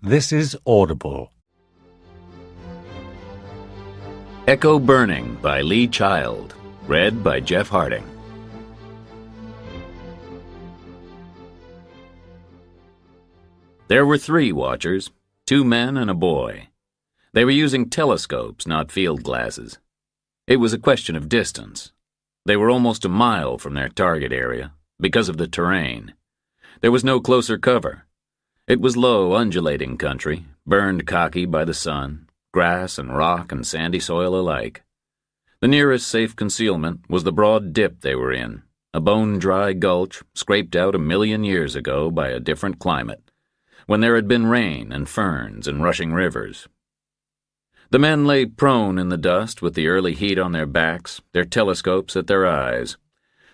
This is Audible. Echo Burning by Lee Child. Read by Jeff Harding. There were 3 watchers, 2 men and a boy. They were using telescopes, not field glasses. It was a question of distance. They were almost a mile from their target area, because of the terrain. There was no closer cover. It was low, undulating country, burned cocky by the sun, grass and rock and sandy soil alike. The nearest safe concealment was the broad dip they were in, a bone-dry gulch scraped out 1,000,000 years ago by a different climate, when there had been rain and ferns and rushing rivers. The men lay prone in the dust with the early heat on their backs, their telescopes at their eyes.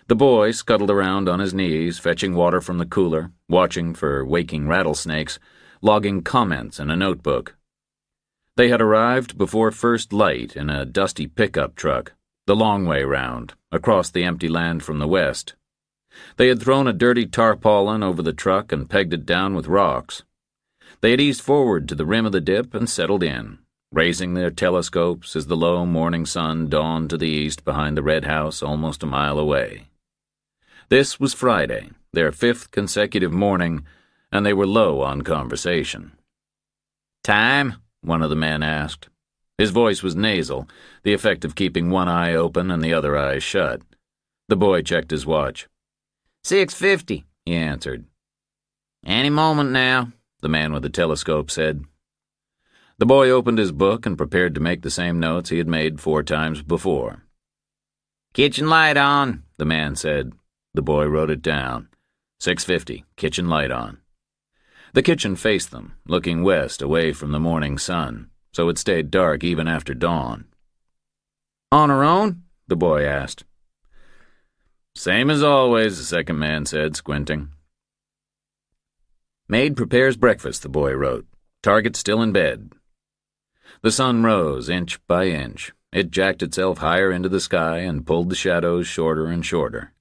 The boy scuttled around on his knees, fetching water from the cooler, watching for waking rattlesnakes, logging comments in a notebook. They had arrived before first light in a dusty pickup truck, the long way round, across the empty land from the west. They had thrown a dirty tarpaulin over the truck and pegged it down with rocks. They had eased forward to the rim of the dip and settled in, raising their telescopes as the low morning sun dawned to the east behind the red house almost a mile away. This was Friday, their 5th consecutive morning, and they were low on conversation. "Time?" one of the men asked. His voice was nasal, the effect of keeping one eye open and the other eye shut. The boy checked his watch. 6:50, he answered. "Any moment now," the man with the telescope said. The boy opened his book and prepared to make the same notes he had made 4 times before. "Kitchen light on," the man said. The boy wrote it down. 6:50, kitchen light on. The kitchen faced them, looking west away from the morning sun, so it stayed dark even after dawn. "On her own?" the boy asked. "Same as always," the second man said, squinting. "Maid prepares breakfast," the boy wrote. "Target still in bed." The sun rose inch by inch. It jacked itself higher into the sky and pulled the shadows shorter and shorter.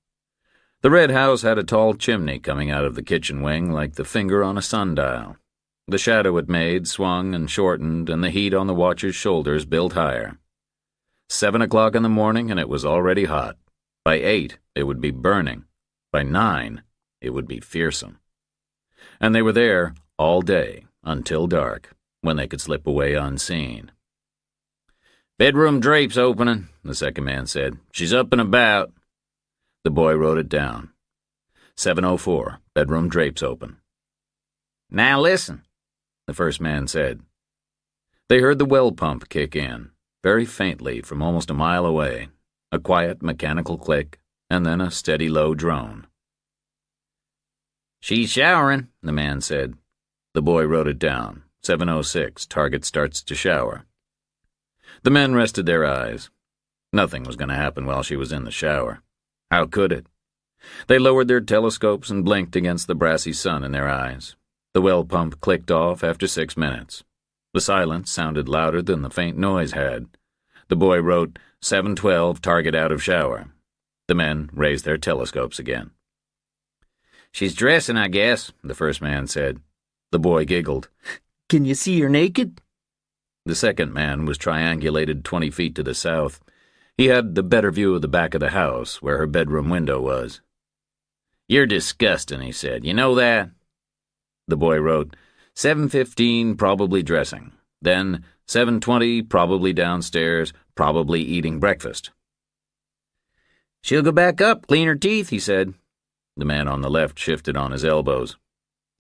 The red house had a tall chimney coming out of the kitchen wing like the finger on a sundial. The shadow it made swung and shortened, and the heat on the watcher's shoulders built higher. 7 o'clock in the morning, and it was already hot. By 8, it would be burning. By 9, it would be fearsome. And they were there all day, until dark, when they could slip away unseen. "Bedroom drape's opening," the second man said. "She's up and about." The boy wrote it down. 7:04, bedroom drapes open. "Now listen," the first man said. They heard the well pump kick in, very faintly from almost a mile away, a quiet mechanical click, and then a steady low drone. "She's showering," the man said. The boy wrote it down. 7:06, target starts to shower. The men rested their eyes. Nothing was going to happen while she was in the shower. How could it? They lowered their telescopes and blinked against the brassy sun in their eyes. The well pump clicked off after 6 minutes. The silence sounded louder than the faint noise had. The boy wrote, 7:12, target out of shower. The men raised their telescopes again. "She's dressing, I guess," the first man said. The boy giggled. "Can you see her naked?" The second man was triangulated 20 feet to the south. He had the better view of the back of the house, where her bedroom window was. "You're disgusting," he said. "You know that?" The boy wrote, 7:15, probably dressing. Then 7:20, probably downstairs, probably eating breakfast. "She'll go back up, clean her teeth," he said. The man on the left shifted on his elbows.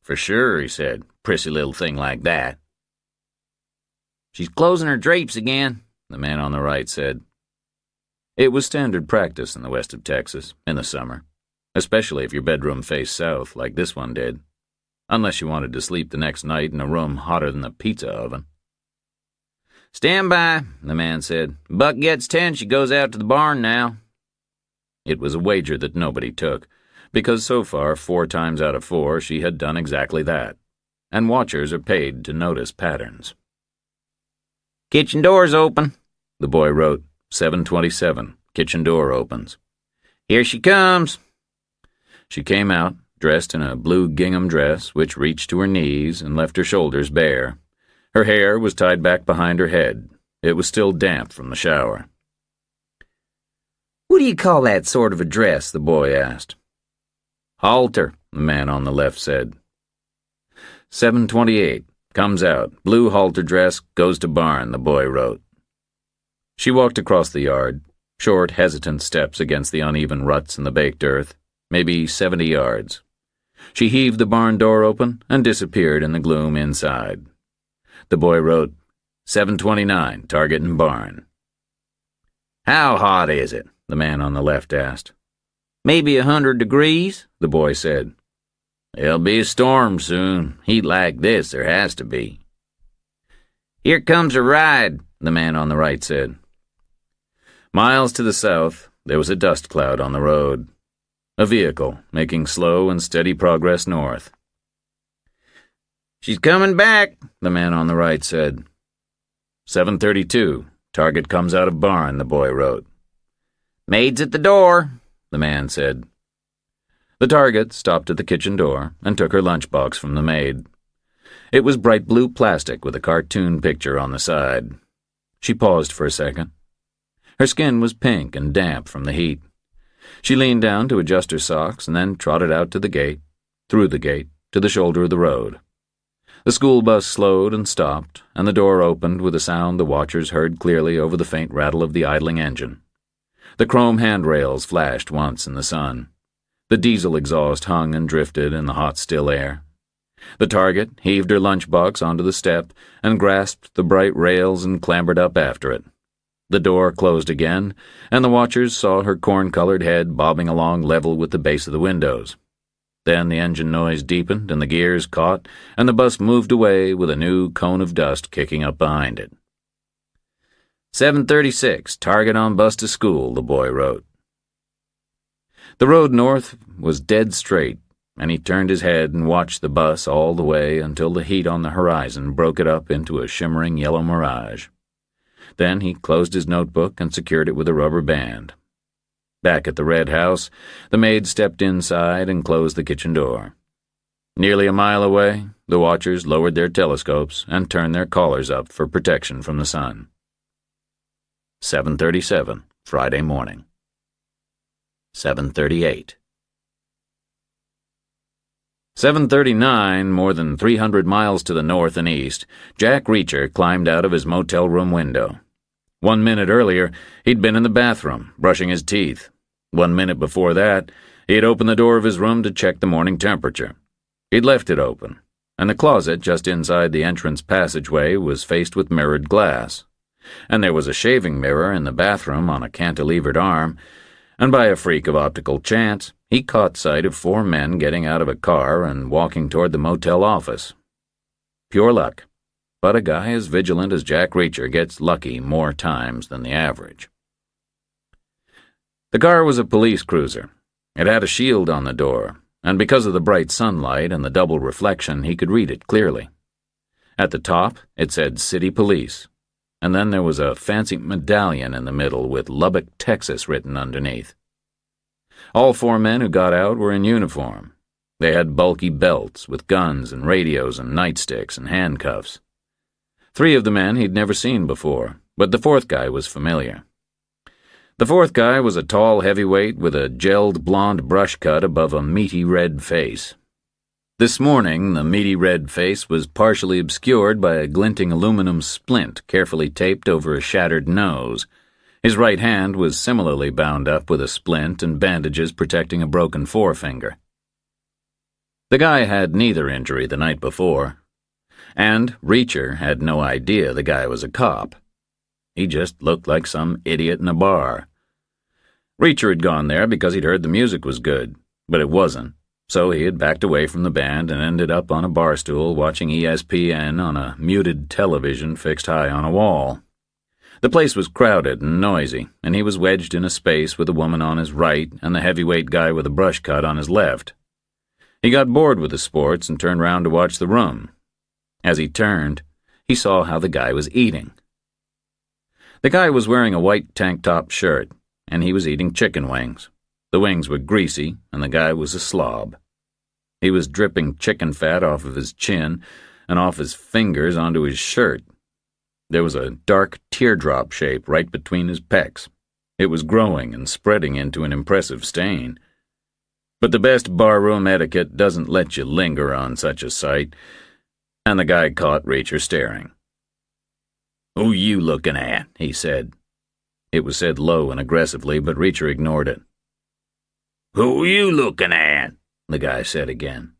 "For sure," he said. "Prissy little thing like that." "She's closing her drapes again," the man on the right said. It was standard practice in the west of Texas, in the summer, especially if your bedroom faced south, like this one did, unless you wanted to sleep the next night in a room hotter than the pizza oven. "Stand by," the man said. "Buck gets 10, she goes out to the barn now." It was a wager that nobody took, because so far, 4 times out of 4, she had done exactly that, and watchers are paid to notice patterns. "Kitchen door's open," the boy wrote. 7:27, kitchen door opens. "Here she comes." She came out, dressed in a blue gingham dress which reached to her knees and left her shoulders bare. Her hair was tied back behind her head. It was still damp from the shower. "What do you call that sort of a dress?" the boy asked. "Halter," the man on the left said. 7:28. Comes out. Blue halter dress, goes to barn, the boy wrote. She walked across the yard, short, hesitant steps against the uneven ruts in the baked earth, maybe 70 yards. She heaved the barn door open and disappeared in the gloom inside. The boy wrote, 7:29, target in barn. "How hot is it?" the man on the left asked. "Maybe 100 degrees, the boy said. "There'll be a storm soon. Heat like this, there has to be." "Here comes a ride," the man on the right said. Miles to the south, there was a dust cloud on the road. A vehicle, making slow and steady progress north. "She's coming back," the man on the right said. 7:32, target comes out of barn, the boy wrote. "Maid's at the door," the man said. The target stopped at the kitchen door and took her lunchbox from the maid. It was bright blue plastic with a cartoon picture on the side. She paused for a second. Her skin was pink and damp from the heat. She leaned down to adjust her socks and then trotted out to the gate, through the gate, to the shoulder of the road. The school bus slowed and stopped, and the door opened with a sound the watchers heard clearly over the faint rattle of the idling engine. The chrome handrails flashed once in the sun. The diesel exhaust hung and drifted in the hot, still air. The target heaved her lunchbox onto the step and grasped the bright rails and clambered up after it. The door closed again, and the watchers saw her corn-colored head bobbing along level with the base of the windows. Then the engine noise deepened and the gears caught, and the bus moved away with a new cone of dust kicking up behind it. 7:36, target on bus to school, the boy wrote. The road north was dead straight, and he turned his head and watched the bus all the way until the heat on the horizon broke it up into a shimmering yellow mirage. Then he closed his notebook and secured it with a rubber band. Back at the red house, the maid stepped inside and closed the kitchen door. Nearly a mile away, the watchers lowered their telescopes and turned their collars up for protection from the sun. 7:37, Friday morning. 7:38. 7:39, more than 300 miles to the north and east, Jack Reacher climbed out of his motel room window. 1 minute earlier, he'd been in the bathroom, brushing his teeth. 1 minute before that, he had opened the door of his room to check the morning temperature. He'd left it open, and the closet just inside the entrance passageway was faced with mirrored glass. And there was a shaving mirror in the bathroom on a cantilevered arm, and by a freak of optical chance, he caught sight of 4 men getting out of a car and walking toward the motel office. Pure luck. But a guy as vigilant as Jack Reacher gets lucky more times than the average. The car was a police cruiser. It had a shield on the door, and because of the bright sunlight and the double reflection, he could read it clearly. At the top, it said City Police, and then there was a fancy medallion in the middle with Lubbock, Texas written underneath. All 4 men who got out were in uniform. They had bulky belts with guns and radios and nightsticks and handcuffs. 3 of the men he'd never seen before, but the 4th guy was familiar. The 4th guy was a tall heavyweight with a gelled blonde brush cut above a meaty red face. This morning, the meaty red face was partially obscured by a glinting aluminum splint carefully taped over a shattered nose. His right hand was similarly bound up with a splint and bandages protecting a broken forefinger. The guy had neither injury the night before, and Reacher had no idea the guy was a cop. He just looked like some idiot in a bar. Reacher had gone there because he'd heard the music was good, but it wasn't. So he had backed away from the band and ended up on a bar stool watching ESPN on a muted television fixed high on a wall. The place was crowded and noisy, and he was wedged in a space with a woman on his right and the heavyweight guy with a brush cut on his left. He got bored with the sports and turned round to watch the room. As he turned, he saw how the guy was eating. The guy was wearing a white tank-top shirt, and he was eating chicken wings. The wings were greasy, and the guy was a slob. He was dripping chicken fat off of his chin and off his fingers onto his shirt. There was a dark teardrop shape right between his pecs. It was growing and spreading into an impressive stain. But the best barroom etiquette doesn't let you linger on such a sight, and the guy caught Reacher staring. "Who you looking at?" he said. It was said low and aggressively, but Reacher ignored it. "Who you looking at?" the guy said again.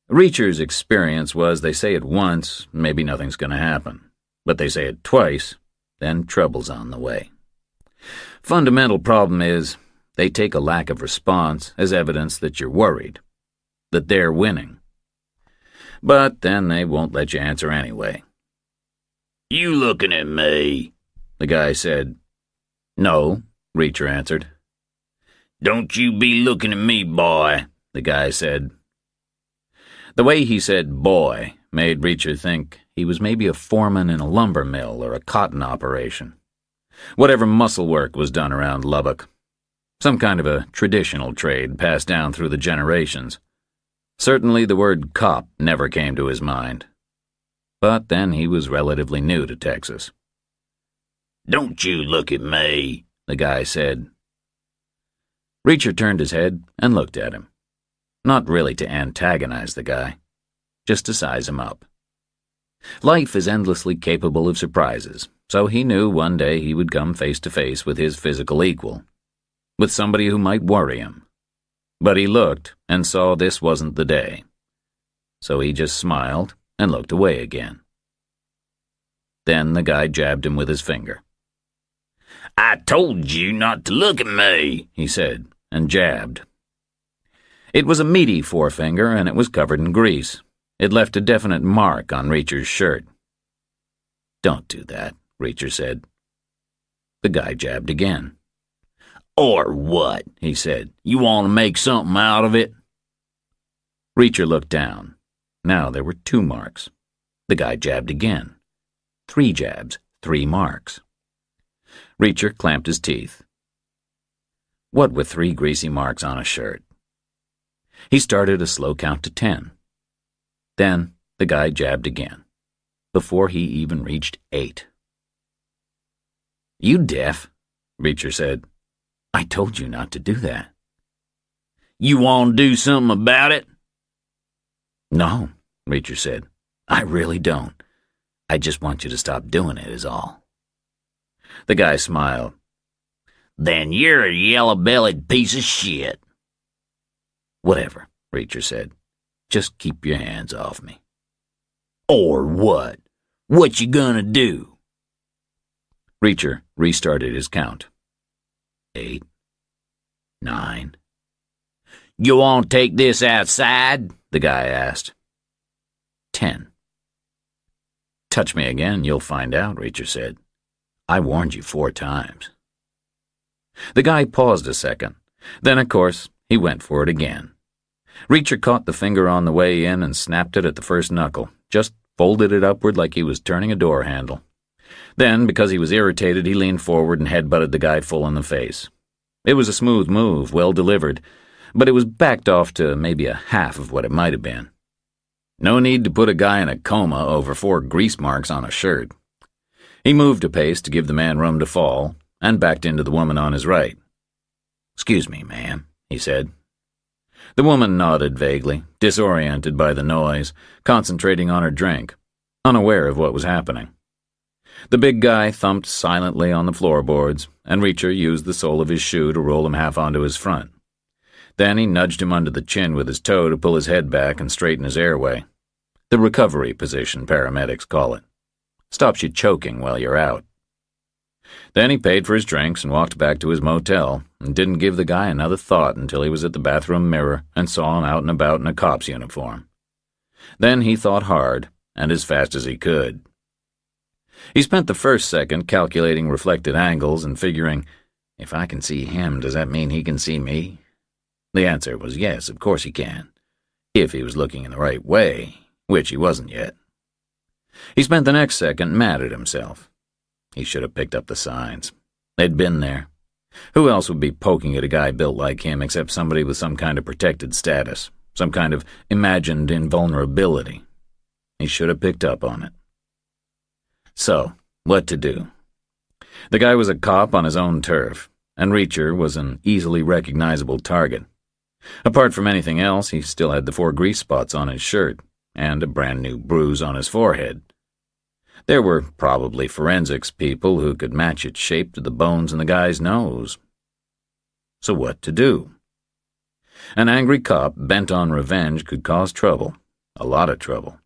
Reacher's experience was they say it once, maybe nothing's going to happen. But they say it twice, then trouble's on the way. Fundamental problem is they take a lack of response as evidence that you're worried, that they're winning. But then they won't let you answer anyway. "You looking at me?" the guy said. "No," Reacher answered. "Don't you be looking at me, boy," the guy said. The way he said boy made Reacher think he was maybe a foreman in a lumber mill or a cotton operation. Whatever muscle work was done around Lubbock. Some kind of a traditional trade passed down through the generations. Certainly the word cop never came to his mind. But then he was relatively new to Texas. "Don't you look at me," the guy said. Reacher turned his head and looked at him. Not really to antagonize the guy, just to size him up. Life is endlessly capable of surprises, so he knew one day he would come face to face with his physical equal, with somebody who might worry him. But he looked and saw this wasn't the day. So he just smiled and looked away again. Then the guy jabbed him with his finger. "I told you not to look at me," he said, and jabbed. It was a meaty forefinger, and it was covered in grease. It left a definite mark on Reacher's shirt. "Don't do that," Reacher said. The guy jabbed again. "Or what?" he said. "You want to make something out of it?" Reacher looked down. Now there were 2 marks. The guy jabbed again. 3 jabs, 3 marks. Reacher clamped his teeth. What with 3 greasy marks on a shirt? He started a slow count to 10. Then the guy jabbed again, before he even reached 8. "You deaf?" Reacher said. "I told you not to do that." "You want to do something about it?" "No," Reacher said. "I really don't. I just want you to stop doing it, is all." The guy smiled. "Then you're a yellow-bellied piece of shit." "Whatever," Reacher said. "Just keep your hands off me." "Or what? What you gonna do?" Reacher restarted his count. 8, 9. "You want to take this outside?" the guy asked. 10. "Touch me again, you'll find out," Reacher said. "I warned you 4 times." The guy paused a second. Then, of course, he went for it again. Reacher caught the finger on the way in and snapped it at the first knuckle, just folded it upward like he was turning a door handle. Then, because he was irritated, he leaned forward and headbutted the guy full in the face. It was a smooth move, well delivered, but it was backed off to maybe a half of what it might have been. No need to put a guy in a coma over 4 grease marks on a shirt. He moved a pace to give the man room to fall, and backed into the woman on his right. "Excuse me, ma'am," he said. The woman nodded vaguely, disoriented by the noise, concentrating on her drink, unaware of what was happening. The big guy thumped silently on the floorboards, and Reacher used the sole of his shoe to roll him half onto his front. Then he nudged him under the chin with his toe to pull his head back and straighten his airway. The recovery position, paramedics call it. Stops you choking while you're out. Then he paid for his drinks and walked back to his motel, and didn't give the guy another thought until he was at the bathroom mirror and saw him out and about in a cop's uniform. Then he thought hard, and as fast as he could. He spent the first second calculating reflected angles and figuring, if I can see him, does that mean he can see me? The answer was yes, of course he can, if he was looking in the right way, which he wasn't yet. He spent the next second mad at himself. He should have picked up the signs. They'd been there. Who else would be poking at a guy built like him except somebody with some kind of protected status? some kind of imagined invulnerability. He should have picked up on it. So, what to do? The guy was a cop on his own turf, and Reacher was an easily recognizable target. Apart from anything else, he still had the 4 grease spots on his shirt and a brand new bruise on his forehead. There were probably forensics people who could match its shape to the bones in the guy's nose. So what to do? An angry cop bent on revenge could cause trouble, a lot of trouble.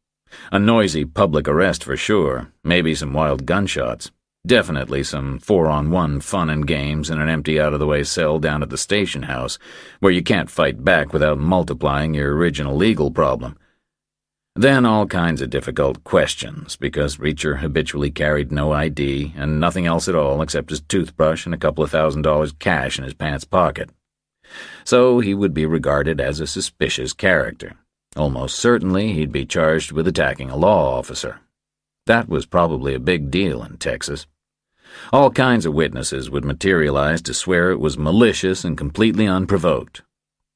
A noisy public arrest for sure, maybe some wild gunshots. Definitely some 4-on-1 fun and games in an empty out-of-the-way cell down at the station house, where you can't fight back without multiplying your original legal problem. Then all kinds of difficult questions, because Reacher habitually carried no ID and nothing else at all except his toothbrush and a couple of $1,000 cash in his pants pocket. So he would be regarded as a suspicious character. Almost certainly he'd be charged with attacking a law officer. That was probably a big deal in Texas. All kinds of witnesses would materialize to swear it was malicious and completely unprovoked.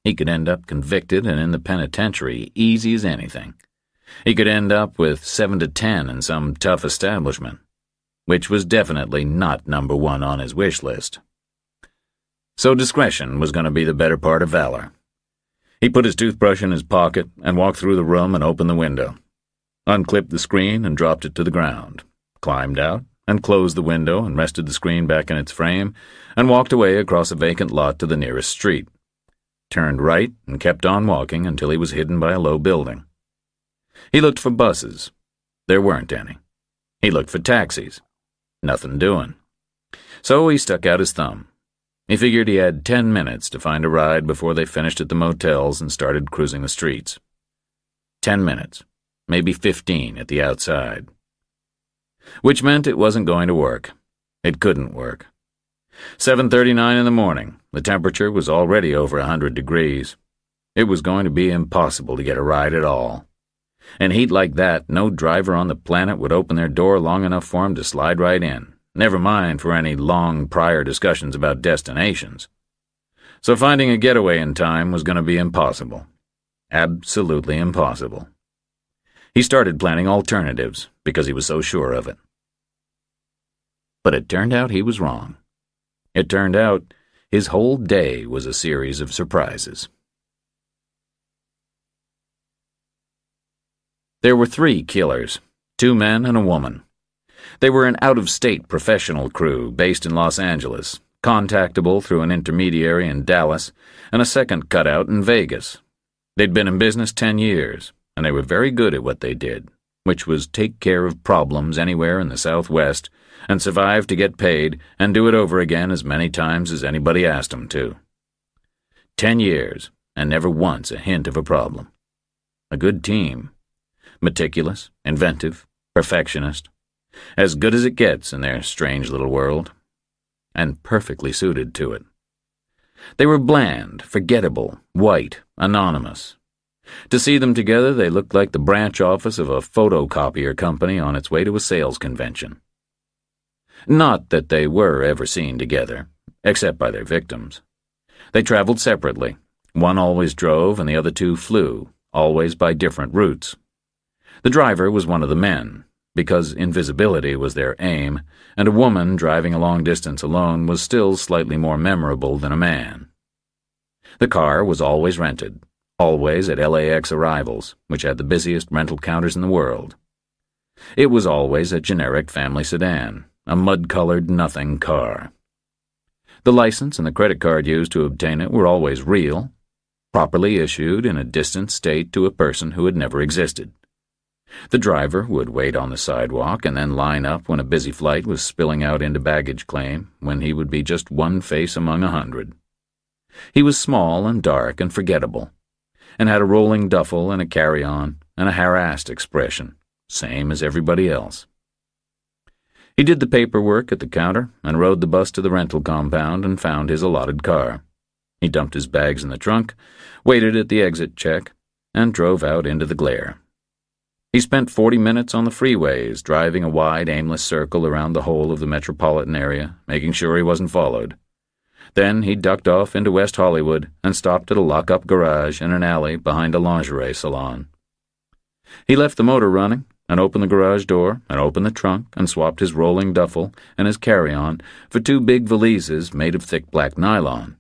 He could end up convicted and in the penitentiary easy as anything. He could end up with 7 to 10 in some tough establishment, which was definitely not number 1 on his wish list. So discretion was going to be the better part of valor. He put his toothbrush in his pocket and walked through the room and opened the window, unclipped the screen and dropped it to the ground, climbed out and closed the window and rested the screen back in its frame, and walked away across a vacant lot to the nearest street. Turned right and kept on walking until he was hidden by a low building. He looked for buses. There weren't any. He looked for taxis. Nothing doing. So he stuck out his thumb. He figured he had 10 minutes to find a ride before they finished at the motels and started cruising the streets. 10 minutes, maybe 15 at the outside. Which meant it wasn't going to work. It couldn't work. 7:39 in the morning, the temperature was already over 100 degrees. It was going to be impossible to get a ride at all. In heat like that, no driver on the planet would open their door long enough for him to slide right in, never mind for any long prior discussions about destinations. So finding a getaway in time was going to be impossible. Absolutely impossible. He started planning alternatives because he was so sure of it. But it turned out he was wrong. It turned out his whole day was a series of surprises. There were 3 killers, 2 men and a woman. They were an out-of-state professional crew based in Los Angeles, contactable through an intermediary in Dallas, and a second cutout in Vegas. They'd been in business 10 years, and they were very good at what they did, which was take care of problems anywhere in the Southwest and survive to get paid and do it over again as many times as anybody asked them to. 10 years, and never once a hint of a problem. A good team. Meticulous, inventive, perfectionist. As good as it gets in their strange little world. And perfectly suited to it. They were bland, forgettable, white, anonymous. To see them together, they looked like the branch office of a photocopier company on its way to a sales convention. Not that they were ever seen together, except by their victims. They traveled separately. One always drove and the other 2 flew, always by different routes. The driver was one of the men, because invisibility was their aim, and a woman driving a long distance alone was still slightly more memorable than a man. The car was always rented, always at LAX arrivals, which had the busiest rental counters in the world. It was always a generic family sedan, a mud-colored nothing car. The license and the credit card used to obtain it were always real, properly issued in a distant state to a person who had never existed. The driver would wait on the sidewalk and then line up when a busy flight was spilling out into baggage claim, when he would be just one face among 100. He was small and dark and forgettable, and had a rolling duffel and a carry-on and a harassed expression, same as everybody else. He did the paperwork at the counter and rode the bus to the rental compound and found his allotted car. He dumped his bags in the trunk, waited at the exit check, and drove out into the glare. He spent 40 minutes on the freeways, driving a wide, aimless circle around the whole of the metropolitan area, making sure he wasn't followed. Then he ducked off into West Hollywood and stopped at a lock-up garage in an alley behind a lingerie salon. He left the motor running and opened the garage door and opened the trunk and swapped his rolling duffel and his carry-on for 2 big valises made of thick black nylon.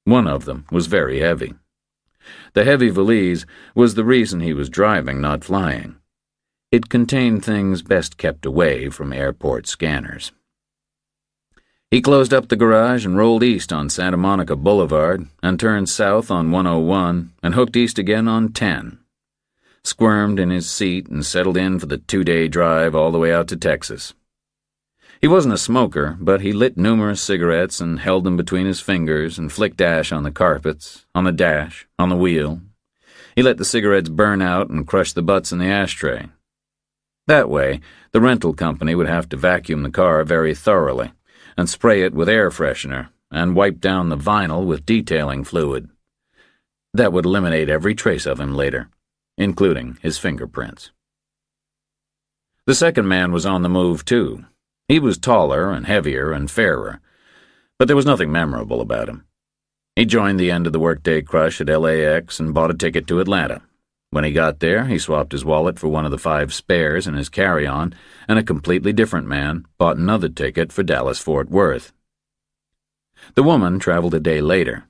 One of them was very heavy. The heavy valise was the reason he was driving, not flying. It contained things best kept away from airport scanners. He closed up the garage and rolled east on Santa Monica Boulevard and turned south on 101 and hooked east again on 10. Squirmed in his seat and settled in for the 2-day drive all the way out to Texas. He wasn't a smoker, but he lit numerous cigarettes and held them between his fingers and flicked ash on the carpets, on the dash, on the wheel. He let the cigarettes burn out and crush the butts in the ashtray. That way, the rental company would have to vacuum the car very thoroughly and spray it with air freshener and wipe down the vinyl with detailing fluid. That would eliminate every trace of him later, including his fingerprints. The second man was on the move, too. He was taller and heavier and fairer, but there was nothing memorable about him. He joined the end of the workday crush at LAX and bought a ticket to Atlanta. When he got there, he swapped his wallet for one of the 5 spares in his carry-on, and a completely different man bought another ticket for Dallas-Fort Worth. The woman traveled a day later.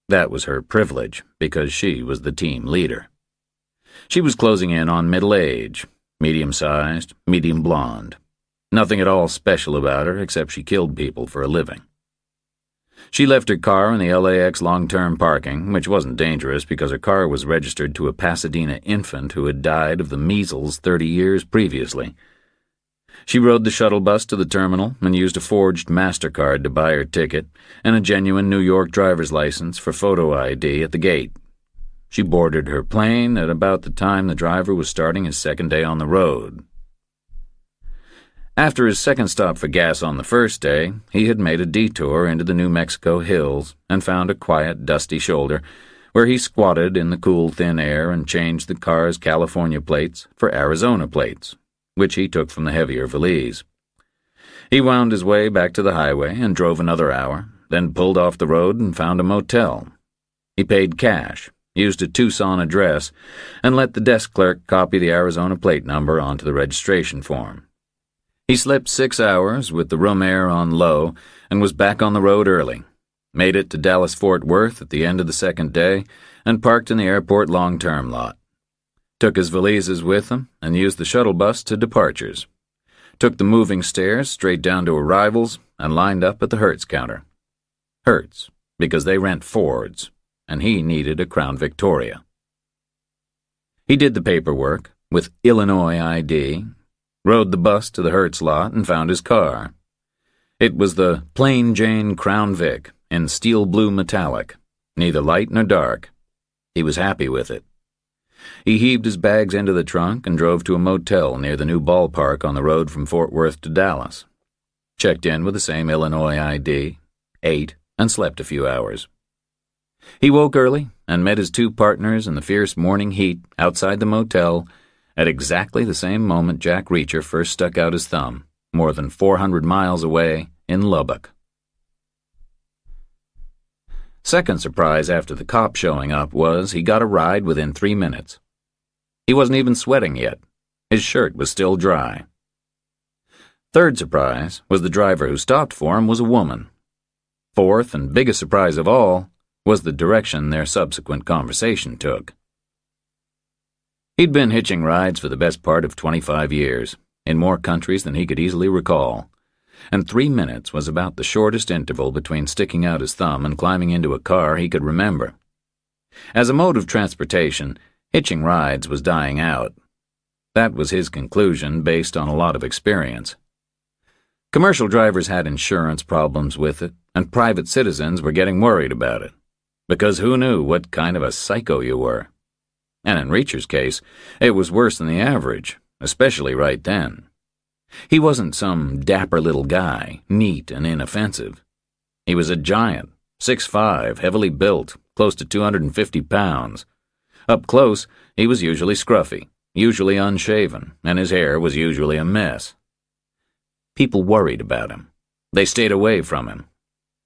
That was her privilege, because she was the team leader. She was closing in on middle age, medium-sized, medium blonde. Nothing at all special about her except she killed people for a living. She left her car in the LAX long-term parking, which wasn't dangerous because her car was registered to a Pasadena infant who had died of the measles 30 years previously. She rode the shuttle bus to the terminal and used a forged MasterCard to buy her ticket and a genuine New York driver's license for photo ID at the gate. She boarded her plane at about the time the driver was starting his second day on the road. After his second stop for gas on the first day, he had made a detour into the New Mexico hills and found a quiet, dusty shoulder where he squatted in the cool, thin air and changed the car's California plates for Arizona plates, which he took from the heavier valise. He wound his way back to the highway and drove another hour, then pulled off the road and found a motel. He paid cash, used a Tucson address, and let the desk clerk copy the Arizona plate number onto the registration form. He slept 6 hours with the room air on low and was back on the road early, made it to Dallas-Fort Worth at the end of the second day, and parked in the airport long-term lot. Took his valises with him and used the shuttle bus to departures. Took the moving stairs straight down to arrivals and lined up at the Hertz counter. Hertz, because they rent Fords, and he needed a Crown Victoria. He did the paperwork with Illinois ID, rode the bus to the Hertz lot and found his car. It was the Plain Jane Crown Vic in steel blue metallic, neither light nor dark. He was happy with it. He heaved his bags into the trunk and drove to a motel near the new ballpark on the road from Fort Worth to Dallas. Checked in with the same Illinois ID, ate, and slept a few hours. He woke early and met his 2 partners in the fierce morning heat outside the motel at exactly the same moment Jack Reacher first stuck out his thumb, more than 400 miles away in Lubbock. Second surprise after the cop showing up was he got a ride within 3 minutes. He wasn't even sweating yet. His shirt was still dry. Third surprise was the driver who stopped for him was a woman. Fourth, and biggest surprise of all, was the direction their subsequent conversation took. He'd been hitching rides for the best part of 25 years, in more countries than he could easily recall, and 3 minutes was about the shortest interval between sticking out his thumb and climbing into a car he could remember. As a mode of transportation, hitching rides was dying out. That was his conclusion based on a lot of experience. Commercial drivers had insurance problems with it, and private citizens were getting worried about it, because who knew what kind of a psycho you were? And in Reacher's case, it was worse than the average, especially right then. He wasn't some dapper little guy, neat and inoffensive. He was a giant, 6'5", heavily built, close to 250 pounds. Up close, he was usually scruffy, usually unshaven, and his hair was usually a mess. People worried about him. They stayed away from him.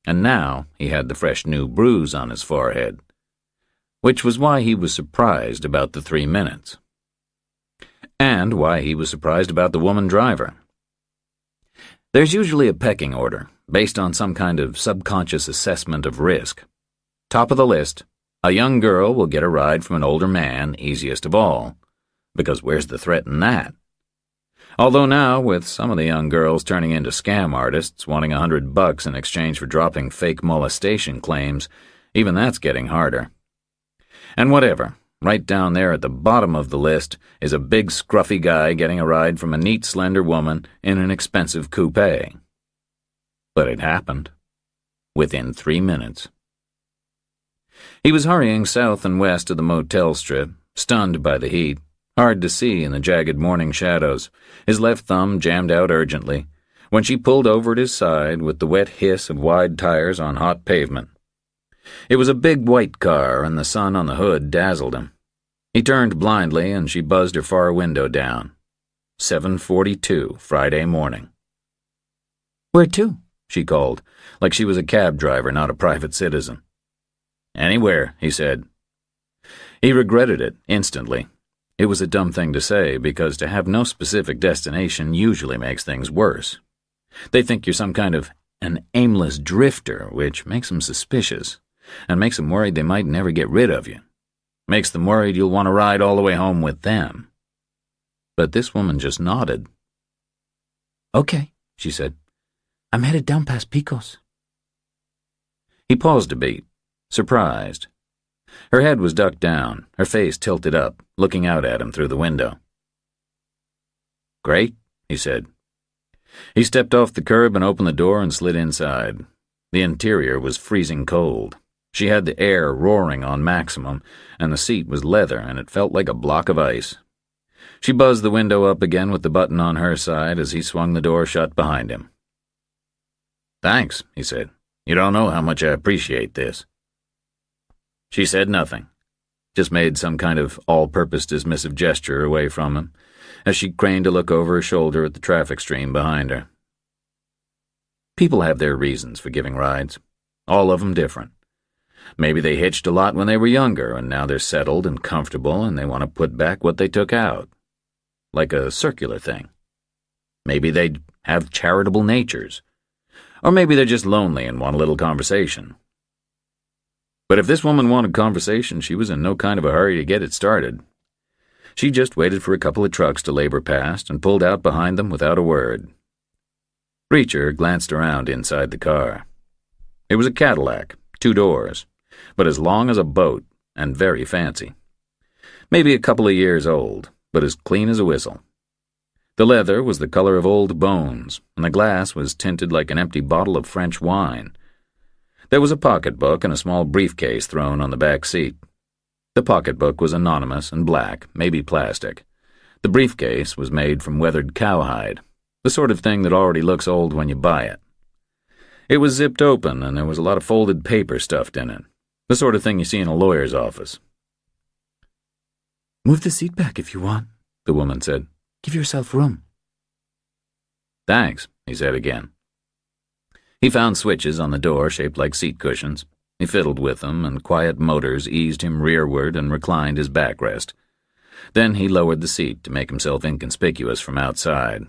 and now he had the fresh new bruise on his forehead, which was why he was surprised about the 3 minutes, and why he was surprised about the woman driver. There's usually a pecking order, based on some kind of subconscious assessment of risk. Top of the list, a young girl will get a ride from an older man, easiest of all, because where's the threat in that? Although now, with some of the young girls turning into scam artists, wanting $100 in exchange for dropping fake molestation claims, even that's getting harder. And whatever, right down there at the bottom of the list is a big scruffy guy getting a ride from a neat slender woman in an expensive coupe. But it happened. Within 3 minutes. He was hurrying south and west of the motel strip, stunned by the heat, hard to see in the jagged morning shadows, his left thumb jammed out urgently, when she pulled over at his side with the wet hiss of wide tires on hot pavement. It was a big white car, and the sun on the hood dazzled him. He turned blindly, and she buzzed her far window down. 7:42 Friday morning. "Where to?" she called, like she was a cab driver, not a private citizen. "Anywhere," he said. He regretted it instantly. It was a dumb thing to say, because to have no specific destination usually makes things worse. They think you're some kind of an aimless drifter, which makes them suspicious, and makes them worried they might never get rid of you. Makes them worried you'll want to ride all the way home with them. But this woman just nodded. "Okay," she said. "I'm headed down past Picos." He paused a beat, surprised. Her head was ducked down, her face tilted up, looking out at him through the window. "Great," he said. He stepped off the curb and opened the door and slid inside. The interior was freezing cold. She had the air roaring on maximum, and the seat was leather, and it felt like a block of ice. She buzzed the window up again with the button on her side as he swung the door shut behind him. "Thanks," he said. "You don't know how much I appreciate this." She said nothing, just made some kind of all-purpose dismissive gesture away from him as she craned to look over her shoulder at the traffic stream behind her. People have their reasons for giving rides, all of them different. Maybe they hitched a lot when they were younger, and now they're settled and comfortable, and they want to put back what they took out. Like a circular thing. Maybe they have charitable natures. Or maybe they're just lonely and want a little conversation. But if this woman wanted conversation, she was in no kind of a hurry to get it started. She just waited for a couple of trucks to labor past and pulled out behind them without a word. Reacher glanced around inside the car. It was a Cadillac, 2 doors, but as long as a boat and very fancy. Maybe a couple of years old, but as clean as a whistle. The leather was the color of old bones, and the glass was tinted like an empty bottle of French wine. There was a pocketbook and a small briefcase thrown on the back seat. The pocketbook was anonymous and black, maybe plastic. The briefcase was made from weathered cowhide, the sort of thing that already looks old when you buy it. It was zipped open, and there was a lot of folded paper stuffed in it, the sort of thing you see in a lawyer's office. "Move the seat back if you want," the woman said. "Give yourself room." "Thanks," he said again. He found switches on the door shaped like seat cushions. He fiddled with them, and quiet motors eased him rearward and reclined his backrest. Then he lowered the seat to make himself inconspicuous from outside.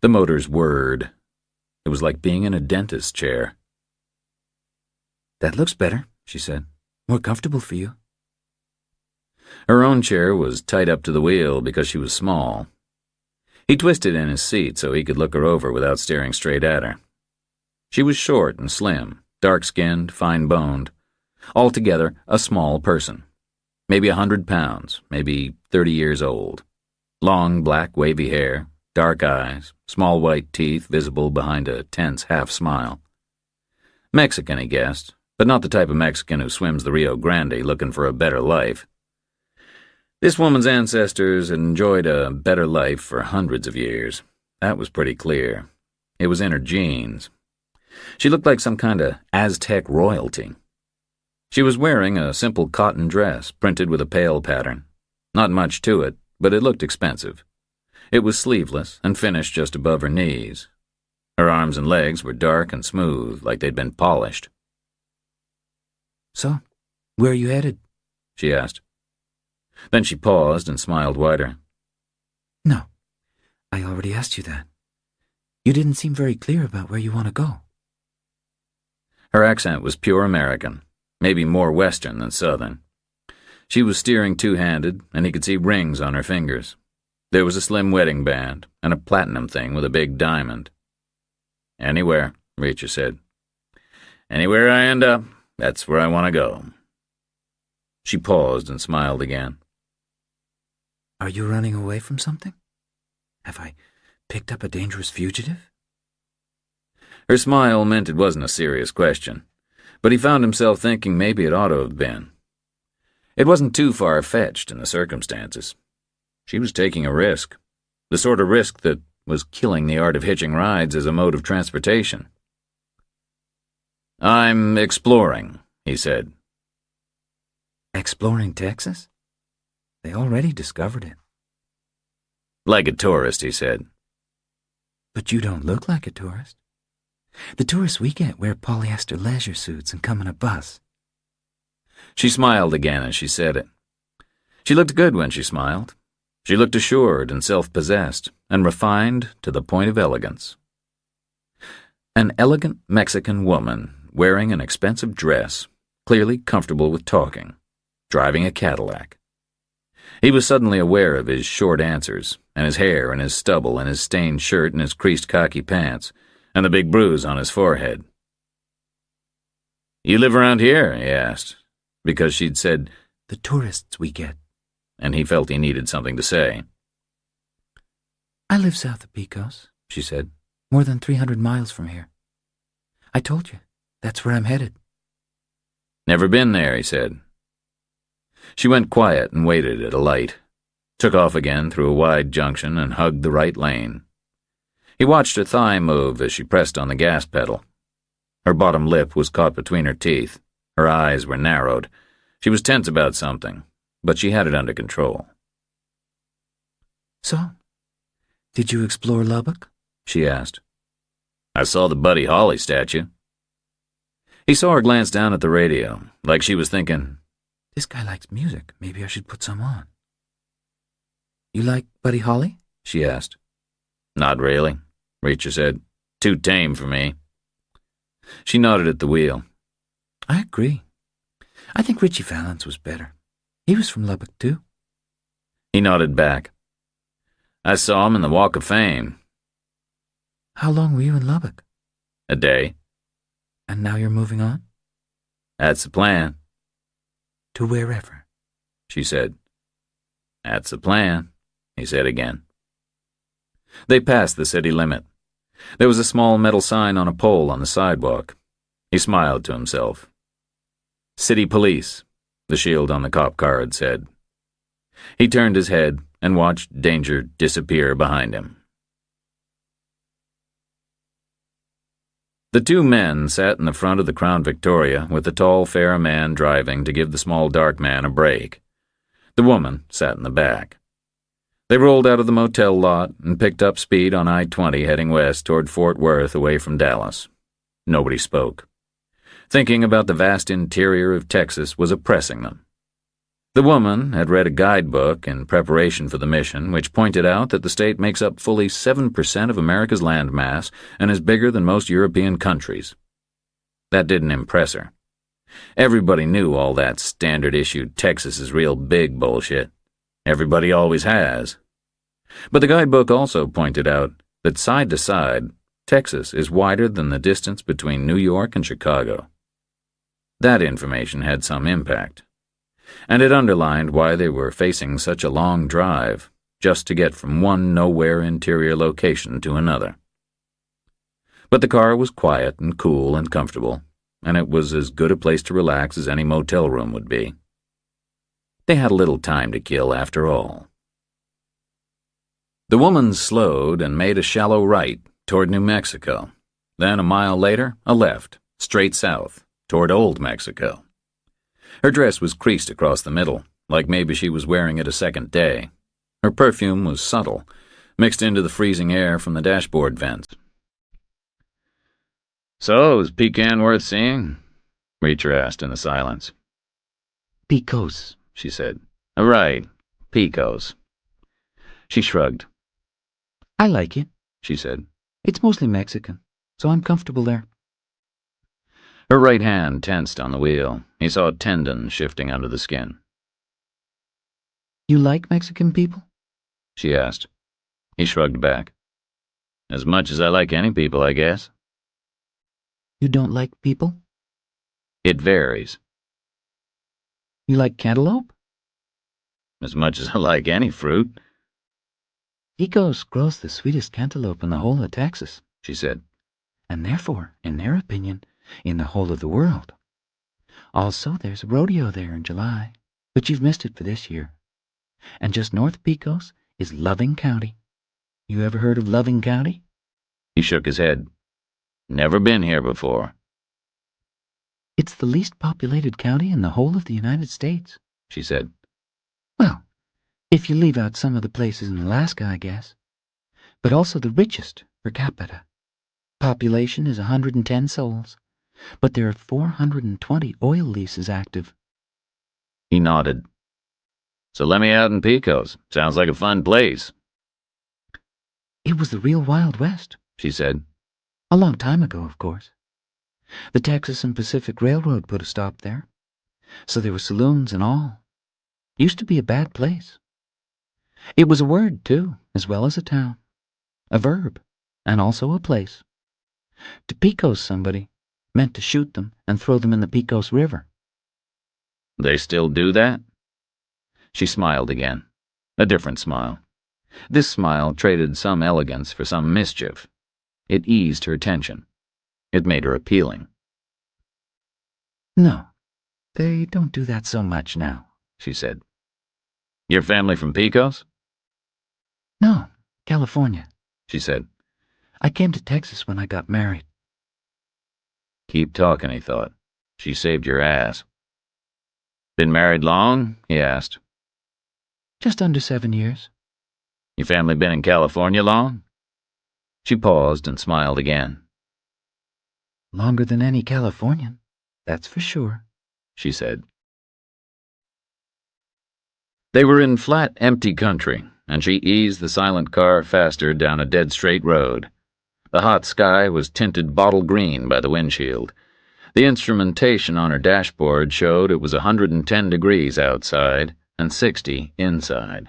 The motors whirred. It was like being in a dentist's chair. "That looks better," she said. "More comfortable for you." Her own chair was tight up to the wheel because she was small. He twisted in his seat so he could look her over without staring straight at her. She was short and slim, dark-skinned, fine-boned. Altogether, a small person. Maybe 100 pounds, maybe 30 years old. Long, black, wavy hair, dark eyes, small white teeth visible behind a tense half-smile. Mexican, he guessed, but not the type of Mexican who swims the Rio Grande looking for a better life. This woman's ancestors had enjoyed a better life for hundreds of years. That was pretty clear. It was in her genes. She looked like some kind of Aztec royalty. She was wearing a simple cotton dress printed with a pale pattern. Not much to it, but it looked expensive. It was sleeveless and finished just above her knees. Her arms and legs were dark and smooth, like they'd been polished. "So, where are you headed?" she asked. Then she paused and smiled wider. "No, I already asked you that. You didn't seem very clear about where you want to go." Her accent was pure American, maybe more Western than Southern. She was steering two-handed, and he could see rings on her fingers. There was a slim wedding band, and a platinum thing with a big diamond. "Anywhere," Reacher said. "Anywhere I end up, that's where I want to go." She paused and smiled again. "Are you running away from something? Have I picked up a dangerous fugitive?" Her smile meant it wasn't a serious question, but he found himself thinking maybe it ought to have been. It wasn't too far-fetched in the circumstances. She was taking a risk, the sort of risk that was killing the art of hitching rides as a mode of transportation. "I'm exploring," he said. "Exploring Texas? They already discovered it." "Like a tourist," he said. "But you don't look like a tourist. The tourists we get wear polyester leisure suits and come in a bus." She smiled again as she said it. She looked good when she smiled. She looked assured and self-possessed, and refined to the point of elegance. An elegant Mexican woman wearing an expensive dress, clearly comfortable with talking, driving a Cadillac. He was suddenly aware of his short answers, and his hair and his stubble and his stained shirt and his creased khaki pants, and the big bruise on his forehead. "You live around here?" he asked, because she'd said, "The tourists we get," and he felt he needed something to say. "I live south of Pecos," she said, "more than 300 miles from here. I told you, that's where I'm headed." "Never been there," he said. She went quiet and waited at a light, took off again through a wide junction and hugged the right lane. He watched her thigh move as she pressed on the gas pedal. Her bottom lip was caught between her teeth. Her eyes were narrowed. She was tense about something, but she had it under control. "So, did you explore Lubbock?" she asked. "I saw the Buddy Holly statue." He saw her glance down at the radio, like she was thinking, "This guy likes music. Maybe I should put some on." "You like Buddy Holly?" she asked. "Not really," Reacher said. "Too tame for me." She nodded at the wheel. "I agree. I think Richie Valens was better. He was from Lubbock, too." He nodded back. "I saw him in the Walk of Fame." "How long were you in Lubbock?" "A day." "And now you're moving on?" "That's the plan," "To wherever?" she said. "That's the plan," he said again. They passed the city limit. There was a small metal sign on a pole on the sidewalk. He smiled to himself. "City Police," the shield on the cop car had said. He turned his head and watched danger disappear behind him. The two men sat in the front of the Crown Victoria with the tall, fair man driving to give the small, dark man a break. The woman sat in the back. They rolled out of the motel lot and picked up speed on I-20 heading west toward Fort Worth away from Dallas. Nobody spoke. Thinking about the vast interior of Texas was oppressing them. The woman had read a guidebook in preparation for the mission which pointed out that the state makes up fully 7% of America's landmass and is bigger than most European countries. That didn't impress her. Everybody knew all that standard-issue Texas is real big bullshit. Everybody always has. But the guidebook also pointed out that side to side, Texas is wider than the distance between New York and Chicago. That information had some impact, and it underlined why they were facing such a long drive just to get from one nowhere interior location to another. But the car was quiet and cool and comfortable, and it was as good a place to relax as any motel room would be. They had a little time to kill after all. The woman slowed and made a shallow right toward New Mexico. Then, a mile later, a left, straight south, toward Old Mexico. Her dress was creased across the middle, like maybe she was wearing it a second day. Her perfume was subtle, mixed into the freezing air from the dashboard vents. So, is Pecan worth seeing? Reacher asked in the silence. Picos, She said. Right, Pecos. She shrugged. I like it, She said. It's mostly Mexican, so I'm comfortable there. Her right hand tensed on the wheel. He saw tendons shifting under the skin. You like Mexican people? She asked. He shrugged back. As much as I like any people, I guess. You don't like people? It varies. You like cantaloupe? As much as I like any fruit, Pecos grows the sweetest cantaloupe in the whole of Texas, she said. and therefore, in their opinion, in the whole of the world. Also, there's a rodeo there in July, but you've missed it for this year. And just north of Pecos is Loving County. You ever heard of Loving County? He shook his head. Never been here before. It's the least populated county in the whole of the United States, She said. Well, if you leave out some of the places in Alaska, I guess. But also the richest per capita. Population is 110 souls, but there are 420 oil leases active. He nodded. So let me out in Pecos. Sounds like a fun place. It was the real Wild West, She said. a long time ago, of course. The Texas and Pacific Railroad put a stop there, so there were saloons and all. Used to be a bad place. It was a word, too, as well as a town. A verb, and also a place. To Pecos somebody meant to shoot them and throw them in the Pecos River. They still do that? She smiled again. A different smile. This smile traded some elegance for some mischief. It eased her tension. It made her appealing. No, they don't do that so much now, She said. Your family from Pecos? No, California. She said. I came to Texas when I got married. Keep talking, he thought. She saved your ass. Been married long? He asked. Just under 7 years. Your family been in California long? She paused and smiled again. Longer than any Californian, that's for sure, she said. They were in flat, empty country, and she eased the silent car faster down a dead straight road. The hot sky was tinted bottle green by the windshield. The instrumentation on her dashboard showed it was 110 degrees outside and 60 inside.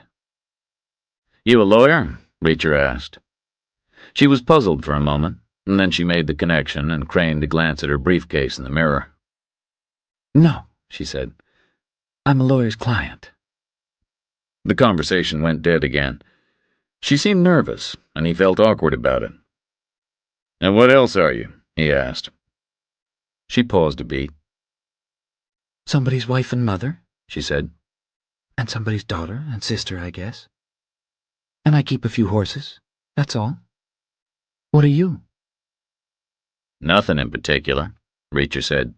You a lawyer? Reacher asked. She was puzzled for a moment, and then she made the connection and craned to glance at her briefcase in the mirror. No, she said. I'm a lawyer's client. The conversation went dead again. She seemed nervous, and he felt awkward about it. And what else are you? He asked. She paused a beat. Somebody's wife and mother, she said. And somebody's daughter and sister, I guess. And I keep a few horses, that's all. What are you? Nothing in particular, Reacher said.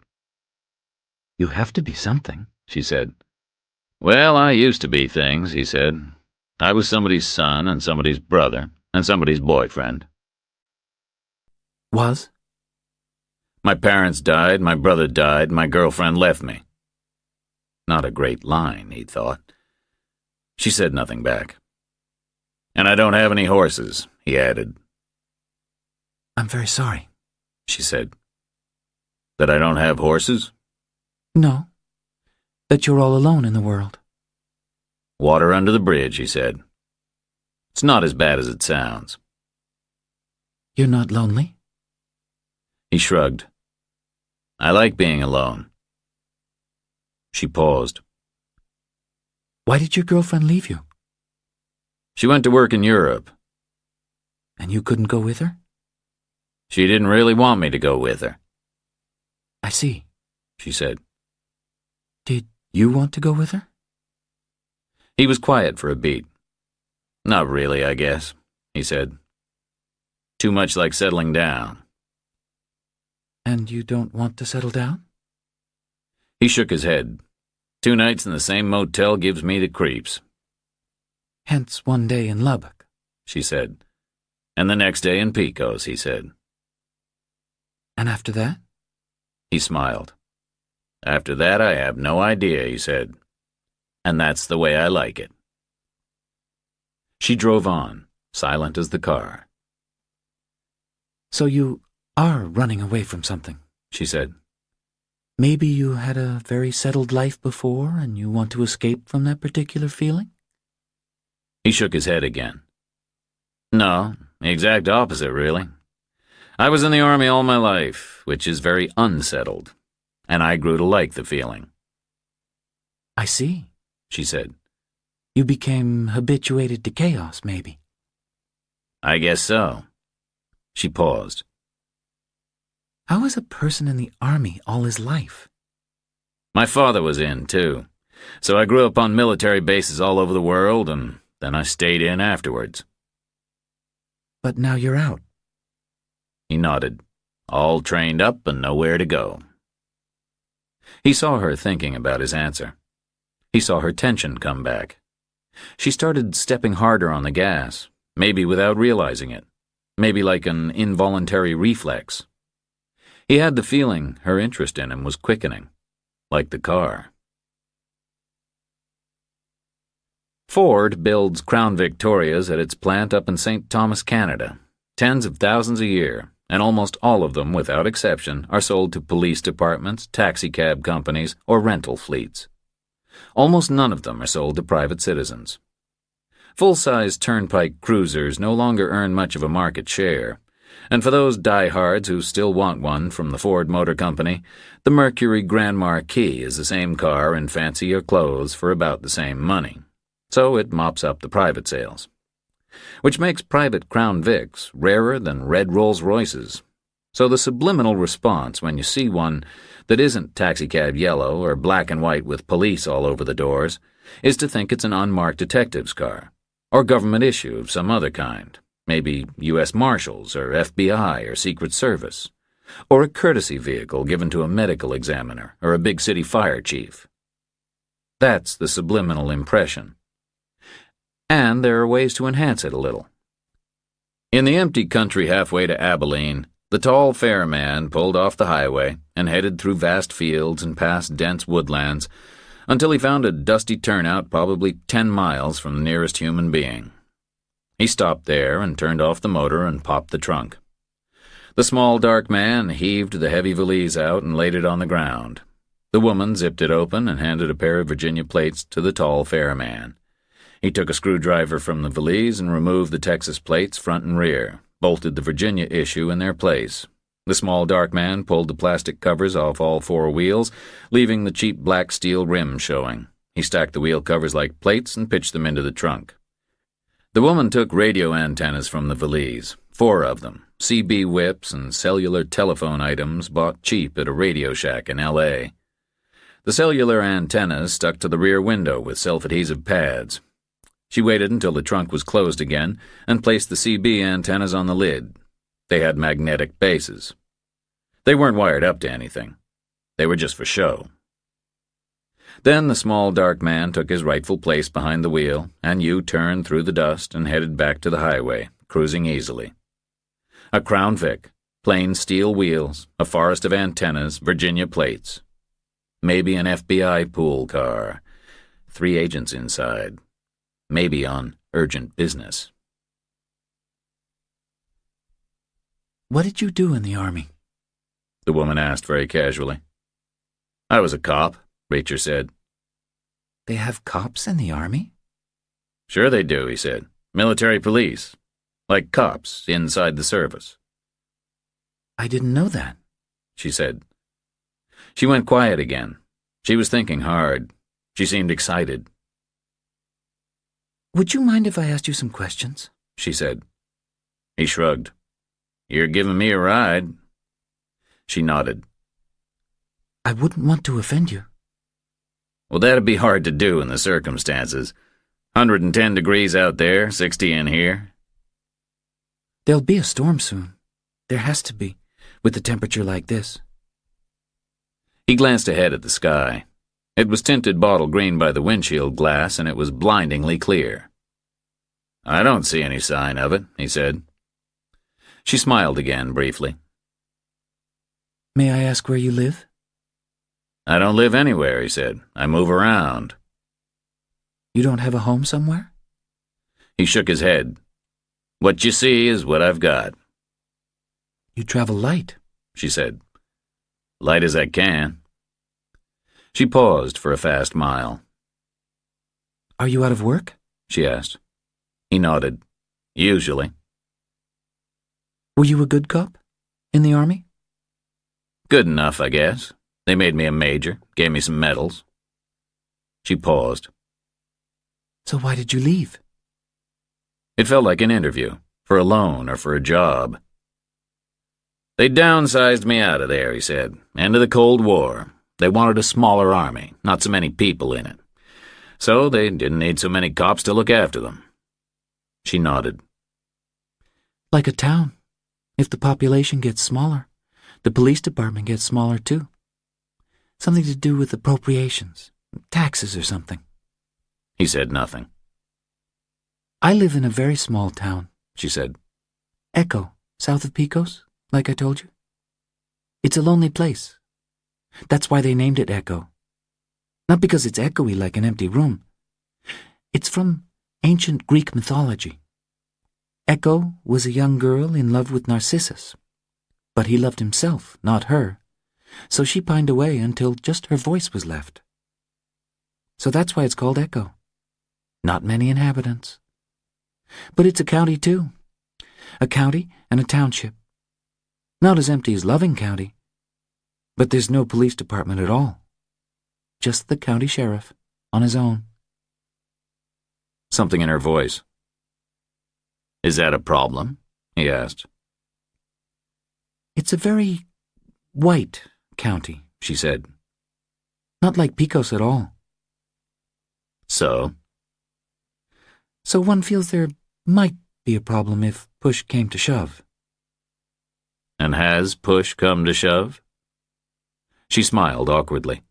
You have to be something, she said. Well, I used to be things, he said. I was somebody's son and somebody's brother and somebody's boyfriend. Was? My parents died, my brother died, my girlfriend left me. Not a great line, he thought. She said nothing back. And I don't have any horses, he added. I'm very sorry, she said. That I don't have horses? No, that you're all alone in the world. Water under the bridge, he said. It's not as bad as it sounds. You're not lonely? He shrugged. I like being alone. She paused. Why did your girlfriend leave you? She went to work in Europe. And you couldn't go with her? She didn't really want me to go with her. I see, she said. Did you want to go with her? He was quiet for a beat. Not really, I guess, he said. Too much like settling down. And you don't want to settle down? He shook his head. 2 nights in the same motel gives me the creeps. Hence 1 day in Lubbock, she said. And the next day in Pecos, he said. And after that? He smiled. After that, I have no idea, he said. And that's the way I like it. She drove on, silent as the car. So you are running away from something, she said. Maybe you had a very settled life before and you want to escape from that particular feeling? He shook his head again. No, the exact opposite, really. I was in the Army all my life, which is very unsettled, and I grew to like the feeling. I see, she said. You became habituated to chaos, maybe. I guess so. She paused. How is a person in the Army all his life? My father was in, too, so I grew up on military bases all over the world, and then I stayed in afterwards. But now you're out. He nodded, all trained up and nowhere to go. He saw her thinking about his answer. He saw her tension come back. She started stepping harder on the gas, maybe without realizing it, maybe like an involuntary reflex. He had the feeling her interest in him was quickening, like the car. Ford builds Crown Victorias at its plant up in St. Thomas, Canada. Tens of thousands a year, and almost all of them, without exception, are sold to police departments, taxicab companies, or rental fleets. Almost none of them are sold to private citizens. Full-size turnpike cruisers no longer earn much of a market share, and for those diehards who still want one from the Ford Motor Company, the Mercury Grand Marquis is the same car in fancier clothes for about the same money, so it mops up the private sales. Which makes private Crown Vics rarer than red Rolls-Royces. So the subliminal response when you see one that isn't taxicab yellow or black and white with police all over the doors is to think it's an unmarked detective's car, or government issue of some other kind. Maybe U.S. Marshals or FBI or Secret Service, or a courtesy vehicle given to a medical examiner or a big city fire chief. That's the subliminal impression. And there are ways to enhance it a little. In the empty country halfway to Abilene, the tall, fair man pulled off the highway and headed through vast fields and past dense woodlands until he found a dusty turnout probably 10 miles from the nearest human being. He stopped there and turned off the motor and popped the trunk. The small, dark man heaved the heavy valise out and laid it on the ground. The woman zipped it open and handed a pair of Virginia plates to the tall, fair man. He took a screwdriver from the valise and removed the Texas plates front and rear, bolted the Virginia issue in their place. The small, dark man pulled the plastic covers off all 4 wheels, leaving the cheap black steel rim showing. He stacked the wheel covers like plates and pitched them into the trunk. The woman took radio antennas from the valise, 4 of them, CB whips and cellular telephone items bought cheap at a radio shack in L.A. The cellular antennas stuck to the rear window with self-adhesive pads. She waited until the trunk was closed again and placed the CB antennas on the lid. They had magnetic bases. They weren't wired up to anything. They were just for show. Then the small, dark man took his rightful place behind the wheel and U-turned through the dust and headed back to the highway, cruising easily. A Crown Vic, plain steel wheels, a forest of antennas, Virginia plates. Maybe an FBI pool car. 3 agents inside. Maybe on urgent business. What did you do in the Army? The woman asked very casually. I was a cop, Rachel said. They have cops in the Army? Sure they do, he said. Military police. Like cops inside the service. I didn't know that, she said. She went quiet again. She was thinking hard. She seemed excited. Would you mind if I asked you some questions? She said. He shrugged. You're giving me a ride. She nodded. I wouldn't want to offend you. Well, that'd be hard to do in the circumstances. 110 degrees out there, 60 in here. There'll be a storm soon. There has to be, with the temperature like this. He glanced ahead at the sky. It was tinted bottle green by the windshield glass, and it was blindingly clear. I don't see any sign of it, he said. She smiled again briefly. May I ask where you live? I don't live anywhere, he said. I move around. You don't have a home somewhere? He shook his head. What you see is what I've got. You travel light, she said. Light as I can. She paused for a fast mile. Are you out of work? She asked. He nodded. Usually. Were you a good cop? In the Army? Good enough, I guess. They made me a major, gave me some medals. She paused. So why did you leave? It felt like an interview, for a loan or for a job. They downsized me out of there, he said. End of the Cold War. They wanted a smaller army, not so many people in it. So they didn't need so many cops to look after them. She nodded. Like a town. If the population gets smaller, the police department gets smaller too. Something to do with appropriations, taxes or something. He said nothing. I live in a very small town, She said. Echo, south of Pecos, like I told you. It's a lonely place. That's why they named it Echo. Not because it's echoey like an empty room. It's from ancient Greek mythology. Echo was a young girl in love with Narcissus. But he loved himself, not her. So she pined away until just her voice was left. So that's why it's called Echo. Not many inhabitants. But it's a county too. A county and a township. Not as empty as Loving County. But there's no police department at all. Just the county sheriff, on his own. Something in her voice. Is that a problem? He asked. It's a very white county, she said. Not like Pecos at all. So? So one feels there might be a problem if push came to shove. And has push come to shove? She smiled awkwardly.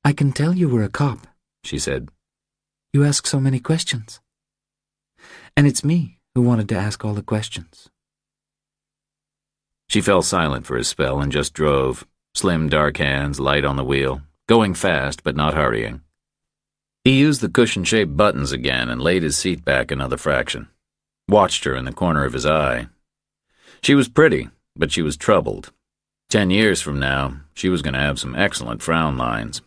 I can tell you were a cop, She said. You ask so many questions. And it's me who wanted to ask all the questions. She fell silent for a spell and just drove, slim dark hands light on the wheel, going fast but not hurrying. He used the cushion-shaped buttons again and laid his seat back another fraction. Watched her in the corner of his eye. She was pretty, but she was troubled. 10 years from now, she was going to have some excellent frown lines.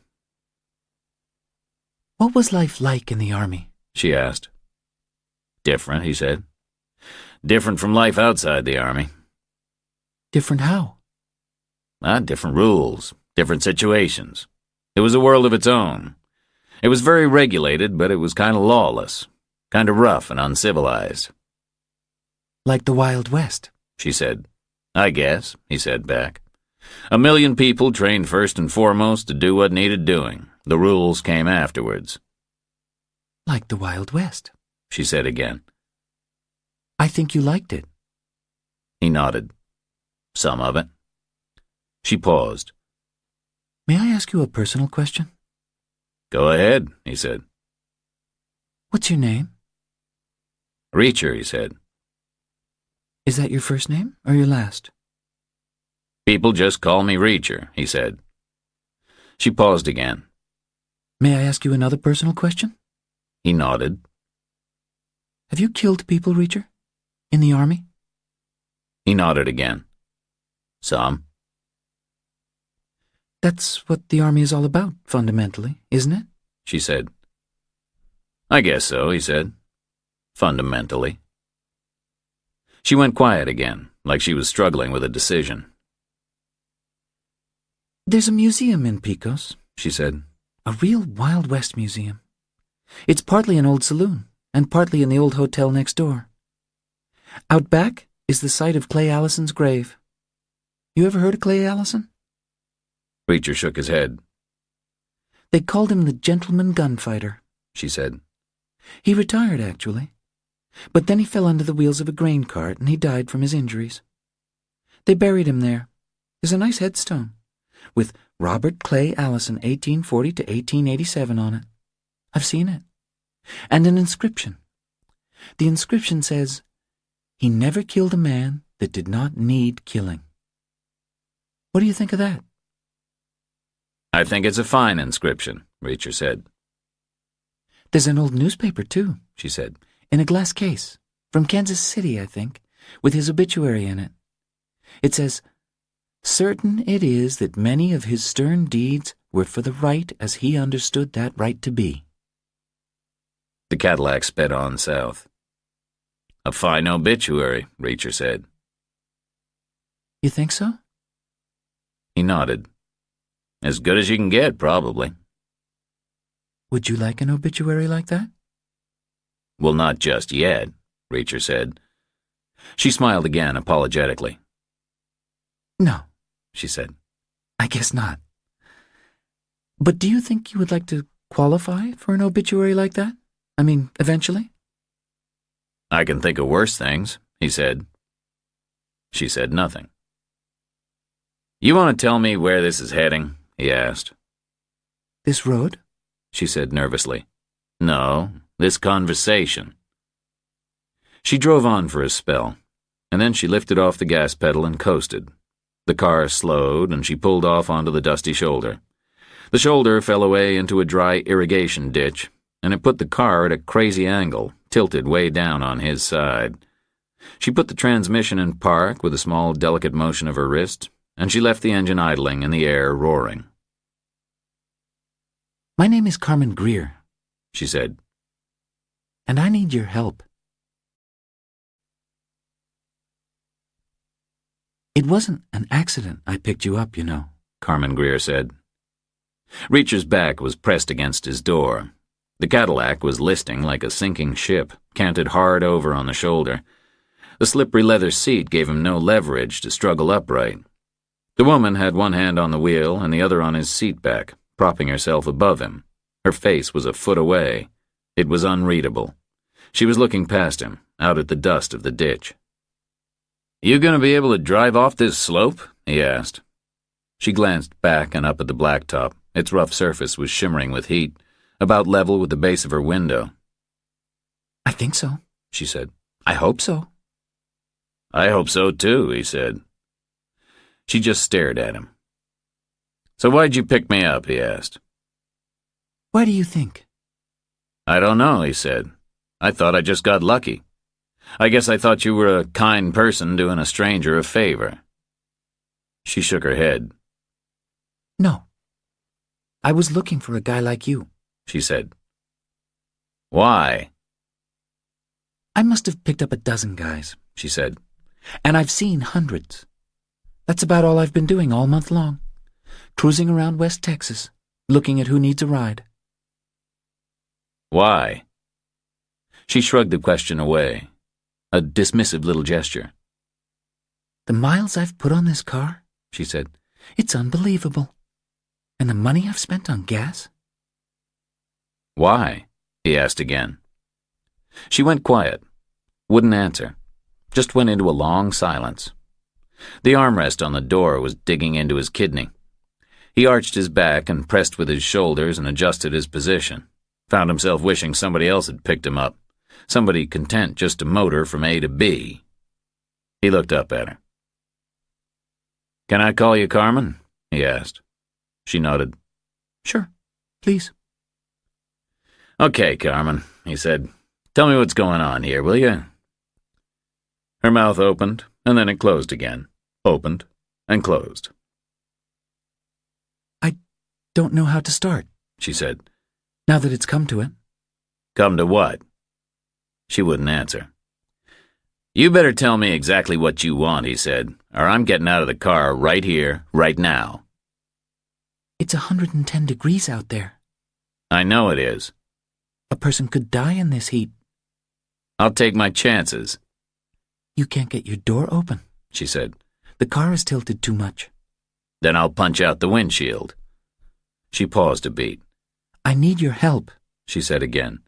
What was life like in the Army? She asked. Different, he said. Different from life outside the Army. Different how? Different rules, different situations. It was a world of its own. It was very regulated, but it was kind of lawless, kind of rough and uncivilized. Like the Wild West, she said. I guess, he said back. 1 million people trained first and foremost to do what needed doing. The rules came afterwards. Like the Wild West, she said again. I think you liked it. He nodded. Some of it. She paused. May I ask you a personal question? Go ahead, he said. What's your name? Reacher, he said. Is that your first name or your last? People just call me Reacher, he said. She paused again. May I ask you another personal question? He nodded. Have you killed people, Reacher? In the Army? He nodded again. Some. That's what the Army is all about, fundamentally, isn't it? She said. I guess so, he said. Fundamentally. She went quiet again, like she was struggling with a decision. There's a museum in Pecos, she said. A real Wild West museum. It's partly an old saloon, and partly in the old hotel next door. Out back is the site of Clay Allison's grave. You ever heard of Clay Allison? Reacher shook his head. They called him the gentleman gunfighter, she said. He retired, actually. But then he fell under the wheels of a grain cart and he died from his injuries. They buried him there. There's a nice headstone with Robert Clay Allison, 1840 to 1887 on it. I've seen it. And an inscription. The inscription says, "He never killed a man that did not need killing." What do you think of that? I think it's a fine inscription, Reacher said. There's an old newspaper, too, she said, in a glass case, from Kansas City, I think, with his obituary in it. It says, "Certain it is that many of his stern deeds were for the right as he understood that right to be." The Cadillac sped on south. A fine obituary, Reacher said. You think so? He nodded. As good as you can get, probably. Would you like an obituary like that? Well, not just yet, Reacher said. She smiled again, apologetically. No, she said. I guess not. But do you think you would like to qualify for an obituary like that? I mean, eventually? I can think of worse things, he said. She said nothing. You want to tell me where this is heading? He asked. This road? She said nervously. No, this conversation. She drove on for a spell, and then she lifted off the gas pedal and coasted. The car slowed, and she pulled off onto the dusty shoulder. The shoulder fell away into a dry irrigation ditch, and it put the car at a crazy angle, tilted way down on his side. She put the transmission in park with a small, delicate motion of her wrist, and she left the engine idling and the air roaring. My name is Carmen Greer, she said. And I need your help. It wasn't an accident I picked you up, you know, Carmen Greer said. Reacher's back was pressed against his door. The Cadillac was listing like a sinking ship, canted hard over on the shoulder. The slippery leather seat gave him no leverage to struggle upright. The woman had one hand on the wheel and the other on his seat back, propping herself above him. Her face was a foot away. It was unreadable. She was looking past him, out at the dust of the ditch. You gonna be able to drive off this slope? He asked. She glanced back and up at the blacktop. Its rough surface was shimmering with heat, about level with the base of her window. I think so, she said. I hope so. I hope so too, he said. She just stared at him. So why'd you pick me up, he asked. Why do you think? I don't know, he said. I thought I just got lucky. I guess I thought you were a kind person doing a stranger a favor. She shook her head. No. I was looking for a guy like you, she said. Why? I must have picked up a dozen guys, she said. And I've seen hundreds. That's about all I've been doing all month long. Cruising around West Texas, looking at who needs a ride. Why? She shrugged the question away, a dismissive little gesture. The miles I've put on this car, she said, it's unbelievable. And the money I've spent on gas? Why? He asked again. She went quiet, wouldn't answer, just went into a long silence. The armrest on the door was digging into his kidney. He arched his back and pressed with his shoulders and adjusted his position. Found himself wishing somebody else had picked him up, somebody content just to motor from A to B. He looked up at her. Can I call you Carmen? He asked. She nodded. Sure, please. Okay, Carmen, he said. Tell me what's going on here, will you? Her mouth opened, and then it closed again. Opened and closed. I don't know how to start, she said, now that it's come to it. Come to what? She wouldn't answer. You better tell me exactly what you want, he said, or I'm getting out of the car right here, right now. It's 110 degrees out there. I know it is. A person could die in this heat. I'll take my chances. You can't get your door open, she said. The car is tilted too much. Then I'll punch out the windshield. She paused a beat. I need your help, she said again.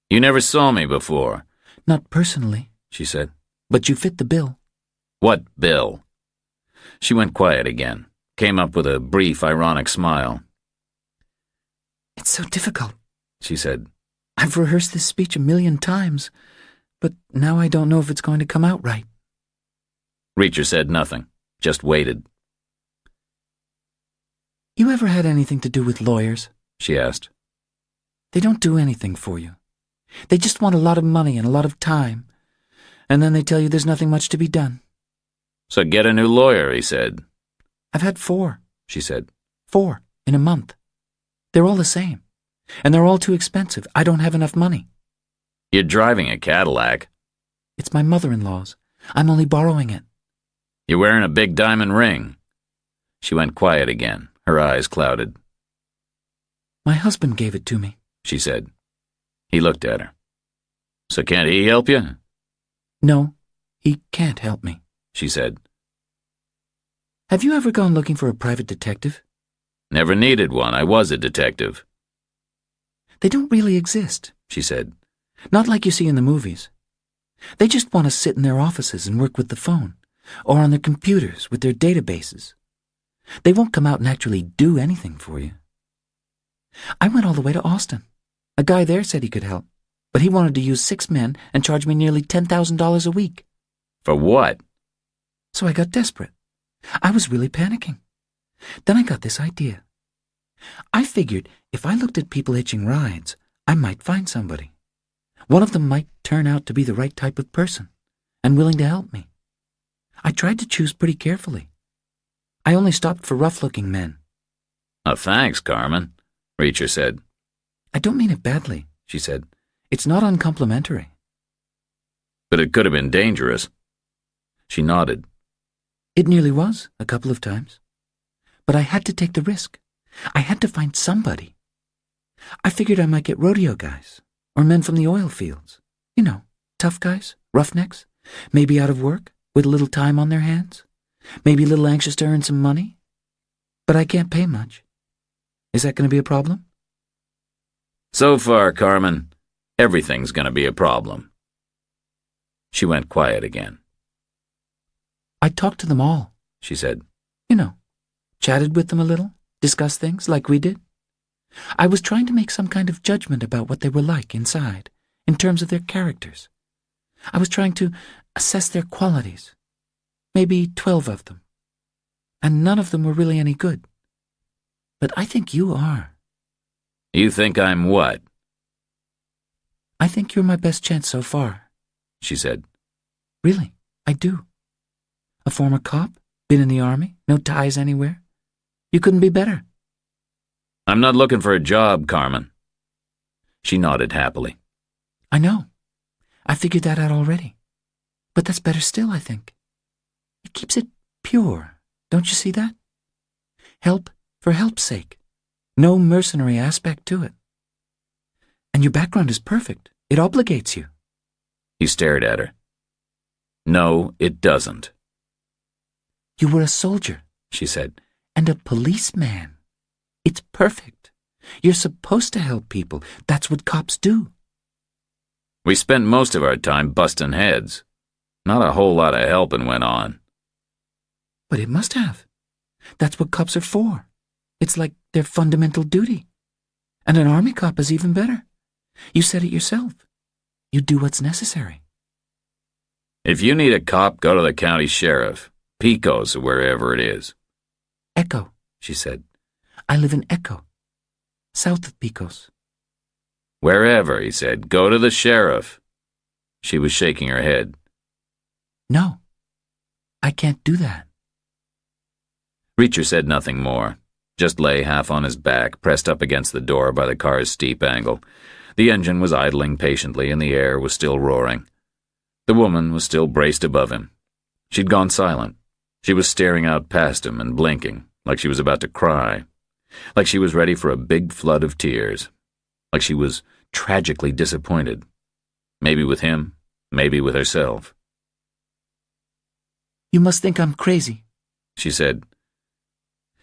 You never saw me before. Not personally, she said, but you fit the bill. What bill? She went quiet again, came up with a brief, ironic smile. It's so difficult, she said. I've rehearsed this speech 1,000,000 times, but now I don't know if it's going to come out right. Reacher said nothing, just waited. You ever had anything to do with lawyers? She asked. They don't do anything for you. They just want a lot of money and a lot of time, and then they tell you there's nothing much to be done. So get a new lawyer, he said. I've had 4, she said. 4 in a month. They're all the same, and they're all too expensive. I don't have enough money. You're driving a Cadillac. It's my mother-in-law's. I'm only borrowing it. You're wearing a big diamond ring. She went quiet again, her eyes clouded. My husband gave it to me, she said. He looked at her. So can't he help you? No, he can't help me, she said. Have you ever gone looking for a private detective? Never needed one. I was a detective. They don't really exist, she said. Not like you see in the movies. They just want to sit in their offices and work with the phone, or on their computers with their databases. They won't come out and actually do anything for you. I went all the way to Austin. A guy there said he could help, but he wanted to use 6 men and charge me nearly $10,000 a week. For what? So I got desperate. I was really panicking. Then I got this idea. I figured if I looked at people hitching rides, I might find somebody. One of them might turn out to be the right type of person and willing to help me. I tried to choose pretty carefully. I only stopped for rough-looking men. Oh, thanks, Carmen, Reacher said. I don't mean it badly, she said. It's not uncomplimentary. But it could have been dangerous. She nodded. It nearly was, a couple of times. But I had to take the risk. I had to find somebody. I figured I might get rodeo guys, or men from the oil fields. You know, tough guys, roughnecks, maybe out of work, with a little time on their hands, maybe a little anxious to earn some money. But I can't pay much. Is that going to be a problem? So far, Carmen, everything's going to be a problem. She went quiet again. I talked to them all, she said. You know, chatted with them a little, discussed things like we did. I was trying to make some kind of judgment about what they were like inside, in terms of their characters. I was trying to assess their qualities. Maybe 12 of them. And none of them were really any good. But I think you are. You think I'm what? I think you're my best chance so far, she said. Really, I do. A former cop, been in the army, no ties anywhere. You couldn't be better. I'm not looking for a job, Carmen. She nodded happily. I know. I figured that out already. But that's better still, I think. It keeps it pure, don't you see that? Help for help's sake. No mercenary aspect to it. And your background is perfect. It obligates you. He stared at her. No, it doesn't. You were a soldier, she said, and a policeman. It's perfect. You're supposed to help people. That's what cops do. We spent most of our time busting heads. Not a whole lot of helping went on. But it must have. That's what cops are for. It's like their fundamental duty. And an army cop is even better. You said it yourself. You do what's necessary. If you need a cop, go to the county sheriff, Pecos or wherever it is. Echo, she said. I live in Echo, south of Pecos. Wherever, he said. Go to the sheriff. She was shaking her head. No, I can't do that. Reacher said nothing more, just lay half on his back, pressed up against the door by the car's steep angle. The engine was idling patiently and the air was still roaring. The woman was still braced above him. She'd gone silent. She was staring out past him and blinking, like she was about to cry, like she was ready for a big flood of tears, like she was tragically disappointed, maybe with him, maybe with herself. You must think I'm crazy, she said.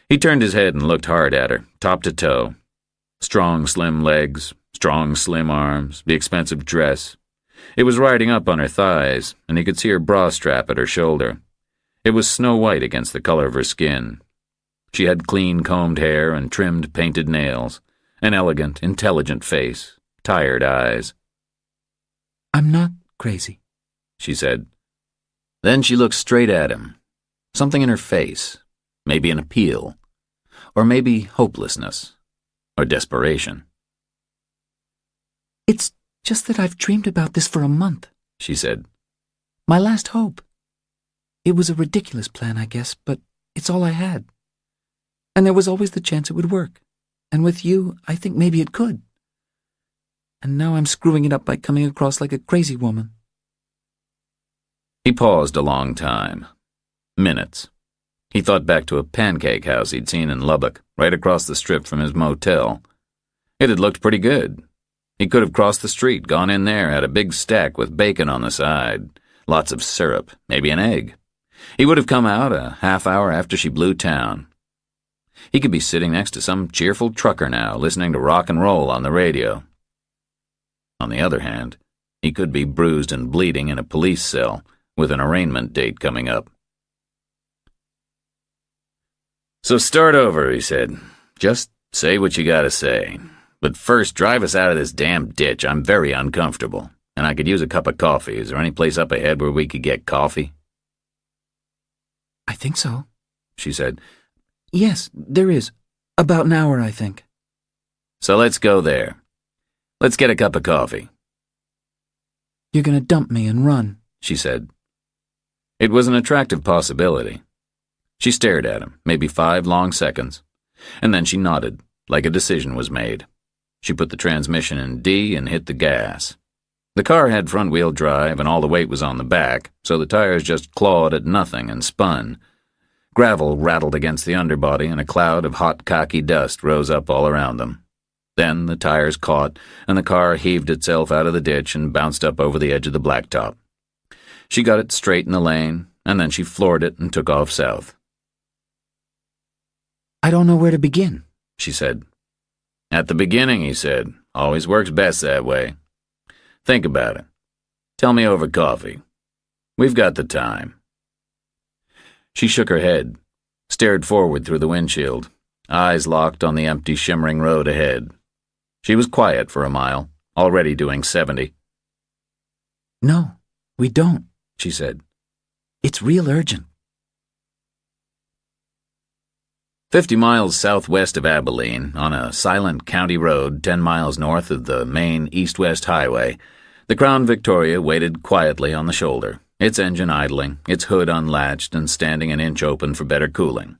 He turned his head and looked hard at her, top to toe. Strong, slim legs, strong, slim arms, the expensive dress. It was riding up on her thighs, and he could see her bra strap at her shoulder. It was snow-white against the color of her skin. She had clean combed hair and trimmed painted nails, an elegant, intelligent face, tired eyes. I'm not crazy, she said. Then she looked straight at him. Something in her face, maybe an appeal, Or maybe hopelessness. Or desperation. "It's just that I've dreamed about this for a month," she said. "My last hope. It was a ridiculous plan, I guess, but it's all I had. And there was always the chance it would work. And with you, I think maybe it could. And now I'm screwing it up by coming across like a crazy woman." He paused a long time. Minutes. He thought back to a pancake house he'd seen in Lubbock, right across the strip from his motel. It had looked pretty good. He could have crossed the street, gone in there, had a big stack with bacon on the side, lots of syrup, maybe an egg. He would have come out a half hour after she blew town. He could be sitting next to some cheerful trucker now, listening to rock and roll on the radio. On the other hand, he could be bruised and bleeding in a police cell, with an arraignment date coming up. "So start over," he said. "Just say what you gotta say. But first, drive us out of this damn ditch. I'm very uncomfortable, and I could use a cup of coffee. Is there any place up ahead where we could get coffee?" "I think so," she said. "Yes, there is. About an hour, I think." "So let's go there. Let's get a cup of coffee." "You're going to dump me and run," she said. It was an attractive possibility. She stared at him, maybe 5 long seconds, and then she nodded, like a decision was made. She put the transmission in D and hit the gas. The car had front-wheel drive and all the weight was on the back, so the tires just clawed at nothing and spun. Gravel rattled against the underbody and a cloud of hot, cocky dust rose up all around them. Then the tires caught and the car heaved itself out of the ditch and bounced up over the edge of the blacktop. She got it straight in the lane, and then she floored it and took off south. "I don't know where to begin," she said. "At the beginning," he said. "Always works best that way. Think about it. Tell me over coffee. We've got the time." She shook her head, stared forward through the windshield, eyes locked on the empty, shimmering road ahead. She was quiet for a mile, already doing 70. "No, we don't," she said. "It's real urgent." 50 miles southwest of Abilene, on a silent county road 10 miles north of the main east-west highway, the Crown Victoria waited quietly on the shoulder, its engine idling, its hood unlatched and standing an inch open for better cooling.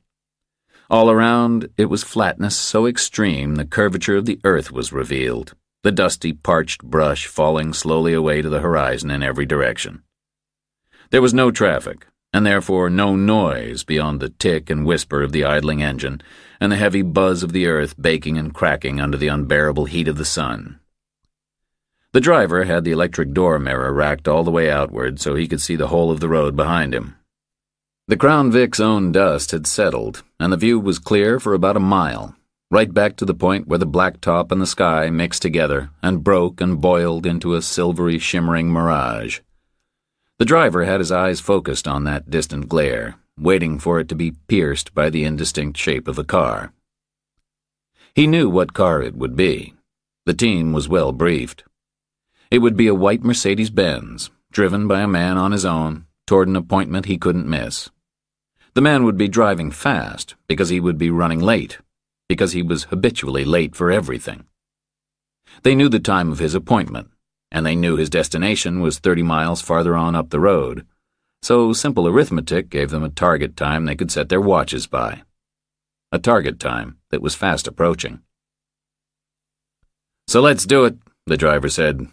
All around, it was flatness so extreme the curvature of the earth was revealed, the dusty, parched brush falling slowly away to the horizon in every direction. There was no traffic, and therefore no noise beyond the tick and whisper of the idling engine and the heavy buzz of the earth baking and cracking under the unbearable heat of the sun. The driver had the electric door mirror racked all the way outward so he could see the whole of the road behind him. The Crown Vic's own dust had settled, and the view was clear for about a mile, right back to the point where the blacktop and the sky mixed together and broke and boiled into a silvery, shimmering mirage. The driver had his eyes focused on that distant glare, waiting for it to be pierced by the indistinct shape of a car. He knew what car it would be. The team was well briefed. It would be a white Mercedes-Benz, driven by a man on his own, toward an appointment he couldn't miss. The man would be driving fast, because he would be running late, because he was habitually late for everything. They knew the time of his appointment, and they knew his destination was 30 miles farther on up the road, so simple arithmetic gave them a target time they could set their watches by. A target time that was fast approaching. "So let's do it," the driver said.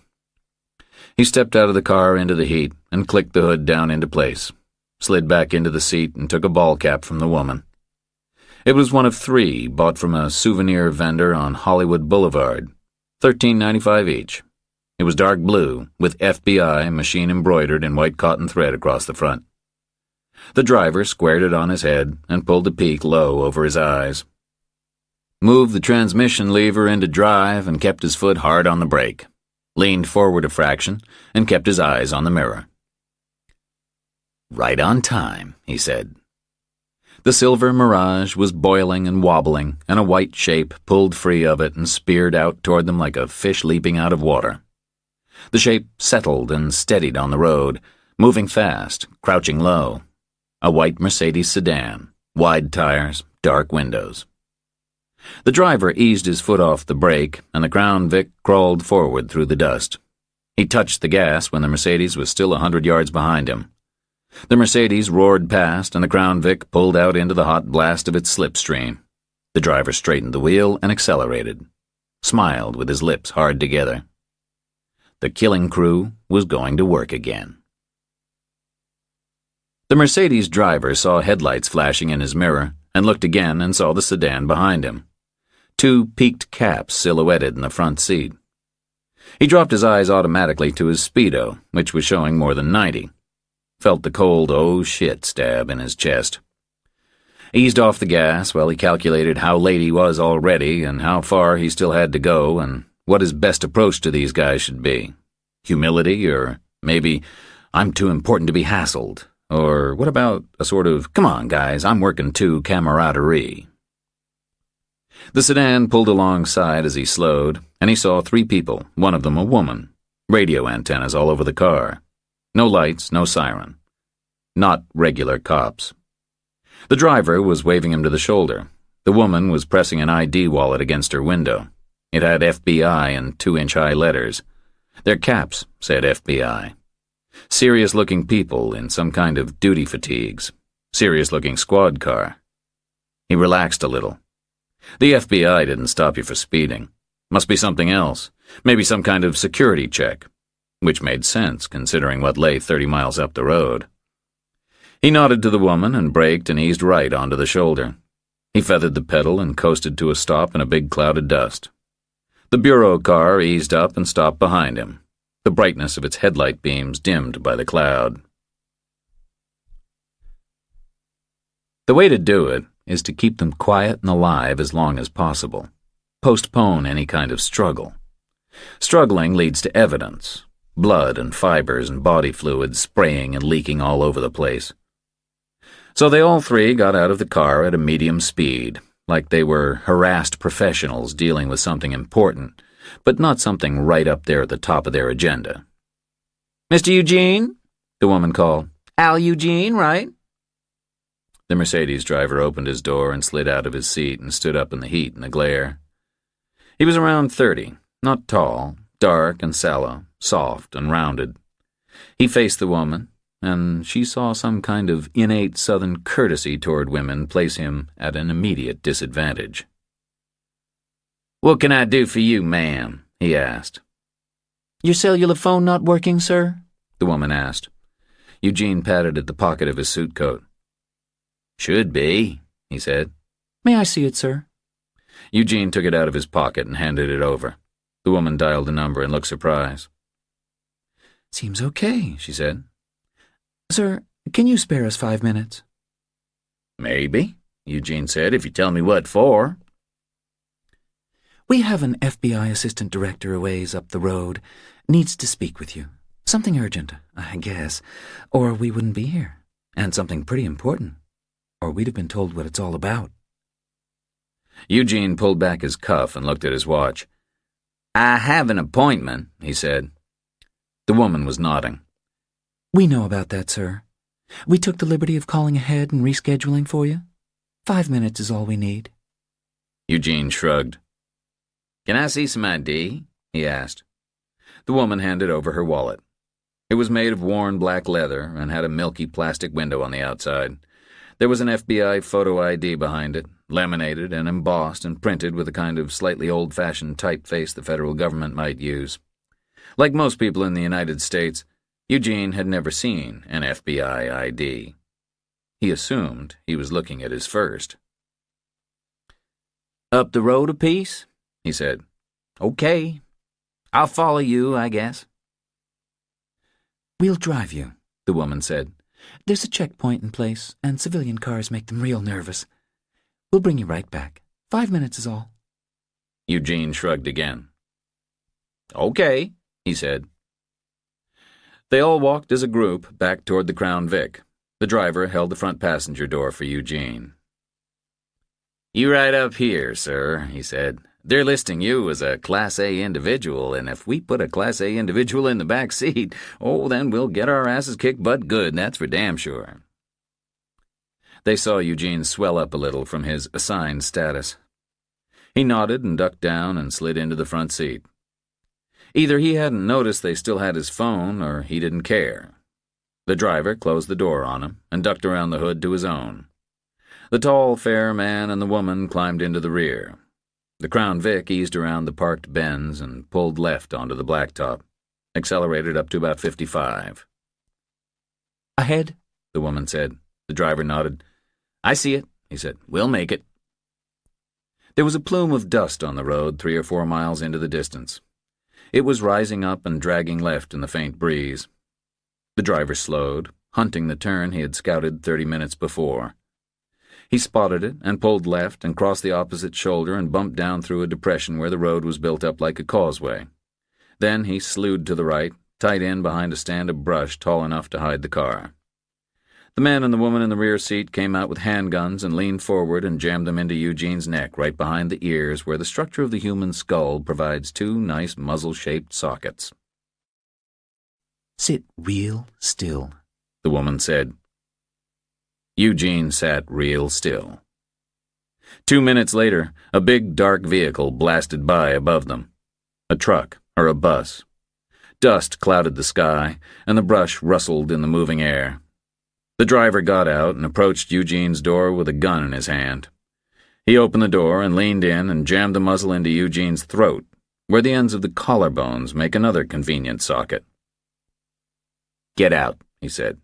He stepped out of the car into the heat and clicked the hood down into place, slid back into the seat and took a ball cap from the woman. It was one of 3 bought from a souvenir vendor on Hollywood Boulevard, $13.95 each. It was dark blue, with FBI machine embroidered in white cotton thread across the front. The driver squared it on his head and pulled the peak low over his eyes. Moved the transmission lever into drive and kept his foot hard on the brake. Leaned forward a fraction and kept his eyes on the mirror. "Right on time," he said. The silver mirage was boiling and wobbling, and a white shape pulled free of it and speared out toward them like a fish leaping out of water. The shape settled and steadied on the road, moving fast, crouching low. A white Mercedes sedan, wide tires, dark windows. The driver eased his foot off the brake, and the Crown Vic crawled forward through the dust. He touched the gas when the Mercedes was still 100 yards behind him. The Mercedes roared past, and the Crown Vic pulled out into the hot blast of its slipstream. The driver straightened the wheel and accelerated, smiled with his lips hard together. The killing crew was going to work again. The Mercedes driver saw headlights flashing in his mirror and looked again and saw the sedan behind him. 2 peaked caps silhouetted in the front seat. He dropped his eyes automatically to his Speedo, which was showing more than 90. Felt the cold "oh shit" stab in his chest. Eased off the gas while he calculated how late he was already and how far he still had to go and what his best approach to these guys should be. Humility, or maybe "I'm too important to be hassled," or what about a sort of "come on guys, I'm working too" camaraderie. The sedan pulled alongside as he slowed, and he saw 3 people, one of them a woman, radio antennas all over the car. No lights, no siren. Not regular cops. The driver was waving him to the shoulder. The woman was pressing an ID wallet against her window. It had FBI in 2-inch-high letters. Their caps said FBI. Serious-looking people in some kind of duty fatigues. Serious-looking squad car. He relaxed a little. The FBI didn't stop you for speeding. Must be something else. Maybe some kind of security check. Which made sense, considering what lay 30 miles up the road. He nodded to the woman and braked and eased right onto the shoulder. He feathered the pedal and coasted to a stop in a big cloud of dust. The bureau car eased up and stopped behind him, the brightness of its headlight beams dimmed by the cloud. The way to do it is to keep them quiet and alive as long as possible. Postpone any kind of struggle. Struggling leads to evidence, blood and fibers and body fluids spraying and leaking all over the place. So they all 3 got out of the car at a medium speed, like they were harassed professionals dealing with something important, but not something right up there at the top of their agenda. "Mr. Eugene?" the woman called. "Al Eugene, right?" The Mercedes driver opened his door and slid out of his seat and stood up in the heat and the glare. He was around 30, not tall, dark and sallow, soft and rounded. He faced the woman, and she saw some kind of innate Southern courtesy toward women place him at an immediate disadvantage. "What can I do for you, ma'am?" he asked. "Your cellular phone not working, sir?" the woman asked. Eugene patted at the pocket of his suit coat. "Should be," he said. "May I see it, sir?" Eugene took it out of his pocket and handed it over. The woman dialed a number and looked surprised. "Seems okay," she said. "Sir, can you spare us 5 minutes?" "Maybe," Eugene said, "if you tell me what for." "We have an FBI assistant director a ways up the road. Needs to speak with you. Something urgent, I guess, or we wouldn't be here. And something pretty important, or we'd have been told what it's all about." Eugene pulled back his cuff and looked at his watch. "I have an appointment," he said. The woman was nodding. "We know about that, sir. We took the liberty of calling ahead and rescheduling for you. 5 minutes is all we need." Eugene shrugged. "Can I see some ID?" he asked. The woman handed over her wallet. It was made of worn black leather and had a milky plastic window on the outside. There was an FBI photo ID behind it, laminated and embossed and printed with a kind of slightly old-fashioned typeface the federal government might use. Like most people in the United States, Eugene had never seen an FBI ID. He assumed he was looking at his first. "Up the road a piece?" he said. "Okay. I'll follow you, I guess." "We'll drive you," the woman said. "There's a checkpoint in place, and civilian cars make them real nervous. We'll bring you right back. 5 minutes is all." Eugene shrugged again. "Okay," he said. They all walked as a group back toward the Crown Vic. The driver held the front passenger door for Eugene. "You right up here, sir," he said. "They're listing you as a Class A individual, and if we put a Class A individual in the back seat, then we'll get our asses kicked butt good, that's for damn sure." They saw Eugene swell up a little from his assigned status. He nodded and ducked down and slid into the front seat. Either he hadn't noticed they still had his phone, or he didn't care. The driver closed the door on him and ducked around the hood to his own. The tall, fair man and the woman climbed into the rear. The Crown Vic eased around the parked Benz and pulled left onto the blacktop, accelerated up to about 55. "Ahead," the woman said. The driver nodded. "I see it," he said. "We'll make it." There was a plume of dust on the road 3 or 4 miles into the distance. It was rising up and dragging left in the faint breeze. The driver slowed, hunting the turn he had scouted 30 minutes before. He spotted it and pulled left and crossed the opposite shoulder and bumped down through a depression where the road was built up like a causeway. Then he slewed to the right, tight in behind a stand of brush tall enough to hide the car. The man and the woman in the rear seat came out with handguns and leaned forward and jammed them into Eugene's neck right behind the ears where the structure of the human skull provides 2 nice muzzle-shaped sockets. "Sit real still," the woman said. Eugene sat real still. 2 minutes later, a big dark vehicle blasted by above them. A truck or a bus. Dust clouded the sky, and the brush rustled in the moving air. The driver got out and approached Eugene's door with a gun in his hand. He opened the door and leaned in and jammed the muzzle into Eugene's throat, where the ends of the collarbones make another convenient socket. "Get out," he said.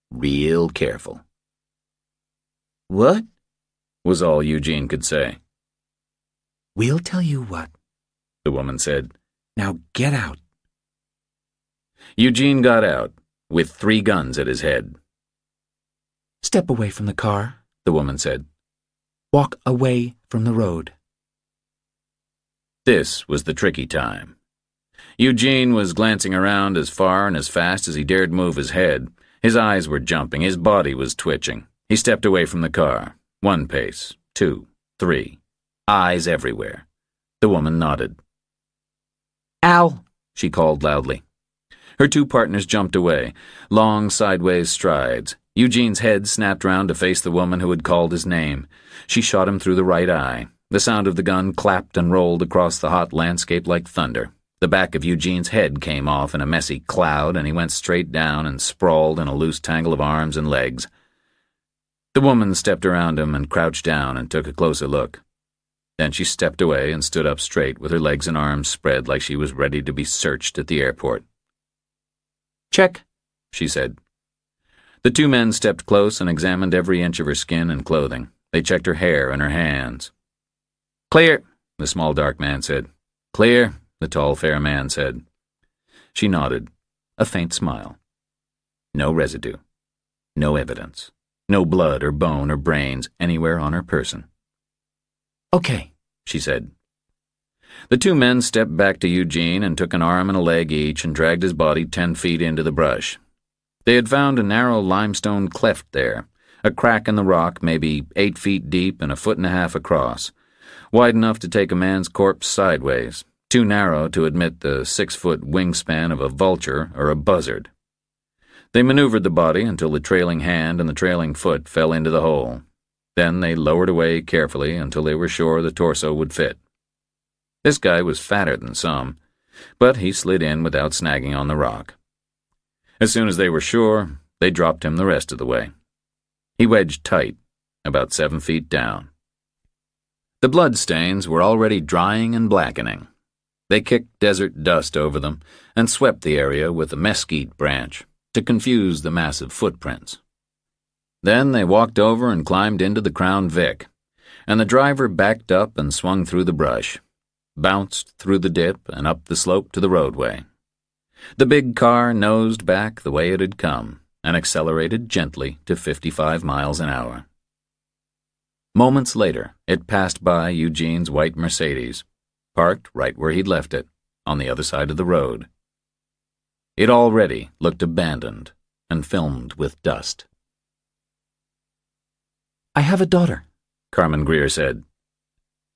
"Real careful." "What?" was all Eugene could say. "We'll tell you what," the woman said. "Now get out." Eugene got out, with 3 guns at his head. "Step away from the car," the woman said. "Walk away from the road." This was the tricky time. Eugene was glancing around as far and as fast as he dared move his head. His eyes were jumping, his body was twitching. He stepped away from the car. 1 pace, 2, 3. Eyes everywhere. The woman nodded. "Al!" she called loudly. Her 2 partners jumped away, long sideways strides. Eugene's head snapped round to face the woman who had called his name. She shot him through the right eye. The sound of the gun clapped and rolled across the hot landscape like thunder. The back of Eugene's head came off in a messy cloud, and he went straight down and sprawled in a loose tangle of arms and legs. The woman stepped around him and crouched down and took a closer look. Then she stepped away and stood up straight with her legs and arms spread like she was ready to be searched at the airport. "Check," she said. The 2 men stepped close and examined every inch of her skin and clothing. They checked her hair and her hands. "Clear," the small dark man said. "Clear," the tall fair man said. She nodded, a faint smile. No residue. No evidence. No blood or bone or brains anywhere on her person. "Okay," she said. The 2 men stepped back to Eugene and took an arm and a leg each and dragged his body 10 feet into the brush. They had found a narrow limestone cleft there, a crack in the rock maybe 8 feet deep and 1.5 feet across, wide enough to take a man's corpse sideways, too narrow to admit the 6-foot wingspan of a vulture or a buzzard. They maneuvered the body until the trailing hand and the trailing foot fell into the hole. Then they lowered away carefully until they were sure the torso would fit. This guy was fatter than some, but he slid in without snagging on the rock. As soon as they were sure, they dropped him the rest of the way. He wedged tight, about 7 feet down. The bloodstains were already drying and blackening. They kicked desert dust over them and swept the area with a mesquite branch to confuse the massive footprints. Then they walked over and climbed into the Crown Vic, and the driver backed up and swung through the brush, bounced through the dip and up the slope to the roadway. The big car nosed back the way it had come and accelerated gently to 55 miles an hour. Moments later, it passed by Eugene's white Mercedes, parked right where he'd left it, on the other side of the road. It already looked abandoned and filmed with dust. "I have a daughter," Carmen Greer said.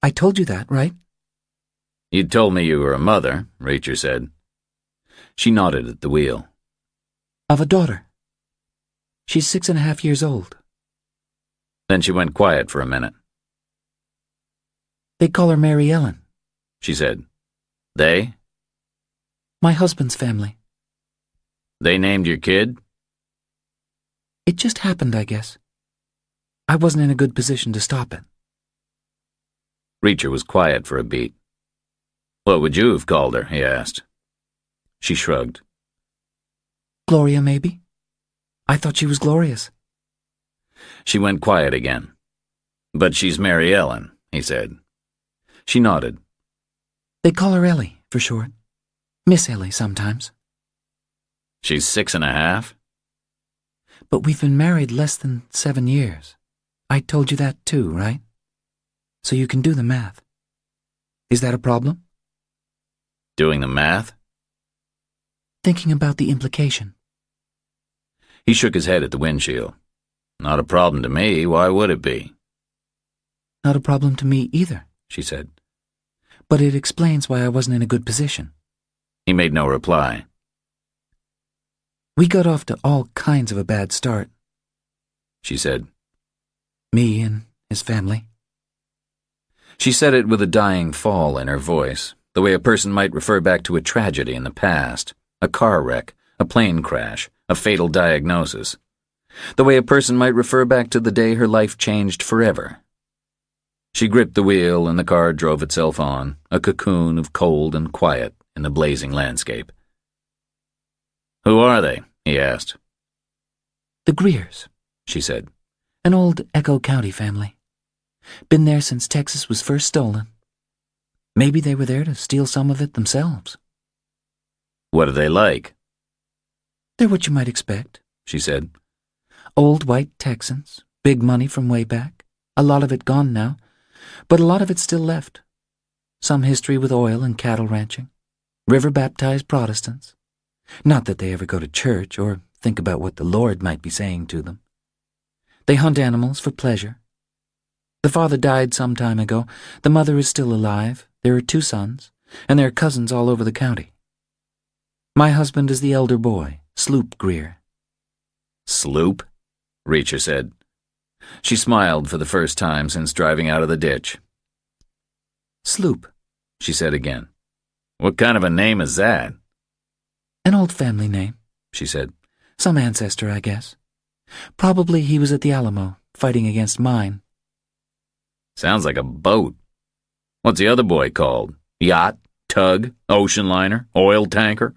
"I told you that, right?" "You'd told me you were a mother," Reacher said. She nodded at the wheel. "Of a daughter. She's 6.5 years old." Then she went quiet for a minute. They call her Mary Ellen, she said. They? my husband's family. They named your kid? It just happened, I guess. I wasn't in a good position to stop it. Reacher was quiet for a beat. What would you have called her? He asked. She shrugged. Gloria, maybe? I thought she was glorious. She went quiet again. But she's Mary Ellen, he said. She nodded. They call her Ellie, for short. Miss Ellie, sometimes. She's 6.5? But we've been married less than 7 years. I told you that too, right? So you can do the math. Is that a problem? Doing the math? Thinking about the implication. He shook his head at the windshield. Not a problem to me. Why would it be? Not a problem to me either, she said. But it explains why I wasn't in a good position. He made no reply. We got off to all kinds of a bad start, she said. Me and his family. She said it with a dying fall in her voice, the way a person might refer back to a tragedy in the past, a car wreck, a plane crash, a fatal diagnosis. The way a person might refer back to the day her life changed forever. She gripped the wheel and the car drove itself on, a cocoon of cold and quiet in the blazing landscape. Who are they? He asked. The Greers, she said. An old Echo County family. Been there since Texas was first stolen. Maybe they were there to steal some of it themselves. What are they like? They're what you might expect, she said. Old white Texans, big money from way back. A lot of it gone now, but a lot of it still left. Some history with oil and cattle ranching. River-baptized Protestants. Not that they ever go to church or think about what the Lord might be saying to them. They hunt animals for pleasure. The father died some time ago. The mother is still alive. There are 2 sons, and there are cousins all over the county. My husband is the elder boy, Sloop Greer. Sloop? Reacher said. She smiled for the first time since driving out of the ditch. Sloop, she said again. What kind of a name is that? An old family name, she said. Some ancestor, I guess. Probably he was at the Alamo, fighting against mine. Sounds like a boat. What's the other boy called? Yacht? Tug? Ocean liner? Oil tanker?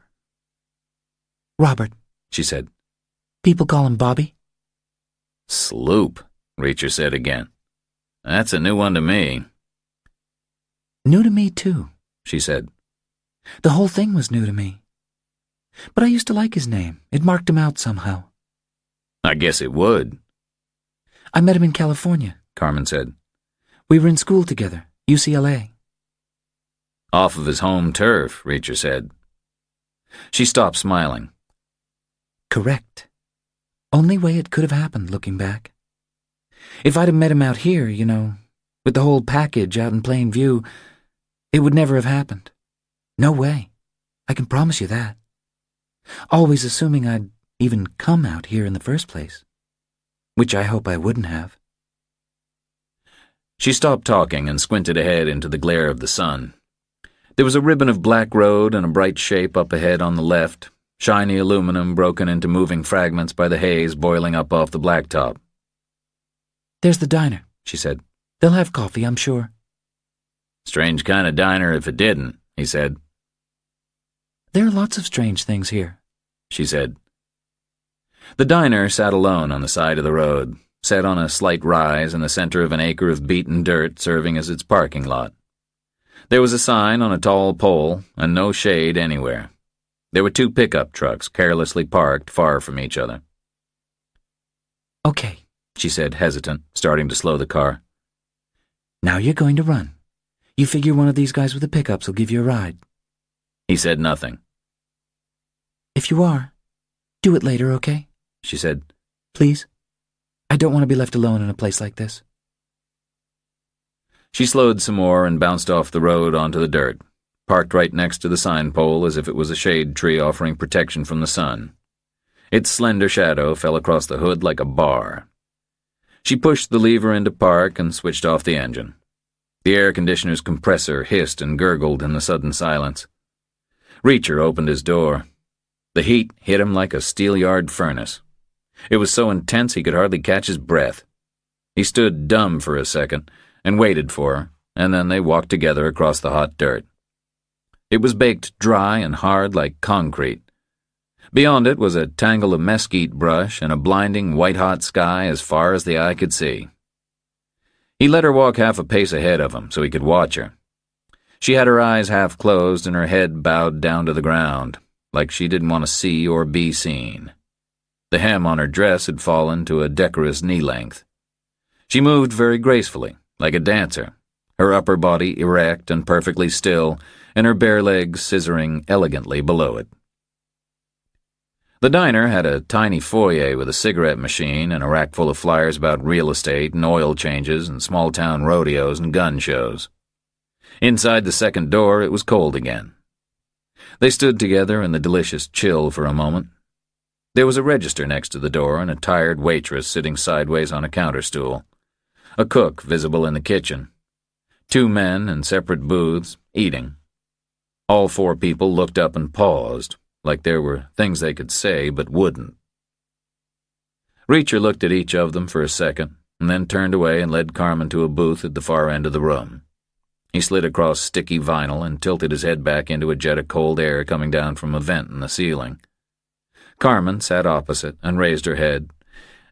Robert, she said. People call him Bobby. Sloop, Reacher said again. That's a new one to me. New to me, too, she said. The whole thing was new to me. But I used to like his name. It marked him out somehow. I guess it would. I met him in California, Carmen said. We were in school together, UCLA. Off of his home turf, Reacher said. She stopped smiling. Correct. Only way it could have happened, looking back. If I'd have met him out here, you know, with the whole package out in plain view, it would never have happened. No way. I can promise you that. Always assuming I'd even come out here in the first place. Which I hope I wouldn't have. She stopped talking and squinted ahead into the glare of the sun. There was a ribbon of black road and a bright shape up ahead on the left, shiny aluminum broken into moving fragments by the haze boiling up off the blacktop. There's the diner, she said. They'll have coffee, I'm sure. Strange kind of diner if it didn't, he said. There are lots of strange things here, she said. The diner sat alone on the side of the road, set on a slight rise in the center of an acre of beaten dirt serving as its parking lot. There was a sign on a tall pole and no shade anywhere. There were 2 pickup trucks carelessly parked far from each other. Okay, she said, hesitant, starting to slow the car. Now you're going to run. You figure one of these guys with the pickups will give you a ride. He said nothing. If you are, do it later, okay? She said. Please? I don't want to be left alone in a place like this. She slowed some more and bounced off the road onto the dirt, parked right next to the sign pole as if it was a shade tree offering protection from the sun. Its slender shadow fell across the hood like a bar. She pushed the lever into park and switched off the engine. The air conditioner's compressor hissed and gurgled in the sudden silence. Reacher opened his door. The heat hit him like a steel-yard furnace. It was so intense he could hardly catch his breath. He stood dumb for a second and waited for her, and then they walked together across the hot dirt. It was baked dry and hard like concrete. Beyond it was a tangle of mesquite brush and a blinding white-hot sky as far as the eye could see. He let her walk half a pace ahead of him so he could watch her. She had her eyes half closed and her head bowed down to the ground, like she didn't want to see or be seen. The hem on her dress had fallen to a decorous knee-length. She moved very gracefully, like a dancer, her upper body erect and perfectly still, and her bare legs scissoring elegantly below it. The diner had a tiny foyer with a cigarette machine and a rack full of flyers about real estate and oil changes and small-town rodeos and gun shows. Inside the second door, it was cold again. They stood together in the delicious chill for a moment. There was a register next to the door and a tired waitress sitting sideways on a counter stool. A cook visible in the kitchen. 2 men in separate booths, eating. All 4 people looked up and paused, like there were things they could say but wouldn't. Reacher looked at each of them for a second, and then turned away and led Carmen to a booth at the far end of the room. He slid across sticky vinyl and tilted his head back into a jet of cold air coming down from a vent in the ceiling. Carmen sat opposite and raised her head,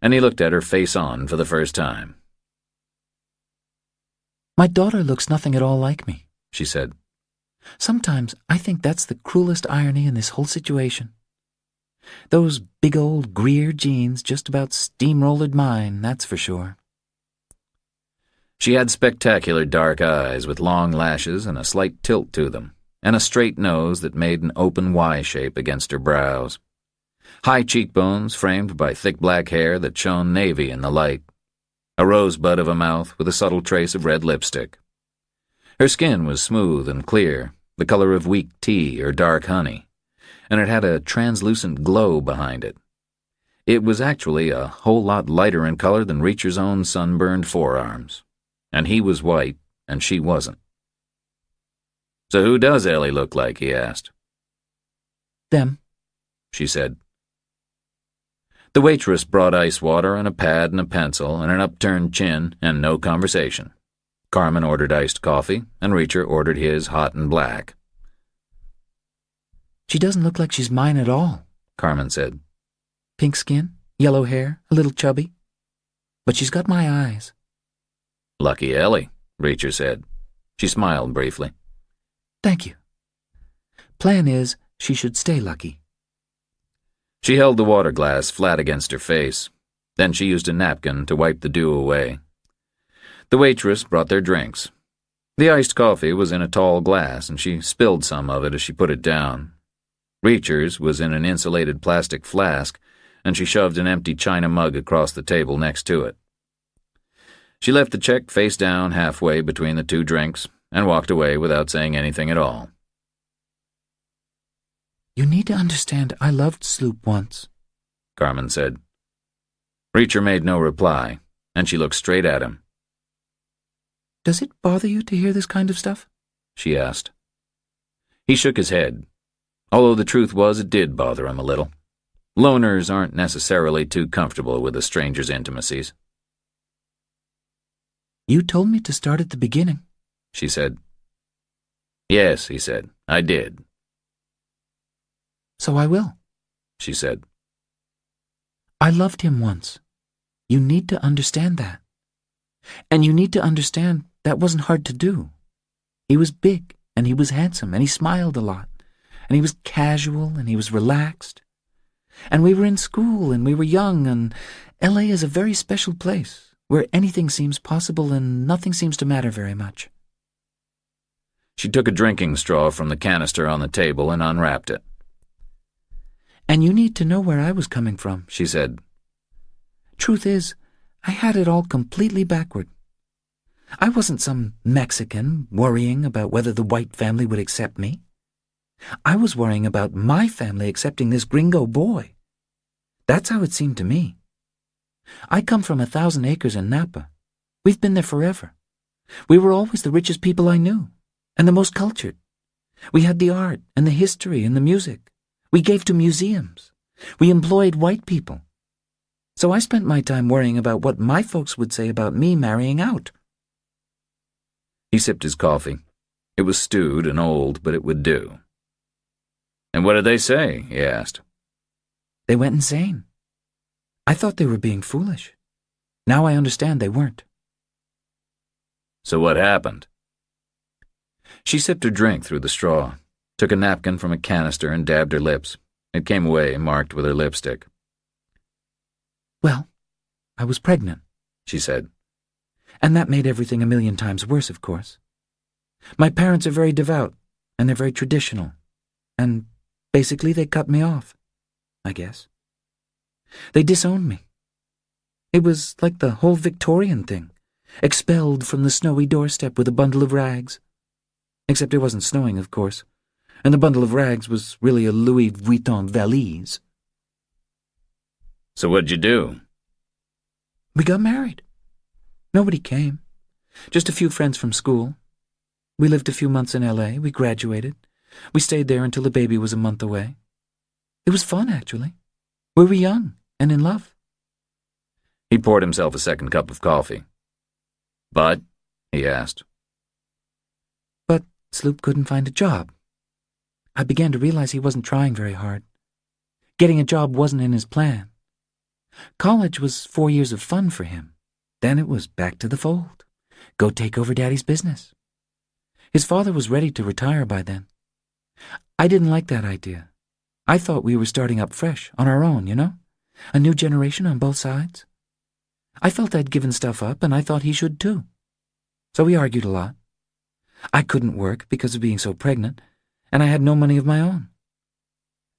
and he looked at her face on for the first time. "My daughter looks nothing at all like me," she said. "Sometimes I think that's the cruelest irony in this whole situation. Those big old Greer genes just about steamrollered mine, that's for sure." She had spectacular dark eyes with long lashes and a slight tilt to them, and a straight nose that made an open Y shape against her brows. High cheekbones framed by thick black hair that shone navy in the light. A rosebud of a mouth with a subtle trace of red lipstick. Her skin was smooth and clear, the color of weak tea or dark honey, and it had a translucent glow behind it. It was actually a whole lot lighter in color than Reacher's own sunburned forearms, and he was white and she wasn't. "So who does Ellie look like?" he asked. "Them," she said. The waitress brought ice water and a pad and a pencil and an upturned chin and no conversation. Carmen ordered iced coffee, and Reacher ordered his hot and black. "She doesn't look like she's mine at all," Carmen said. "Pink skin, yellow hair, a little chubby. But she's got my eyes." "Lucky Ellie," Reacher said. She smiled briefly. "Thank you. Plan is she should stay lucky." She held the water glass flat against her face. Then she used a napkin to wipe the dew away. The waitress brought their drinks. The iced coffee was in a tall glass, and she spilled some of it as she put it down. Reacher's was in an insulated plastic flask, and she shoved an empty china mug across the table next to it. She left the check face down halfway between the 2 drinks and walked away without saying anything at all. "You need to understand I loved Sloop once," Carmen said. Reacher made no reply, and she looked straight at him. "Does it bother you to hear this kind of stuff?" she asked. He shook his head, although the truth was it did bother him a little. Loners aren't necessarily too comfortable with a stranger's intimacies. "You told me to start at the beginning," she said. "Yes," he said, "I did." "So I will," she said. "I loved him once. You need to understand that. And you need to understand that wasn't hard to do. He was big, and he was handsome, and he smiled a lot, and he was casual, and he was relaxed. And we were in school, and we were young, and L.A. is a very special place, where anything seems possible and nothing seems to matter very much." She took a drinking straw from the canister on the table and unwrapped it. "And you need to know where I was coming from," she said. "Truth is, I had it all completely backward. I wasn't some Mexican worrying about whether the white family would accept me. I was worrying about my family accepting this gringo boy. That's how it seemed to me. I come from 1,000 acres in Napa. We've been there forever. We were always the richest people I knew, and the most cultured. We had the art and the history and the music. We gave to museums. We employed white people. So I spent my time worrying about what my folks would say about me marrying out. He sipped his coffee. It was stewed and old, but it would do. And what did they say? He asked. They went insane. I thought they were being foolish. Now I understand they weren't. So what happened? She sipped her drink through the straw, took a napkin from a canister and dabbed her lips. It came away, marked with her lipstick. Well, I was pregnant, she said. And that made everything a million times worse, of course. My parents are very devout, and they're very traditional. And basically they cut me off, I guess. They disowned me. It was like the whole Victorian thing, expelled from the snowy doorstep with a bundle of rags. Except it wasn't snowing, of course, and the bundle of rags was really a Louis Vuitton valise. So what'd you do? We got married. Nobody came. Just a few friends from school. We lived a few months in L.A. We graduated. We stayed there until the baby was a month away. It was fun, actually. We were young and in love. He poured himself a second cup of coffee. But, he asked. But Sloop couldn't find a job. I began to realize he wasn't trying very hard. Getting a job wasn't in his plan. College was 4 years of fun for him. Then it was back to the fold. Go take over Daddy's business. His father was ready to retire by then. I didn't like that idea. I thought we were starting up fresh, on our own, you know? A new generation on both sides. I felt I'd given stuff up, and I thought he should too. So we argued a lot. I couldn't work because of being so pregnant, and I had no money of my own.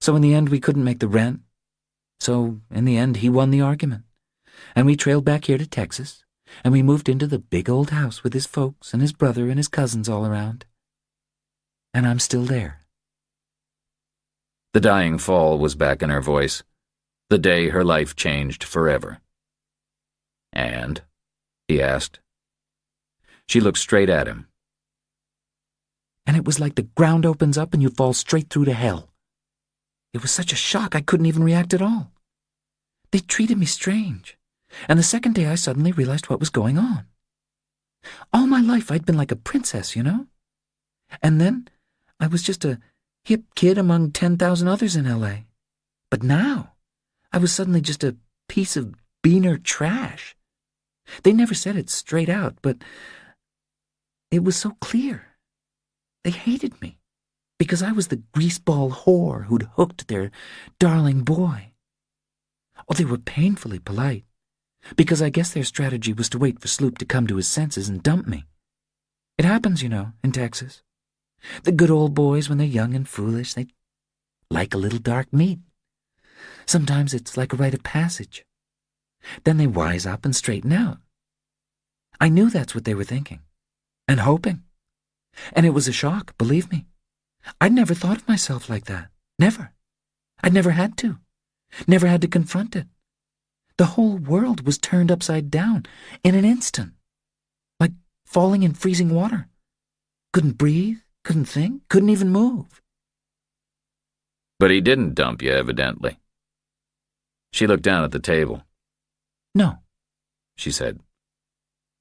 So in the end, we couldn't make the rent. So in the end, he won the argument. And we trailed back here to Texas, and we moved into the big old house with his folks and his brother and his cousins all around. And I'm still there. The dying fall was back in her voice, the day her life changed forever. And? He asked. She looked straight at him. And it was like the ground opens up and you fall straight through to hell. It was such a shock I couldn't even react at all. They treated me strange, and the second day I suddenly realized what was going on. All my life I'd been like a princess, you know? And then I was just a hip kid among 10,000 others in L.A. But now I was suddenly just a piece of beaner trash. They never said it straight out, but it was so clear. They hated me because I was the greaseball whore who'd hooked their darling boy. Oh, they were painfully polite, because I guess their strategy was to wait for Sloop to come to his senses and dump me. It happens, you know, in Texas. The good old boys, when they're young and foolish, they like a little dark meat. Sometimes it's like a rite of passage. Then they wise up and straighten out. I knew that's what they were thinking, and hoping. And it was a shock, believe me. I'd never thought of myself like that. Never. I'd never had to. Never had to confront it. The whole world was turned upside down in an instant. Like falling in freezing water. Couldn't breathe, couldn't think, couldn't even move. But he didn't dump you, evidently. She looked down at the table. No, she said.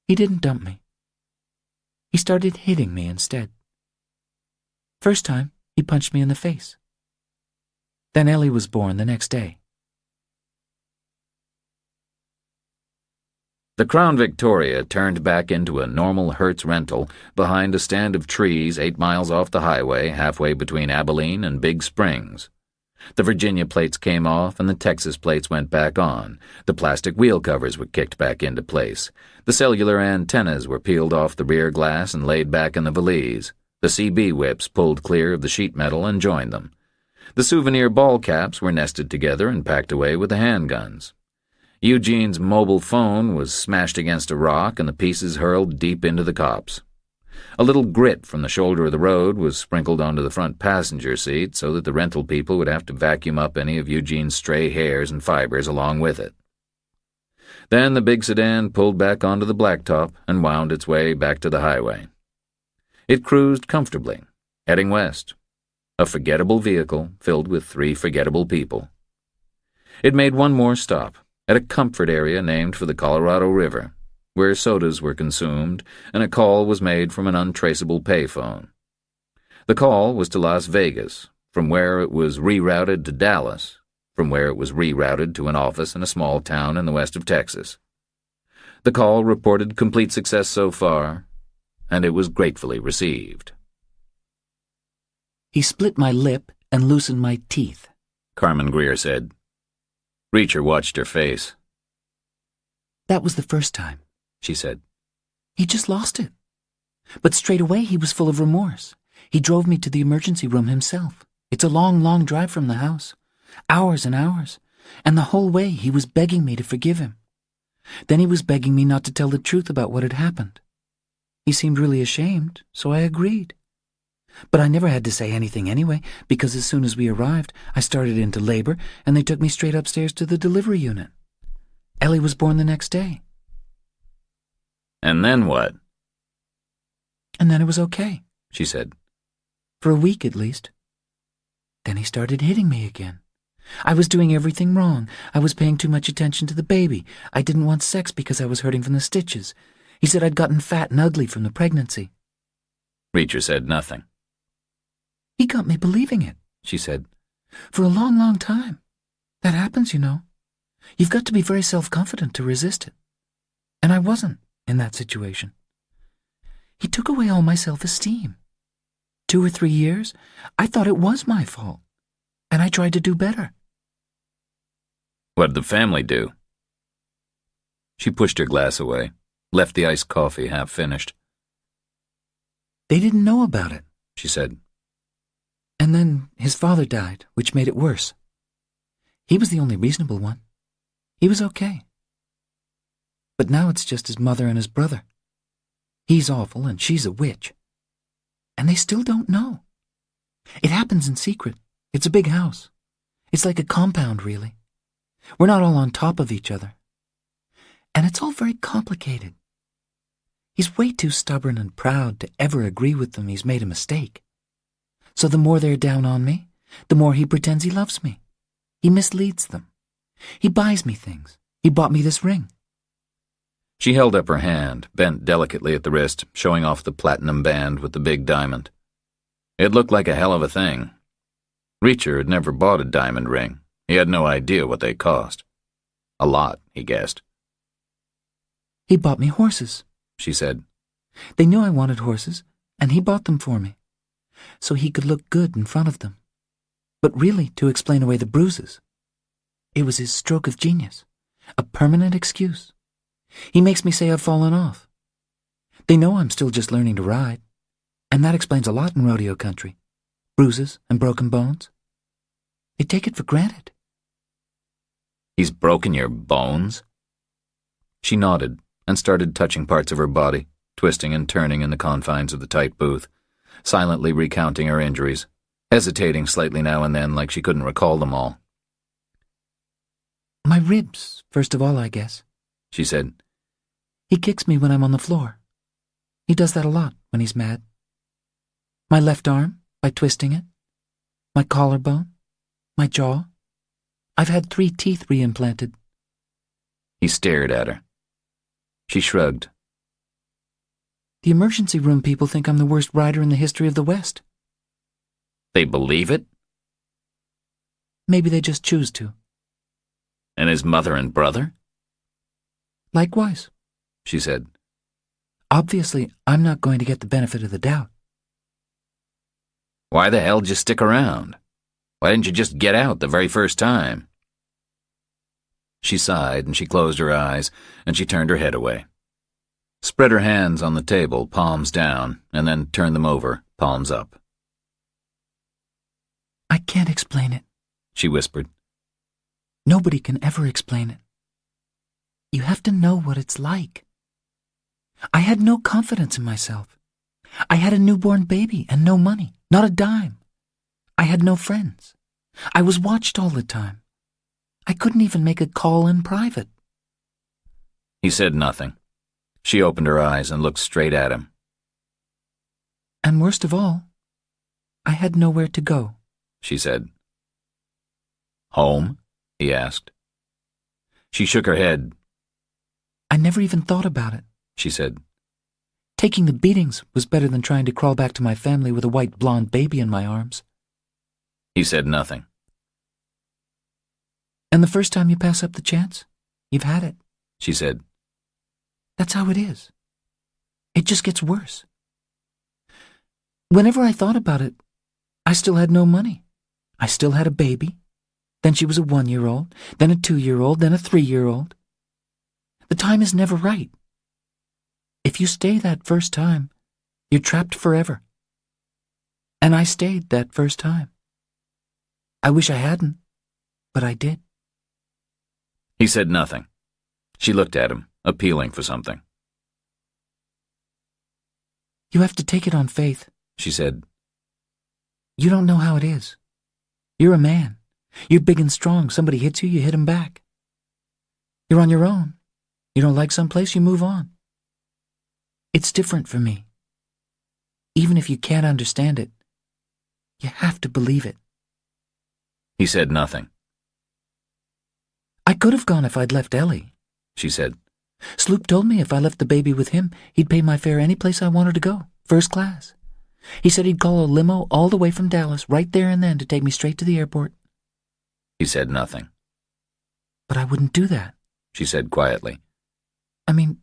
He didn't dump me. He started hitting me instead. First time, he punched me in the face. Then Ellie was born the next day. The Crown Victoria turned back into a normal Hertz rental behind a stand of trees 8 miles off the highway, halfway between Abilene and Big Springs. The Virginia plates came off and the Texas plates went back on. The plastic wheel covers were kicked back into place. The cellular antennas were peeled off the rear glass and laid back in the valise. The CB whips pulled clear of the sheet metal and joined them. The souvenir ball caps were nested together and packed away with the handguns. Eugene's mobile phone was smashed against a rock and the pieces hurled deep into the copse. A little grit from the shoulder of the road was sprinkled onto the front passenger seat so that the rental people would have to vacuum up any of Eugene's stray hairs and fibers along with it. Then the big sedan pulled back onto the blacktop and wound its way back to the highway. It cruised comfortably, heading west, a forgettable vehicle filled with 3 forgettable people. It made one more stop, at a comfort area named for the Colorado River, where sodas were consumed and a call was made from an untraceable payphone. The call was to Las Vegas, from where it was rerouted to Dallas, from where it was rerouted to an office in a small town in the west of Texas. The call reported complete success so far, and it was gratefully received. He split my lip and loosened my teeth, Carmen Greer said. Reacher watched her face. That was the first time, she said. He just lost it. But straight away he was full of remorse. He drove me to the emergency room himself. It's a long, long drive from the house. Hours and hours. And the whole way he was begging me to forgive him. Then he was begging me not to tell the truth about what had happened. He seemed really ashamed, so I agreed. But I never had to say anything anyway, because as soon as we arrived, I started into labor, and they took me straight upstairs to the delivery unit. Ellie was born the next day. And then what? And then it was okay, she said. For a week at least. Then he started hitting me again. I was doing everything wrong. I was paying too much attention to the baby. I didn't want sex because I was hurting from the stitches. He said I'd gotten fat and ugly from the pregnancy. Reacher said nothing. He got me believing it, she said. For a long, long time. That happens, you know. You've got to be very self-confident to resist it. And I wasn't in that situation. He took away all my self-esteem. 2 or 3 years, I thought it was my fault. And I tried to do better. What'd the family do? She pushed her glass away, left the iced coffee half finished. They didn't know about it, she said. And then his father died, which made it worse. He was the only reasonable one. He was okay. But now it's just his mother and his brother. He's awful and she's a witch. And they still don't know. It happens in secret. It's a big house. It's like a compound, really. We're not all on top of each other. And it's all very complicated. He's way too stubborn and proud to ever agree with them he's made a mistake. So the more they're down on me, the more he pretends he loves me. He misleads them. He buys me things. He bought me this ring. She held up her hand, bent delicately at the wrist, showing off the platinum band with the big diamond. It looked like a hell of a thing. Reacher had never bought a diamond ring. He had no idea what they cost. A lot, he guessed. He bought me horses, she said. They knew I wanted horses, and he bought them for me, so he could look good in front of them. But really to explain away the bruises. It was his stroke of genius, a permanent excuse. He makes me say I've fallen off. They know I'm still just learning to ride, and that explains a lot in rodeo country. Bruises and broken bones. They take it for granted. He's broken your bones? She nodded and started touching parts of her body, twisting and turning in the confines of the tight booth, silently recounting her injuries, hesitating slightly now and then like she couldn't recall them all. My ribs, first of all, I guess, she said. He kicks me when I'm on the floor. He does that a lot when he's mad. My left arm, by twisting it. My collarbone. My jaw. I've had 3 teeth reimplanted. He stared at her. She shrugged. The emergency room people think I'm the worst rider in the history of the West. They believe it? Maybe they just choose to. And his mother and brother? Likewise, she said. Obviously, I'm not going to get the benefit of the doubt. Why the hell did you stick around? Why didn't you just get out the very first time? She sighed and she closed her eyes and she turned her head away. Spread her hands on the table, palms down, and then turned them over, palms up. I can't explain it, she whispered. Nobody can ever explain it. You have to know what it's like. I had no confidence in myself. I had a newborn baby and no money, not a dime. I had no friends. I was watched all the time. I couldn't even make a call in private. He said nothing. She opened her eyes and looked straight at him. "And worst of all, I had nowhere to go," she said. "Home?" he asked. She shook her head. "I never even thought about it," she said. "Taking the beatings was better than trying to crawl back to my family with a white blonde baby in my arms." He said nothing. "And the first time you pass up the chance, you've had it," she said. "That's how it is. It just gets worse. Whenever I thought about it, I still had no money. I still had a baby. Then she was a 1-year-old, then a 2-year-old, then a 3-year-old. The time is never right. If you stay that first time, you're trapped forever. And I stayed that first time. I wish I hadn't, but I did." He said nothing. She looked at him, appealing for something. "You have to take it on faith," she said. "You don't know how it is. You're a man. You're big and strong. Somebody hits you, you hit him back. You're on your own. You don't like someplace, you move on. It's different for me. Even if you can't understand it, you have to believe it." He said nothing. "I could have gone if I'd left Ellie," she said. "Sloop told me if I left the baby with him, he'd pay my fare any place I wanted to go, first class. He said he'd call a limo all the way from Dallas, right there and then, to take me straight to the airport." He said nothing. "But I wouldn't do that," she said quietly. "I mean,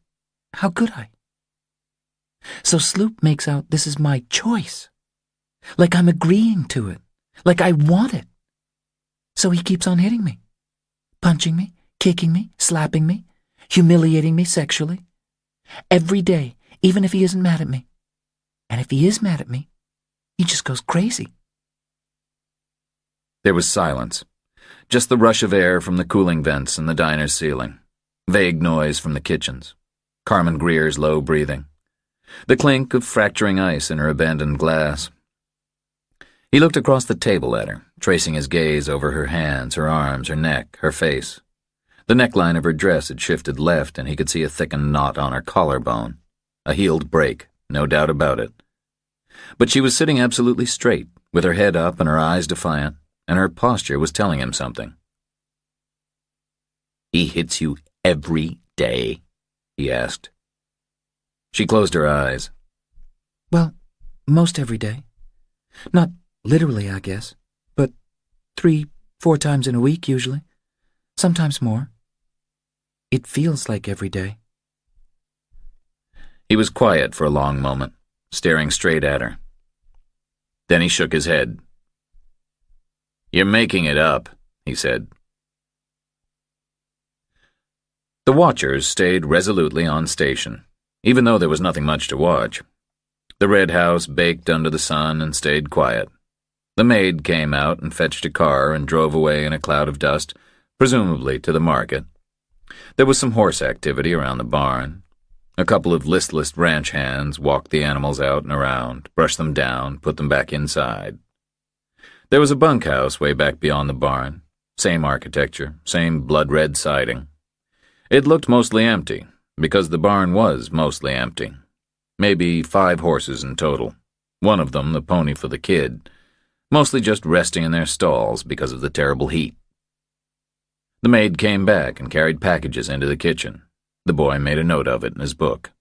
how could I? So Sloop makes out this is my choice. Like I'm agreeing to it. Like I want it. So he keeps on hitting me. Punching me, kicking me, slapping me, humiliating me sexually. Every day, even if he isn't mad at me. And if he is mad at me, he just goes crazy." There was silence. Just the rush of air from the cooling vents in the diner's ceiling. Vague noise from the kitchens. Carmen Greer's low breathing. The clink of fracturing ice in her abandoned glass. He looked across the table at her, tracing his gaze over her hands, her arms, her neck, her face. The neckline of her dress had shifted left, and he could see a thickened knot on her collarbone. A healed break, no doubt about it. But she was sitting absolutely straight, with her head up and her eyes defiant, and her posture was telling him something. "He hits you every day?" he asked. She closed her eyes. "Well, most every day. Not literally, I guess, but 3-4 times in a week, usually. Sometimes more. It feels like every day." He was quiet for a long moment, staring straight at her. Then he shook his head. "You're making it up," he said. The watchers stayed resolutely on station, even though there was nothing much to watch. The red house baked under the sun and stayed quiet. The maid came out and fetched a car and drove away in a cloud of dust, presumably to the market. There was some horse activity around the barn. A couple of listless ranch hands walked the animals out and around, brushed them down, put them back inside. There was a bunkhouse way back beyond the barn. Same architecture, same blood-red siding. It looked mostly empty, because the barn was mostly empty. Maybe 5 horses in total. One of them, the pony for the kid, mostly just resting in their stalls because of the terrible heat. The maid came back and carried packages into the kitchen. The boy made a note of it in his book.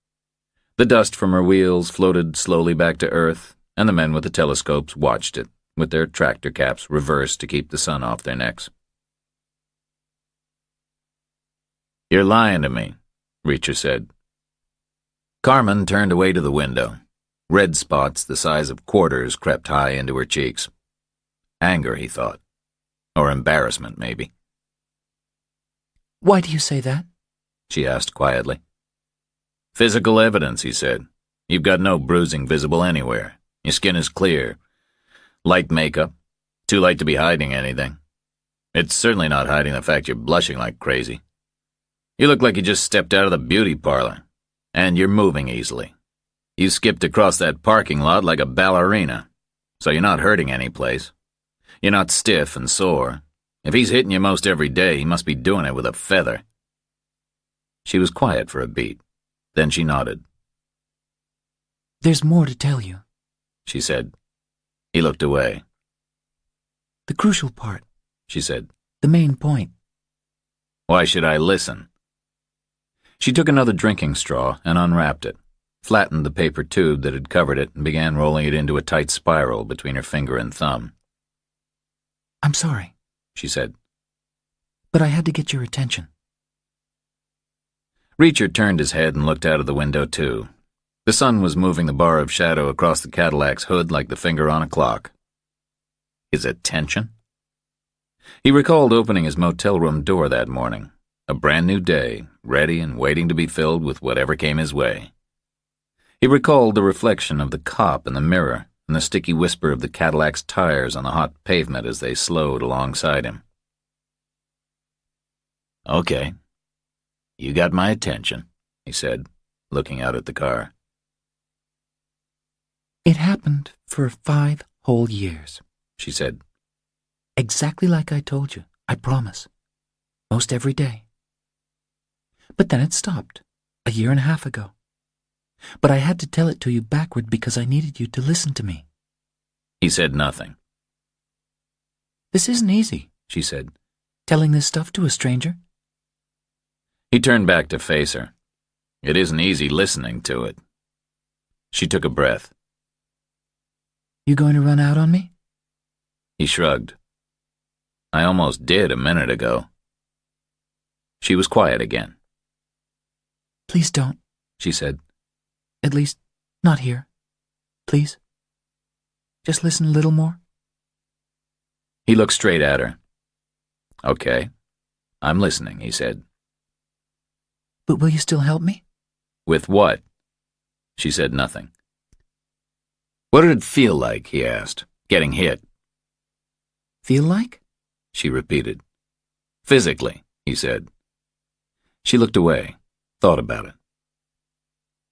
The dust from her wheels floated slowly back to earth, and the men with the telescopes watched it, with their tractor caps reversed to keep the sun off their necks. "You're lying to me," Reacher said. Carmen turned away to the window. Red spots the size of quarters crept high into her cheeks. Anger, he thought. Or embarrassment, maybe. "Why do you say that?" she asked quietly. "Physical evidence," he said. "You've got no bruising visible anywhere. Your skin is clear. Light makeup. Too light to be hiding anything. It's certainly not hiding the fact you're blushing like crazy. You look like you just stepped out of the beauty parlor. And you're moving easily. You skipped across that parking lot like a ballerina. So you're not hurting any place. You're not stiff and sore. If he's hitting you most every day, he must be doing it with a feather." She was quiet for a beat. Then she nodded. "There's more to tell you," she said. He looked away. "The crucial part," she said. "The main point." "Why should I listen?" She took another drinking straw and unwrapped it, flattened the paper tube that had covered it, and began rolling it into a tight spiral between her finger and thumb. "I'm sorry," she said, "but I had to get your attention." Reacher turned his head and looked out of the window, too. The sun was moving the bar of shadow across the Cadillac's hood like the finger on a clock. His attention? He recalled opening his motel room door that morning. A brand new day, ready and waiting to be filled with whatever came his way. He recalled the reflection of the cop in the mirror and the sticky whisper of the Cadillac's tires on the hot pavement as they slowed alongside him. "Okay. You got my attention," he said, looking out at the car. "It happened for 5 whole years," she said. "Exactly like I told you, I promise. Most every day. But then it stopped, 1.5 years ago. But I had to tell it to you backward because I needed you to listen to me." He said nothing. "This isn't easy," she said, "telling this stuff to a stranger." He turned back to face her. "It isn't easy listening to it." She took a breath. "You going to run out on me?" He shrugged. "I almost did a minute ago." She was quiet again. "Please don't," she said. "At least, not here. Please. Just listen a little more." He looked straight at her. "Okay, I'm listening," he said. "But will you still help me?" "With what?" She said nothing. "What did it feel like?" he asked, "getting hit?" "Feel like?" she repeated. "Physically," he said. She looked away, thought about it.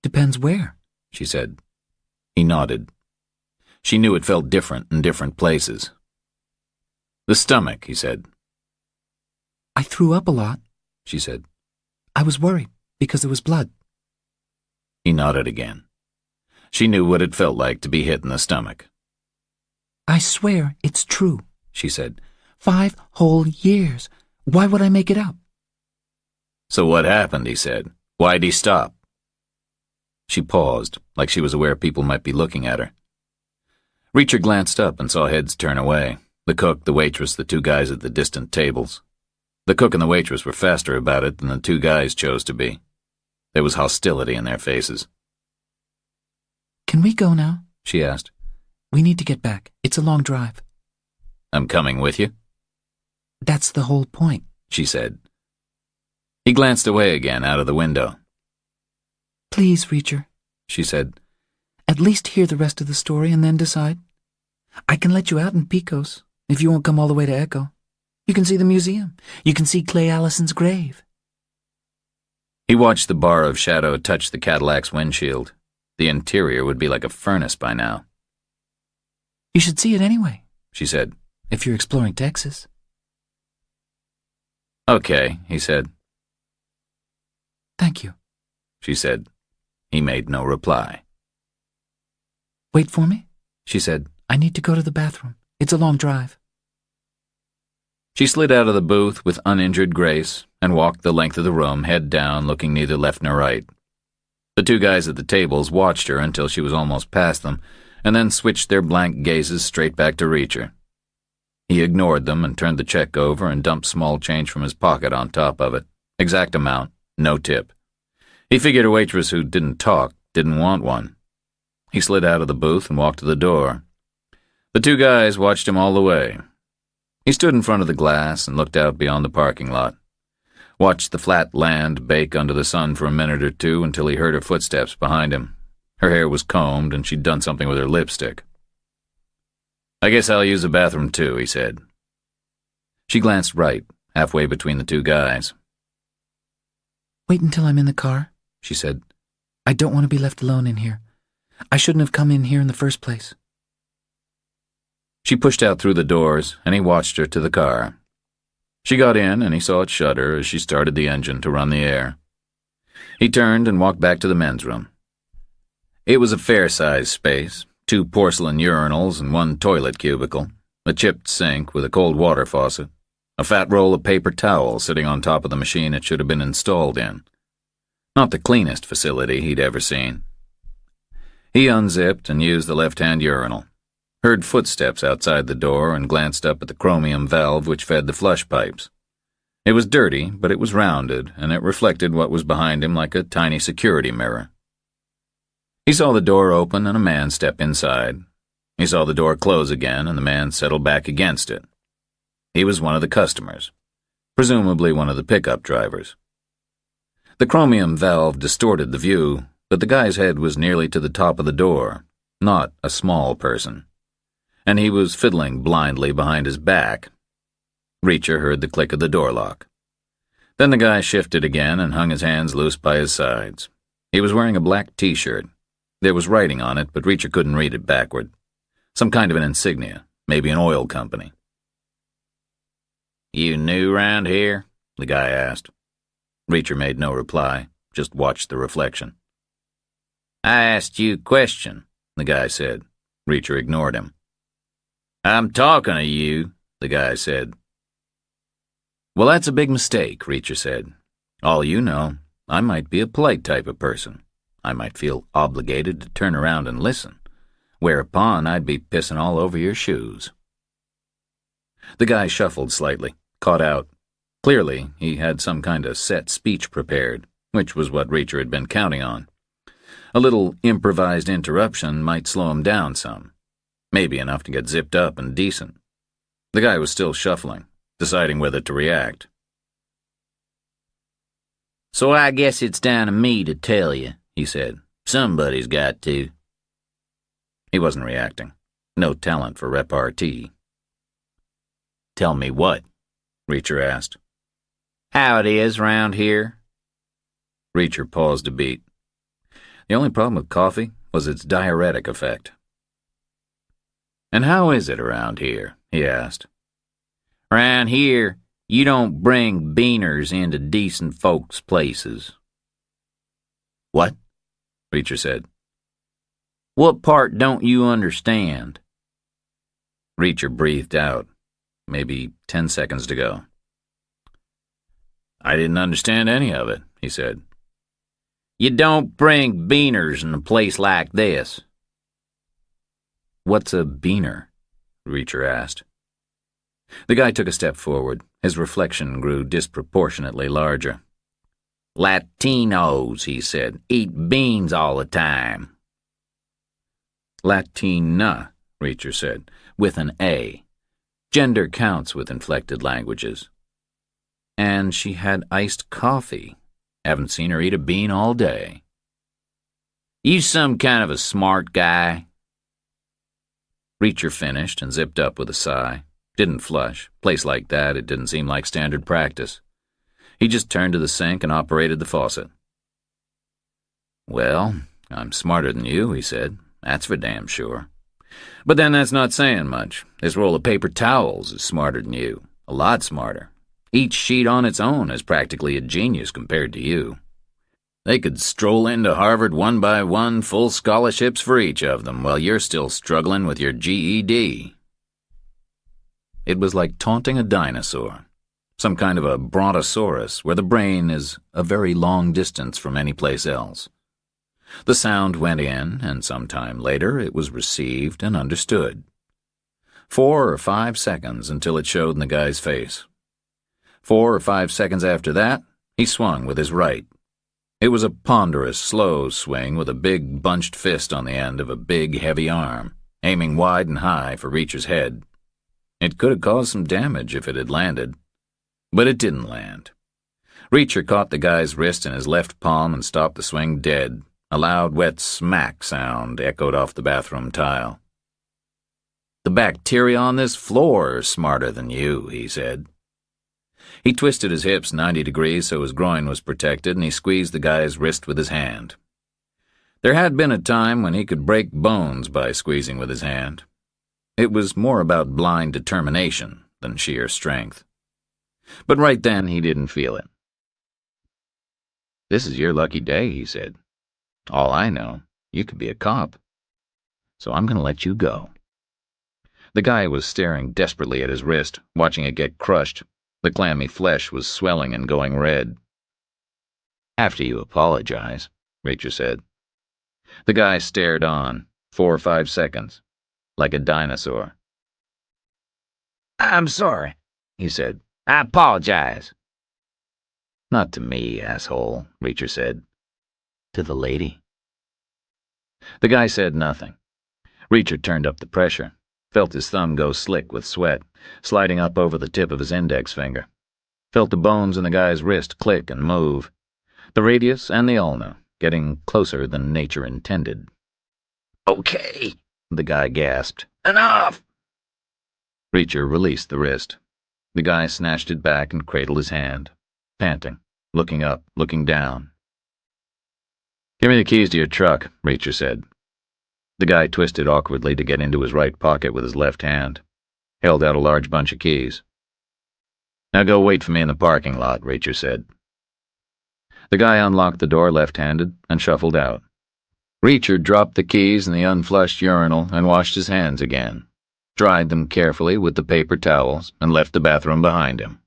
"Depends where," she said. He nodded. She knew it felt different in different places. "The stomach," he said. "I threw up a lot," she said. "I was worried because there was blood." He nodded again. She knew what it felt like to be hit in the stomach. "I swear it's true," she said. 5 whole years. Why would I make it up?" "So what happened?" he said. "Why'd he stop?" She paused, like she was aware people might be looking at her. Reacher glanced up and saw heads turn away. The cook, the waitress, the 2 guys at the distant tables. The cook and the waitress were faster about it than the 2 guys chose to be. There was hostility in their faces. "Can we go now?" she asked. "We need to get back. It's a long drive." "I'm coming with you," "That's the whole point," she said. He glanced away again out of the window. "Please, Reacher," she said. "At least hear the rest of the story and then decide. I can let you out in Pecos, if you won't come all the way to Echo. You can see the museum. You can see Clay Allison's grave." He watched the bar of shadow touch the Cadillac's windshield. The interior would be like a furnace by now. "You should see it anyway," she said, "if you're exploring Texas." "Okay," he said. "Thank you," she said. He made no reply. "Wait for me," she said. "I need to go to the bathroom. It's a long drive." She slid out of the booth with uninjured grace and walked the length of the room, head down, looking neither left nor right. The 2 guys at the tables watched her until she was almost past them, and then switched their blank gazes straight back to Reacher. He ignored them and turned the check over and dumped small change from his pocket on top of it. Exact amount, no tip. He figured a waitress who didn't talk didn't want one. He slid out of the booth and walked to the door. The 2 guys watched him all the way. He stood in front of the glass and looked out beyond the parking lot. Watched the flat land bake under the sun for a minute or 2 until he heard her footsteps behind him. Her hair was combed and she'd done something with her lipstick. "I guess I'll use the bathroom too," he said. She glanced right, halfway between the 2 guys. "Wait until I'm in the car," she said. "I don't want to be left alone in here. I shouldn't have come in here in the first place." She pushed out through the doors, and he watched her to the car. She got in, and he saw it shudder as she started the engine to run the air. He turned and walked back to the men's room. It was a fair-sized space, 2 porcelain urinals and 1 toilet cubicle, a chipped sink with a cold water faucet, a fat roll of paper towels sitting on top of the machine it should have been installed in. Not the cleanest facility he'd ever seen. He unzipped and used the left-hand urinal, heard footsteps outside the door, and glanced up at the chromium valve which fed the flush pipes. It was dirty, but it was rounded, and it reflected what was behind him like a tiny security mirror. He saw the door open and a man step inside. He saw the door close again and the man settle back against it. He was one of the customers, presumably one of the pickup drivers. The chromium valve distorted the view, but the guy's head was nearly to the top of the door, not a small person, and he was fiddling blindly behind his back. Reacher heard the click of the door lock. Then the guy shifted again and hung his hands loose by his sides. He was wearing a black t-shirt. There was writing on it, but Reacher couldn't read it backward. Some kind of an insignia, maybe an oil company. "You new round here?" the guy asked. Reacher made no reply, just watched the reflection. "I asked you a question," the guy said. Reacher ignored him. "I'm talking to you," the guy said. "Well, that's a big mistake," Reacher said. "All you know, I might be a polite type of person. I might feel obligated to turn around and listen, whereupon I'd be pissing all over your shoes." The guy shuffled slightly, caught out. Clearly, he had some kind of set speech prepared, which was what Reacher had been counting on. A little improvised interruption might slow him down some, maybe enough to get zipped up and decent. The guy was still shuffling, deciding whether to react. "So I guess it's down to me to tell you," he said. "Somebody's got to." He wasn't reacting. No talent for repartee. "Tell me what?" Reacher asked. "How it is round here?" Reacher paused a beat. The only problem with coffee was its diuretic effect. "And how is it around here?" he asked. "Round here, you don't bring beaners into decent folks' places." "What?" Reacher said. "What part don't you understand?" Reacher breathed out, maybe 10 seconds to go. "I didn't understand any of it," he said. "You don't bring beaners in a place like this." "What's a beaner?" Reacher asked. The guy took a step forward. His reflection grew disproportionately larger. "Latinos," he said, "eat beans all the time." "Latina," Reacher said, with an A. Gender counts with inflected languages. And she had iced coffee. Haven't seen her eat a bean all day. "You some kind of a smart guy?" Reacher finished and zipped up with a sigh. Didn't flush. Place like that, it didn't seem like standard practice. He just turned to the sink and operated the faucet. "Well, I'm smarter than you," he said. "That's for damn sure. But then that's not saying much. This roll of paper towels is smarter than you. A lot smarter. Each sheet on its own is practically a genius compared to you. They could stroll into Harvard one by one, full scholarships for each of them, while you're still struggling with your GED. It was like taunting a dinosaur, some kind of a brontosaurus where the brain is a very long distance from any place else. The sound went in, and some time later it was received and understood. 4 or 5 seconds until it showed in the guy's face. 4 or 5 seconds after that, he swung with his right. It was a ponderous, slow swing with a big, bunched fist on the end of a big, heavy arm, aiming wide and high for Reacher's head. It could have caused some damage if it had landed. But it didn't land. Reacher caught the guy's wrist in his left palm and stopped the swing dead. A loud, wet smack sound echoed off the bathroom tile. "The bacteria on this floor are smarter than you," he said. He twisted his hips 90 degrees so his groin was protected, and he squeezed the guy's wrist with his hand. There had been a time when he could break bones by squeezing with his hand. It was more about blind determination than sheer strength. But right then he didn't feel it. "This is your lucky day," he said. "All I know, you could be a cop. So I'm going to let you go." The guy was staring desperately at his wrist, watching it get crushed. The clammy flesh was swelling and going red. "After you apologize," Rachel said. The guy stared on, 4 or 5 seconds, like a dinosaur. "I'm sorry," he said. "I apologize." "Not to me, asshole," Reacher said. "To the lady." The guy said nothing. Reacher turned up the pressure, felt his thumb go slick with sweat, sliding up over the tip of his index finger. Felt the bones in the guy's wrist click and move. The radius and the ulna getting closer than nature intended. "Okay," the guy gasped. "Enough!" Reacher released the wrist. The guy snatched it back and cradled his hand, panting, looking up, looking down. "Give me the keys to your truck," Reacher said. The guy twisted awkwardly to get into his right pocket with his left hand, held out a large bunch of keys. "Now go wait for me in the parking lot," Reacher said. The guy unlocked the door left-handed and shuffled out. Reacher dropped the keys in the unflushed urinal and washed his hands again, dried them carefully with the paper towels, and left the bathroom behind him.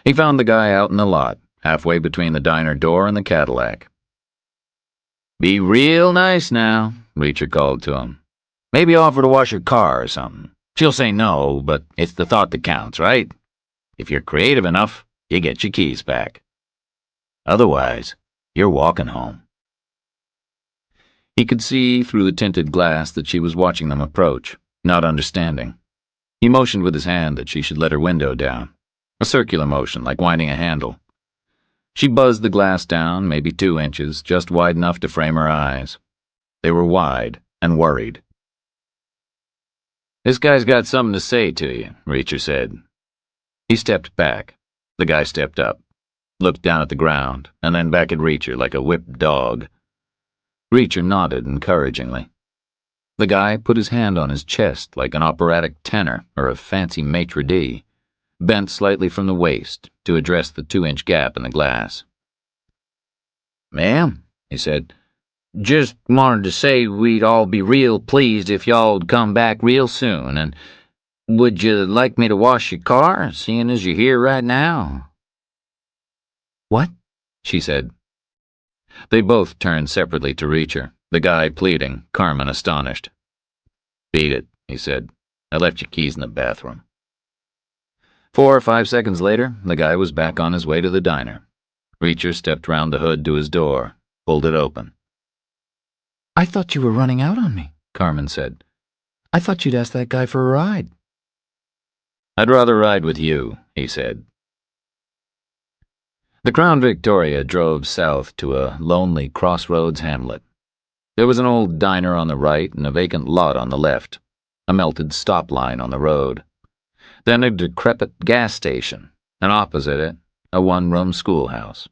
He found the guy out in the lot, halfway between the diner door and the Cadillac. "Be real nice now," Reacher called to him. "Maybe offer to wash her car or something. She'll say no, but it's the thought that counts, right? If you're creative enough, you get your keys back. Otherwise, you're walking home." He could see through the tinted glass that she was watching them approach, not understanding. He motioned with his hand that she should let her window down, a circular motion like winding a handle. She buzzed the glass down, maybe 2 inches, just wide enough to frame her eyes. They were wide and worried. "This guy's got something to say to you," Reacher said. He stepped back. The guy stepped up, looked down at the ground, and then back at Reacher like a whipped dog. Reacher nodded encouragingly. The guy put his hand on his chest like an operatic tenor or a fancy maitre d', bent slightly from the waist to address the 2-inch gap in the glass. "Ma'am," he said, "just wanted to say we'd all be real pleased if y'all'd come back real soon, and would you like me to wash your car, seeing as you're here right now?" "What?" she said. They both turned separately to Reacher, the guy pleading, Carmen astonished. "Beat it," he said. "I left your keys in the bathroom." 4 or 5 seconds later, the guy was back on his way to the diner. Reacher stepped round the hood to his door, pulled it open. "I thought you were running out on me," Carmen said. "I thought you'd ask that guy for a ride." "I'd rather ride with you," he said. The Crown Victoria drove south to a lonely crossroads hamlet. There was an old diner on the right and a vacant lot on the left, a melted stop line on the road. Then a decrepit gas station, and opposite it, a one-room schoolhouse.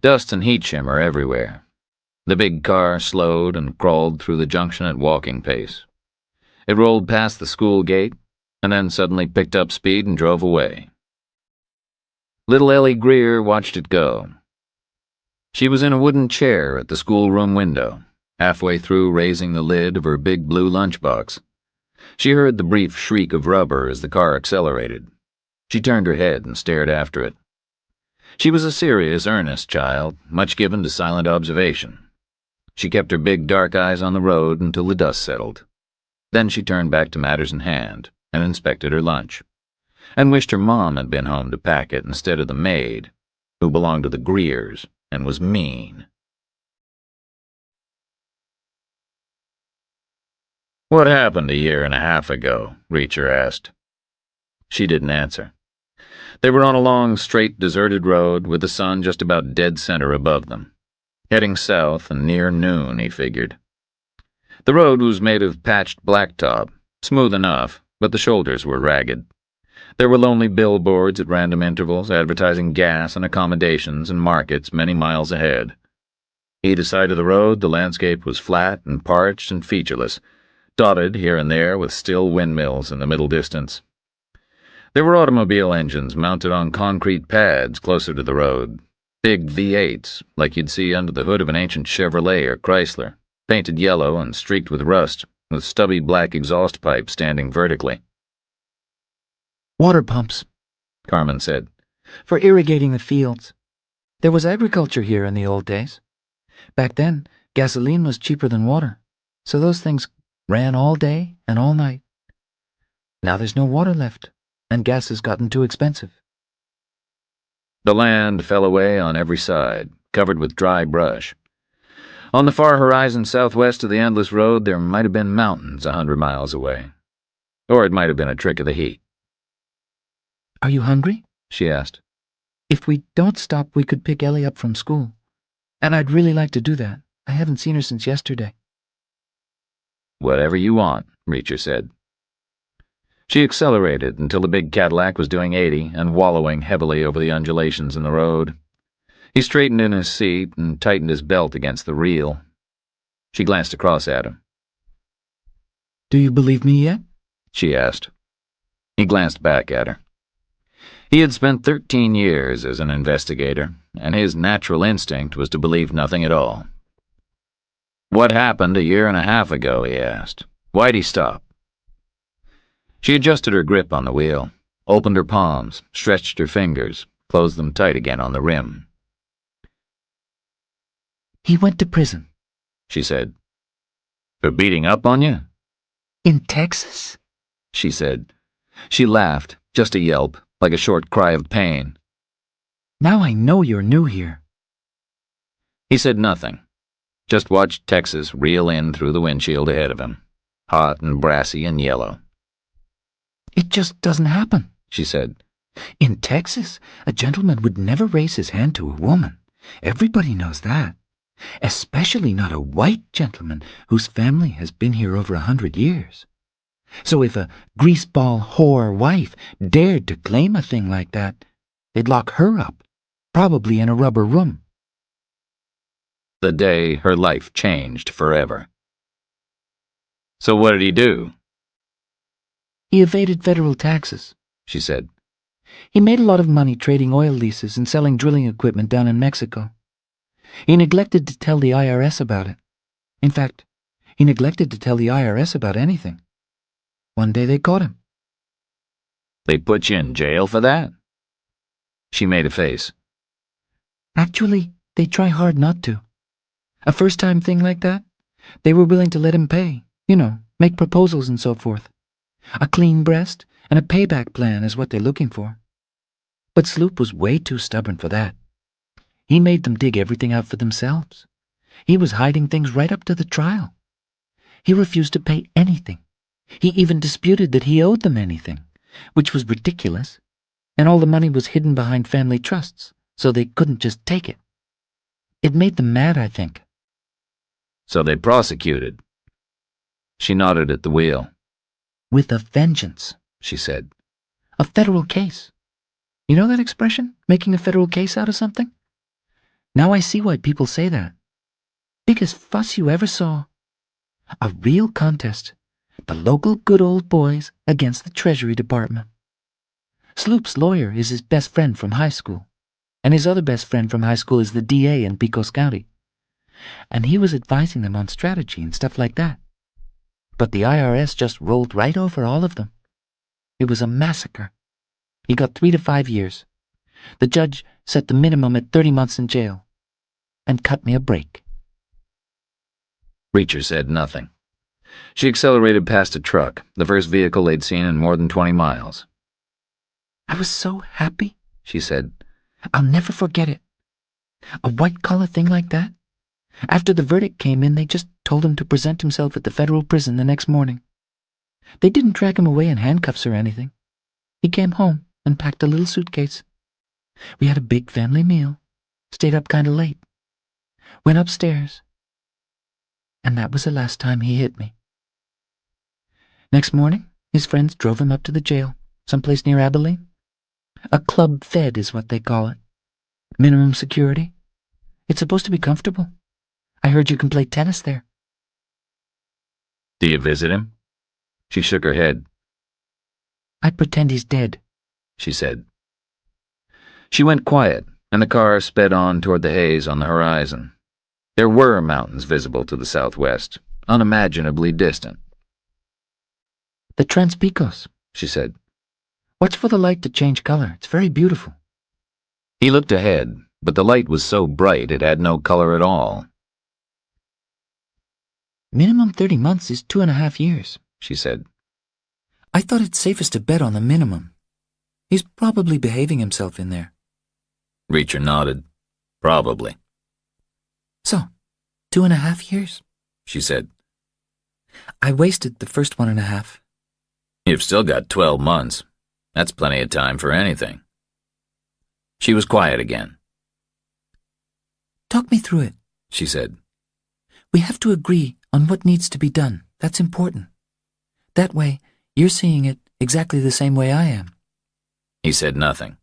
Dust and heat shimmer everywhere. The big car slowed and crawled through the junction at walking pace. It rolled past the school gate, and then suddenly picked up speed and drove away. Little Ellie Greer watched it go. She was in a wooden chair at the schoolroom window, halfway through raising the lid of her big blue lunchbox. She heard the brief shriek of rubber as the car accelerated. She turned her head and stared after it. She was a serious, earnest child, much given to silent observation. She kept her big dark eyes on the road until the dust settled. Then she turned back to matters in hand and inspected her lunch, and wished her mom had been home to pack it instead of the maid, who belonged to the Greers and was mean. "What happened a year and a half ago?" Reacher asked. She didn't answer. They were on a long, straight, deserted road with the sun just about dead center above them. Heading south and near noon, he figured. The road was made of patched blacktop, smooth enough, but the shoulders were ragged. There were lonely billboards at random intervals advertising gas and accommodations and markets many miles ahead. Either side of the road, the landscape was flat and parched and featureless, dotted here and there with still windmills in the middle distance. There were automobile engines mounted on concrete pads closer to the road, Big V8s, like you'd see under the hood of an ancient Chevrolet or Chrysler, painted yellow and streaked with rust, with stubby black exhaust pipes standing vertically. Water pumps, Carmen said. for irrigating the fields. There was agriculture here in the old days. Back then, gasoline was cheaper than water, so those things ran all day and all night. Now there's no water left, and gas has gotten too expensive. The land fell away on every side, covered with dry brush. On the far horizon southwest of the endless road, there might have been mountains 100 miles away. Or it might have been a trick of the heat. Are you hungry? She asked. If we don't stop, we could pick Ellie up from school. And I'd really like to do that. I haven't seen her since yesterday. Whatever you want, Reacher said. She accelerated until the big Cadillac was doing 80 and wallowing heavily over the undulations in the road. He straightened in his seat and tightened his belt against the reel. She glanced across at him. Do you believe me yet? She asked. He glanced back at her. He had spent 13 years as an investigator, and his natural instinct was to believe nothing at all. What happened a year and a half ago, he asked. Why'd he stop? She adjusted her grip on the wheel, opened her palms, stretched her fingers, closed them tight again on the rim. He went to prison, She said. For beating up on you? in Texas. She said. She laughed, just a yelp, like a short cry of pain. Now I know you're new here. He said nothing, just watched Texas reel in through the windshield ahead of him, hot and brassy and yellow. It just doesn't happen, She said. In Texas, a gentleman would never raise his hand to a woman. Everybody knows that. Especially not a white gentleman whose family has been here over 100 years. So if a greaseball whore wife dared to claim a thing like that, they'd lock her up, probably in a rubber room. The day her life changed forever. So what did he do? He evaded federal taxes, She said. He made a lot of money trading oil leases and selling drilling equipment down in Mexico. He neglected to tell the IRS about it. In fact, he neglected to tell the IRS about anything. One day they caught him. They put you in jail for that? She made a face. Actually, they try hard not to. A first-time thing like that, they were willing to let him pay. Make proposals and so forth. A clean breast and a payback plan is what they're looking for. But Sloop was way too stubborn for that. He made them dig everything out for themselves. He was hiding things right up to the trial. He refused to pay anything. He even disputed that he owed them anything, which was ridiculous, and all the money was hidden behind family trusts, so they couldn't just take it. It made them mad, I think. So they prosecuted. She nodded at the wheel. With a vengeance, She said. A federal case. You know that expression? Making a federal case out of something? Now I see why people say that. Biggest fuss you ever saw. A real contest. The local good old boys against the Treasury Department. Sloop's lawyer is his best friend from high school, and his other best friend from high school is the DA in Pecos County. And he was advising them on strategy and stuff like that. But the IRS just rolled right over all of them. It was a massacre. He got 3 to 5 years. The judge set the minimum at 30 months in jail and cut me a break. Reacher said nothing. She accelerated past a truck, the first vehicle they'd seen in more than 20 miles. I was so happy, She said. I'll never forget it. A white-collar thing like that? After the verdict came in, they just told him to present himself at the federal prison the next morning. They didn't drag him away in handcuffs or anything. He came home and packed a little suitcase. We had a big family meal, stayed up kind of late, went upstairs, and that was the last time he hit me. Next morning, his friends drove him up to the jail, someplace near Abilene. A club fed is what they call it. Minimum security. It's supposed to be comfortable. I heard you can play tennis there. Do you visit him? She shook her head. I pretend he's dead. She said. She went quiet, and the car sped on toward the haze on the horizon. There were mountains visible to the southwest, unimaginably distant. "The Transpicos," she said. "Watch for the light to change color. It's very beautiful." He looked ahead, but the light was so bright it had no color at all. "Minimum 30 months is 2.5 years, she said. "I thought it's safest to bet on the minimum. He's probably behaving himself in there." Reacher nodded. Probably. "So, 2.5 years," she said. "I wasted the first 1.5. You've still got 12 months. That's plenty of time for anything. She was quiet again. "Talk me through it," she said. "We have to agree on what needs to be done. That's important. That way, you're seeing it exactly the same way I am." He said nothing.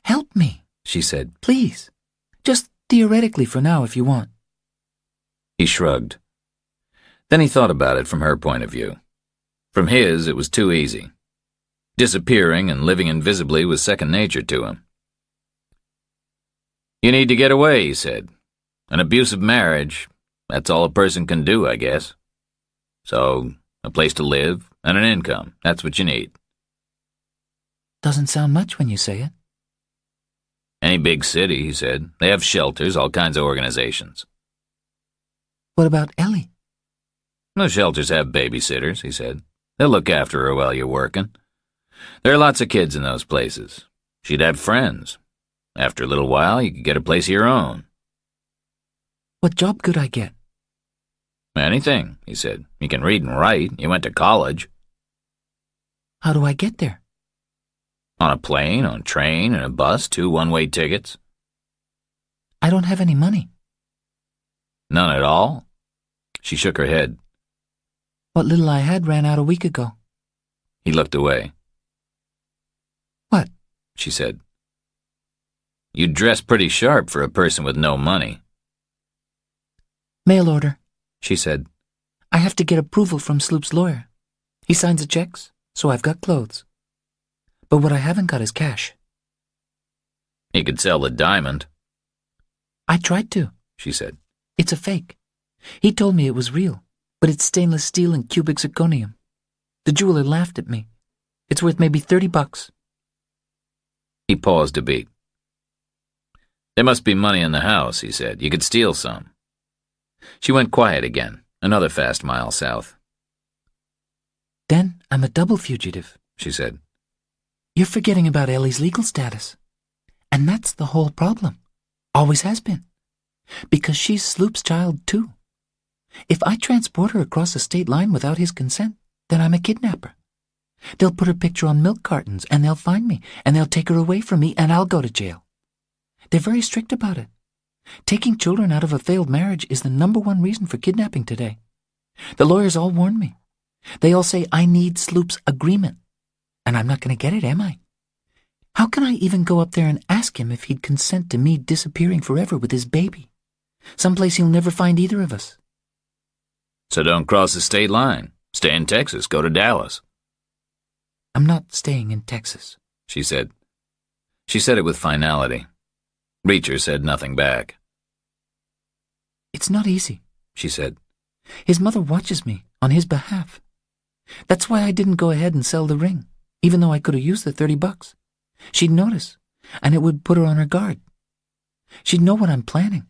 "Help me," she said, "please. Just theoretically for now if you want." He shrugged. Then he thought about it from her point of view. From his, it was too easy. Disappearing and living invisibly was second nature to him. You need to get away, he said. An abusive marriage, that's all a person can do, I guess. So, a place to live and an income, that's what you need. Doesn't sound much when you say it. Any big city, he said. They have shelters, all kinds of organizations. What about Ellie? The shelters have babysitters, he said. They'll look after her while you're working. There are lots of kids in those places. She'd have friends. After a little while, you could get a place of your own. What job could I get? Anything, he said. You can read and write. You went to college. How do I get there? On a plane, on a train, and a bus, 2 one-way tickets. I don't have any money. None at all? She shook her head. What little I had ran out a week ago. He looked away. What? She said. You dress pretty sharp for a person with no money. Mail order, she said. I have to get approval from Sloop's lawyer. He signs the checks, so I've got clothes. But what I haven't got is cash. You could sell the diamond. I tried to, she said. It's a fake. He told me it was real, but it's stainless steel and cubic zirconium. The jeweler laughed at me. It's worth maybe $30. He paused a beat. There must be money in the house, he said. You could steal some. She went quiet again, another fast mile south. Then I'm a double fugitive, she said. You're forgetting about Ellie's legal status. And that's the whole problem. Always has been. Because she's Sloop's child, too. If I transport her across the state line without his consent, then I'm a kidnapper. They'll put her picture on milk cartons, and they'll find me, and they'll take her away from me, and I'll go to jail. They're very strict about it. Taking children out of a failed marriage is the #1 reason for kidnapping today. The lawyers all warn me. They all say I need Sloop's agreement. And I'm not going to get it, am I? How can I even go up there and ask him if he'd consent to me disappearing forever with his baby? Someplace he'll never find either of us. So don't cross the state line. Stay in Texas. Go to Dallas. I'm not staying in Texas, she said. She said it with finality. Reacher said nothing back. It's not easy, she said. His mother watches me on his behalf. That's why I didn't go ahead and sell the ring, even though I could have used the $30. She'd notice, and it would put her on her guard. She'd know what I'm planning.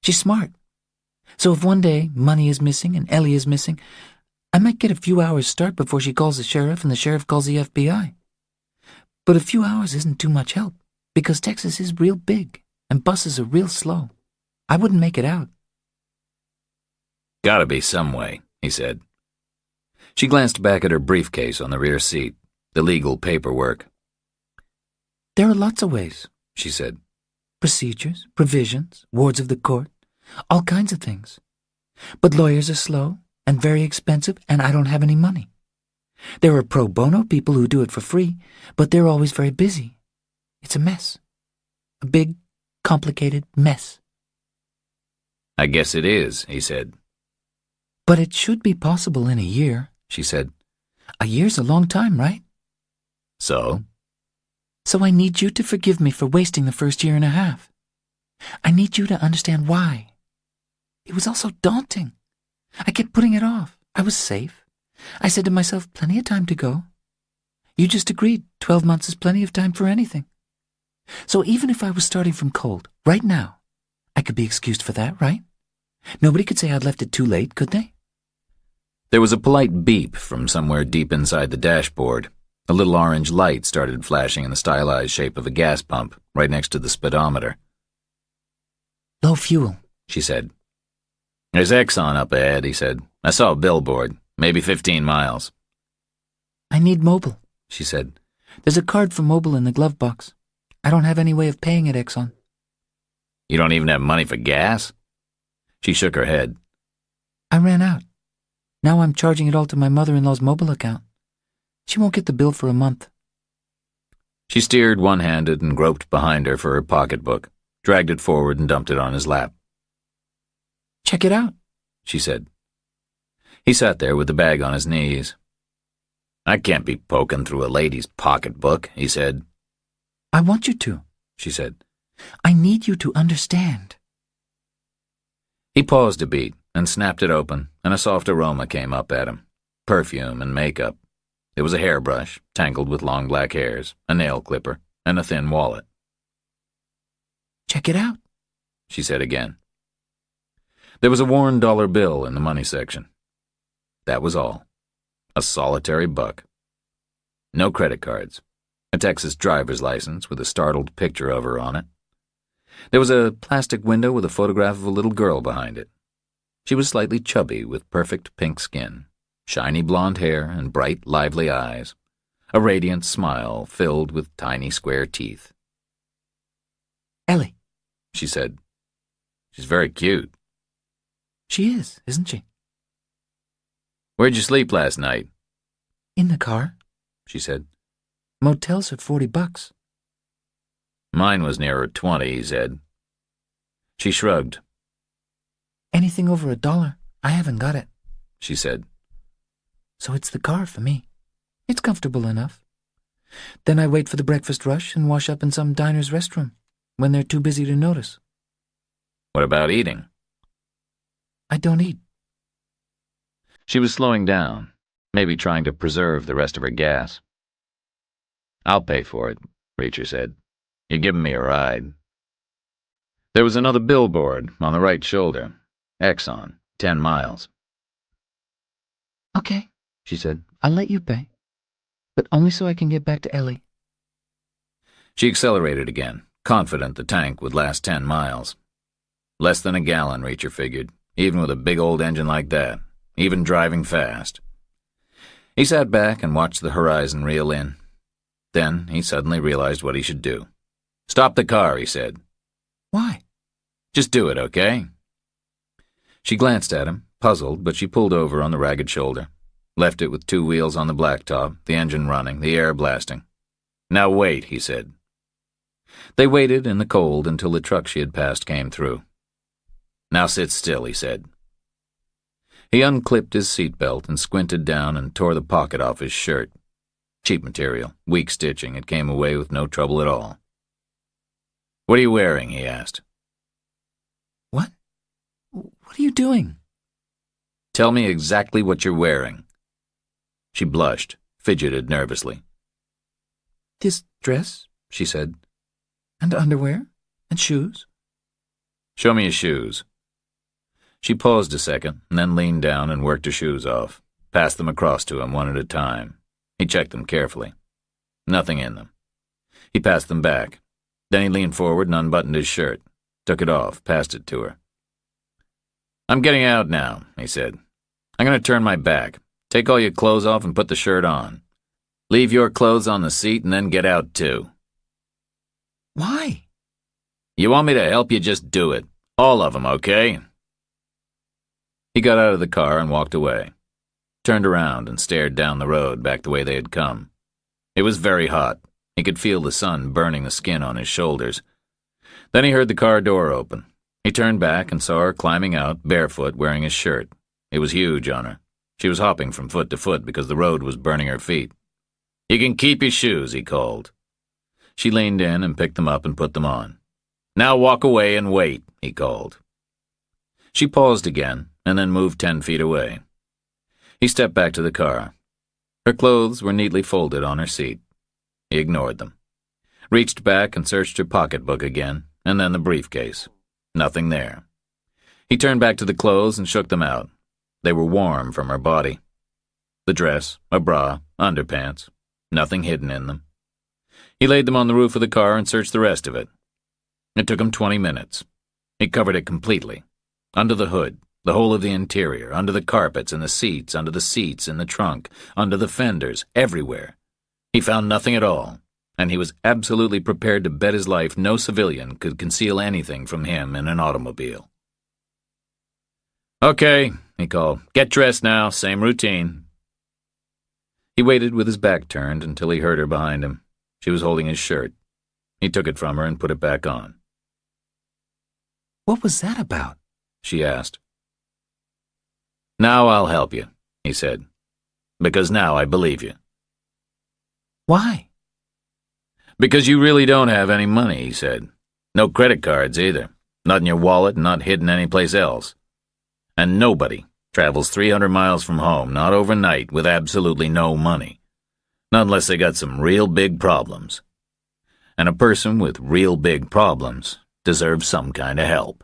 She's smart. So if one day money is missing and Ellie is missing, I might get a few hours' start before she calls the sheriff and the sheriff calls the FBI. But a few hours isn't too much help, because Texas is real big and buses are real slow. I wouldn't make it out. Gotta be some way, he said. She glanced back at her briefcase on the rear seat, the legal paperwork. There are lots of ways, she said. Procedures, provisions, wards of the court, all kinds of things. But lawyers are slow and very expensive, and I don't have any money. There are pro bono people who do it for free, but they're always very busy. It's a mess. A big, complicated mess. I guess it is, he said. But it should be possible in a year, she said. A year's a long time, right? So? So I need you to forgive me for wasting the first year and a half. I need you to understand why. It was all so daunting. I kept putting it off. I was safe. I said to myself, plenty of time to go. You just agreed 12 months is plenty of time for anything. So even if I was starting from cold, right now, I could be excused for that, right? Nobody could say I'd left it too late, could they? There was a polite beep from somewhere deep inside the dashboard. A little orange light started flashing in the stylized shape of a gas pump right next to the speedometer. Low fuel, she said. There's Exxon up ahead, he said. I saw a billboard, maybe 15 miles. I need mobile, she said. There's a card for mobile in the glove box. I don't have any way of paying it, Exxon. You don't even have money for gas? She shook her head. I ran out. Now I'm charging it all to my mother-in-law's mobile account. She won't get the bill for a month. She steered one-handed and groped behind her for her pocketbook, dragged it forward and dumped it on his lap. Check it out, she said. He sat there with the bag on his knees. I can't be poking through a lady's pocketbook, he said. I want you to, she said. I need you to understand. He paused a beat and snapped it open, and a soft aroma came up at him. Perfume and makeup. There was a hairbrush, tangled with long black hairs, a nail clipper, and a thin wallet. Check it out, she said again. There was a worn dollar bill in the money section. That was all. A solitary buck. No credit cards. A Texas driver's license with a startled picture of her on it. There was a plastic window with a photograph of a little girl behind it. She was slightly chubby with perfect pink skin, shiny blonde hair and bright, lively eyes, a radiant smile filled with tiny square teeth. Ellie, she said. She's very cute. She is, isn't she? Where'd you sleep last night? In the car, she said. Motels are $40. Mine was nearer 20, he said. She shrugged. Anything over $1, I haven't got it, she said. So it's the car for me. It's comfortable enough. Then I wait for the breakfast rush and wash up in some diner's restroom when they're too busy to notice. What about eating? I don't eat. She was slowing down, maybe trying to preserve the rest of her gas. I'll pay for it, Reacher said. You're giving me a ride. There was another billboard on the right shoulder. Exxon, 10 miles. Okay, she said. I'll let you pay. But only so I can get back to Ellie. She accelerated again, confident the tank would last 10 miles. Less than a gallon, Reacher figured, even with a big old engine like that, even driving fast. He sat back and watched the horizon reel in. Then he suddenly realized what he should do. Stop the car, he said. Why? Just do it, okay? She glanced at him, puzzled, but she pulled over on the ragged shoulder, left it with 2 wheels on the blacktop, the engine running, the air blasting. Now wait, he said. They waited in the cold until the truck she had passed came through. Now sit still, he said. He unclipped his seatbelt and squinted down and tore the pocket off his shirt. Cheap material, weak stitching, it came away with no trouble at all. What are you wearing? He asked. What? What are you doing? Tell me exactly what you're wearing. She blushed, fidgeted nervously. This dress, she said. And underwear, and shoes. Show me your shoes. She paused a second, and then leaned down and worked her shoes off, passed them across to him one at a time. He checked them carefully. Nothing in them. He passed them back. Then he leaned forward and unbuttoned his shirt, took it off, passed it to her. I'm getting out now, he said. I'm going to turn my back. Take all your clothes off and put the shirt on. Leave your clothes on the seat and then get out too. Why? You want me to help you, just do it. All of them, okay? He got out of the car and walked away. Turned around and stared down the road back the way they had come. It was very hot. He could feel the sun burning the skin on his shoulders. Then he heard the car door open. He turned back and saw her climbing out, barefoot, wearing his shirt. It was huge on her. She was hopping from foot to foot because the road was burning her feet. You can keep your shoes, he called. She leaned in and picked them up and put them on. "Now walk away and wait," he called. She paused again and then moved 10 feet away. He stepped back to the car. Her clothes were neatly folded on her seat. He ignored them. Reached back and searched her pocketbook again, and then the briefcase. Nothing there. He turned back to the clothes and shook them out. They were warm from her body. The dress, a bra, underpants, nothing hidden in them. He laid them on the roof of the car and searched the rest of it. It took him 20 minutes. He covered it completely. Under the hood, the whole of the interior, under the carpets and the seats, under the seats, in the trunk, under the fenders, everywhere. He found nothing at all, and he was absolutely prepared to bet his life no civilian could conceal anything from him in an automobile. "Okay," he called. "Get dressed now, same routine." He waited with his back turned until he heard her behind him. She was holding his shirt. He took it from her and put it back on. "What was that about?" she asked. "Now I'll help you," he said, "because now I believe you." "Why?" "Because you really don't have any money," he said. "No credit cards either. Not in your wallet and not hidden anyplace else. And nobody travels 300 miles from home, not overnight, with absolutely no money. Not unless they got some real big problems. And a person with real big problems deserves some kind of help."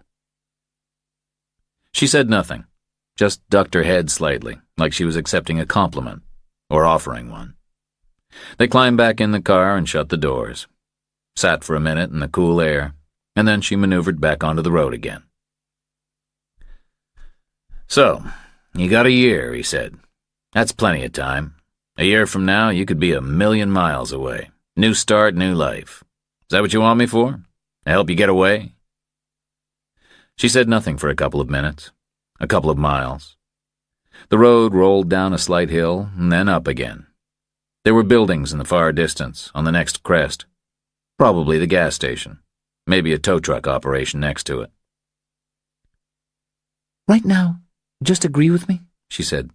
She said nothing, just ducked her head slightly, like she was accepting a compliment, or offering one. They climbed back in the car and shut the doors. Sat for a minute in the cool air, and then she maneuvered back onto the road again. "So, you got a year," he said. "That's plenty of time. A year from now, you could be 1,000,000 miles away. New start, new life. Is that what you want me for? To help you get away?" She said nothing for a couple of minutes, a couple of miles. The road rolled down a slight hill and then up again. There were buildings in the far distance, on the next crest. Probably the gas station. Maybe a tow truck operation next to it. "Right now, just agree with me," she said.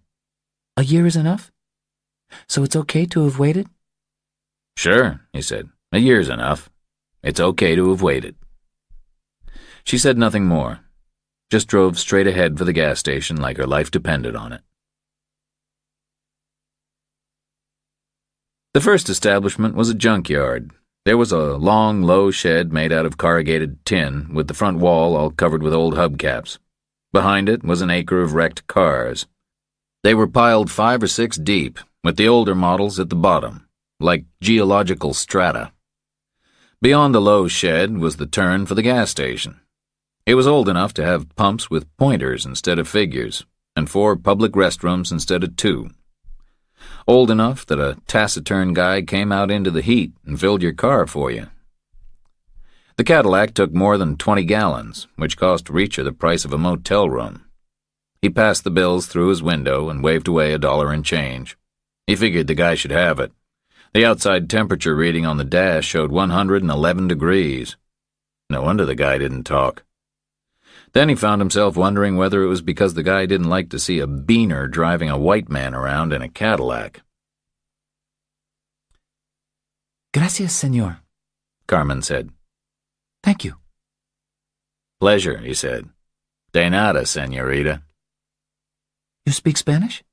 "A year is enough? So it's okay to have waited?" "Sure," he said. "A year's enough. It's okay to have waited." She said nothing more, just drove straight ahead for the gas station like her life depended on it. The first establishment was a junkyard. There was a long, low shed made out of corrugated tin, with the front wall all covered with old hubcaps. Behind it was an acre of wrecked cars. They were piled 5 or 6 deep, with the older models at the bottom, like geological strata. Beyond the low shed was the turn for the gas station. It was old enough to have pumps with pointers instead of figures, and 4 public restrooms instead of 2. Old enough that a taciturn guy came out into the heat and filled your car for you. The Cadillac took more than 20 gallons, which cost Reacher the price of a motel room. He passed the bills through his window and waved away $1 and change. He figured the guy should have it. The outside temperature reading on the dash showed 111 degrees. No wonder the guy didn't talk. Then he found himself wondering whether it was because the guy didn't like to see a beaner driving a white man around in a Cadillac. "Gracias, señor," Carmen said. "Thank you." "Pleasure," he said. "De nada, señorita." "You speak Spanish?"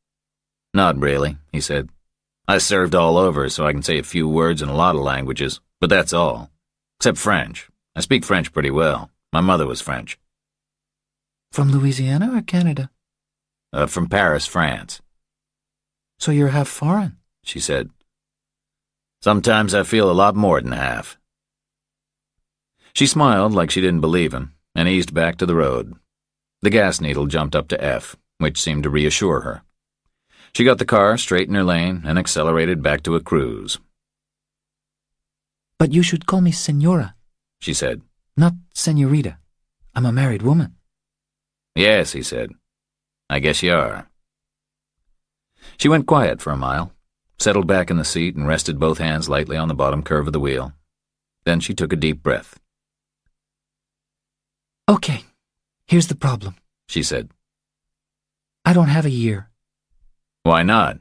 "Not really," he said. "I served all over, so I can say a few words in a lot of languages, but that's all. Except French. I speak French pretty well. My mother was French." "From Louisiana or Canada?" From Paris, France." "So you're half foreign," she said. "Sometimes I feel a lot more than half." She smiled like she didn't believe him, and eased back to the road. The gas needle jumped up to F, which seemed to reassure her. She got the car straight in her lane and accelerated back to a cruise. "But you should call me Señora," she said. "not Señorita. I'm a married woman." "Yes," he said. "I guess you are." She went quiet for a mile, settled back in the seat and rested both hands lightly on the bottom curve of the wheel. Then she took a deep breath. "Okay, here's the problem," she said. "I don't have a year." "Why not?"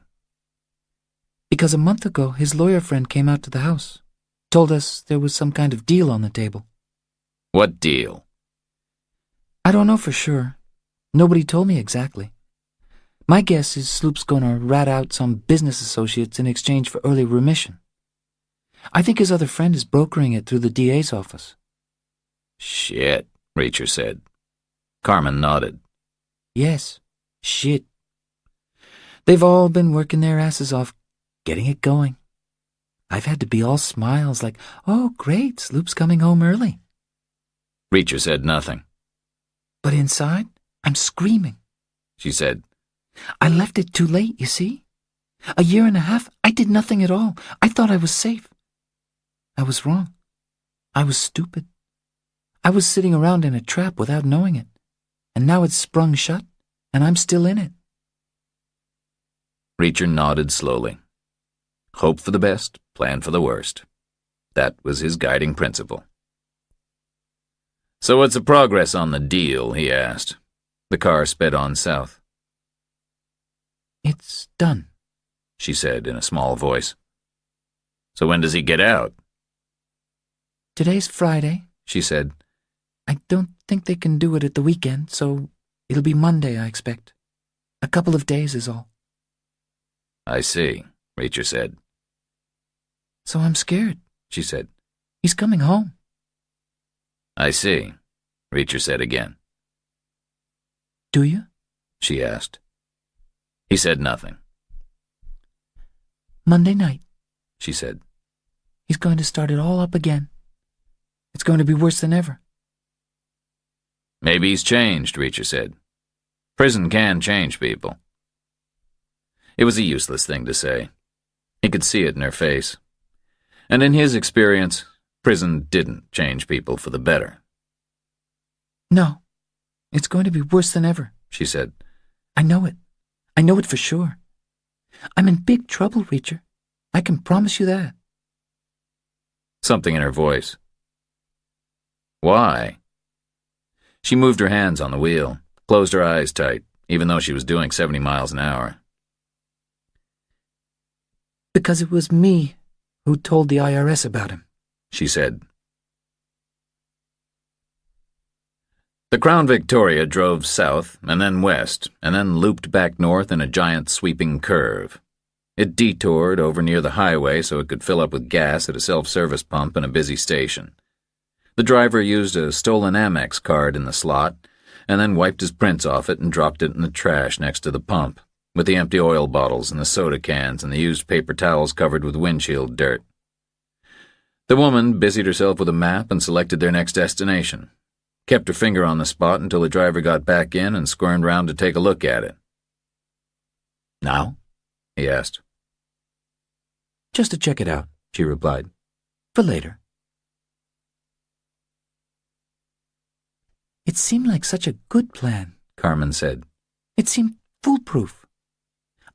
"Because a month ago his lawyer friend came out to the house. Told us there was some kind of deal on the table. What deal? I don't know for sure. Nobody told me exactly. My guess is Sloop's gonna rat out some business associates in exchange for early remission. I think his other friend is brokering it through the DA's office. Shit, Reacher said. Carmen nodded. Yes, shit. They've all been working their asses off, getting it going. I've had to be all smiles like, oh, great, Sloop's coming home early. Reacher said nothing. But inside, I'm screaming, she said. I left it too late, you see? A year and a half, I did nothing at all. I thought I was safe. I was wrong. I was stupid. I was sitting around in a trap without knowing it, and now it's sprung shut, and I'm still in it. Reacher nodded slowly. Hope for the best, plan for the worst. That was his guiding principle. So what's the progress on the deal, he asked. The car sped on south. It's done, she said in a small voice. So when does he get out? Today's Friday, she said. I don't think they can do it at the weekend, so it'll be Monday, I expect. A couple of days is all. I see, Reacher said. So I'm scared, she said. He's coming home. I see, Reacher said again. Do you? She asked. He said nothing. Monday night, she said. He's going to start it all up again. It's going to be worse than ever. Maybe he's changed, Reacher said. Prison can change people. It was a useless thing to say. He could see it in her face. And in his experience, prison didn't change people for the better. No, it's going to be worse than ever, she said. I know it. I know it for sure. I'm in big trouble, Reacher. I can promise you that. Something in her voice. Why? She moved her hands on the wheel, closed her eyes tight, even though she was doing 70 miles an hour. Because it was me who told the IRS about him, she said. The Crown Victoria drove south and then west and then looped back north in a giant sweeping curve. It detoured over near the highway so it could fill up with gas at a self-service pump in a busy station. The driver used a stolen Amex card in the slot and then wiped his prints off it and dropped it in the trash next to the pump, with the empty oil bottles and the soda cans and the used paper towels covered with windshield dirt. The woman busied herself with a map and selected their next destination, kept her finger on the spot until the driver got back in and squirmed round to take a look at it. Now? He asked. Just to check it out, she replied. For later. It seemed like such a good plan, Carmen said. It seemed foolproof.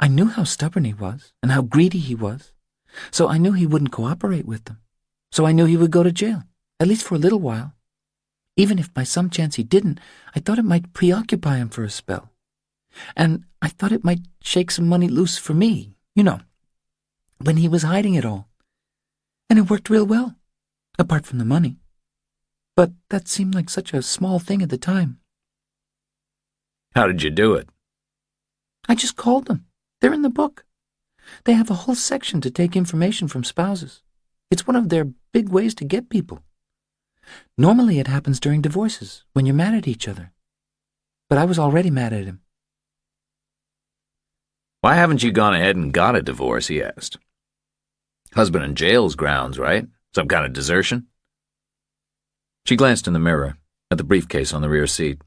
I knew how stubborn he was and how greedy he was, so I knew he wouldn't cooperate with them. So I knew he would go to jail, at least for a little while. Even if by some chance he didn't, I thought it might preoccupy him for a spell. And I thought it might shake some money loose for me, you know, when he was hiding it all. And it worked real well, apart from the money. But that seemed like such a small thing at the time. How did you do it? I just called them. They're in the book. They have a whole section to take information from spouses. It's one of their big ways to get people. Normally it happens during divorces, when you're mad at each other. But I was already mad at him. Why haven't you gone ahead and got a divorce, he asked. Husband in jail's grounds, right? Some kind of desertion? She glanced in the mirror, at the briefcase on the rear seat.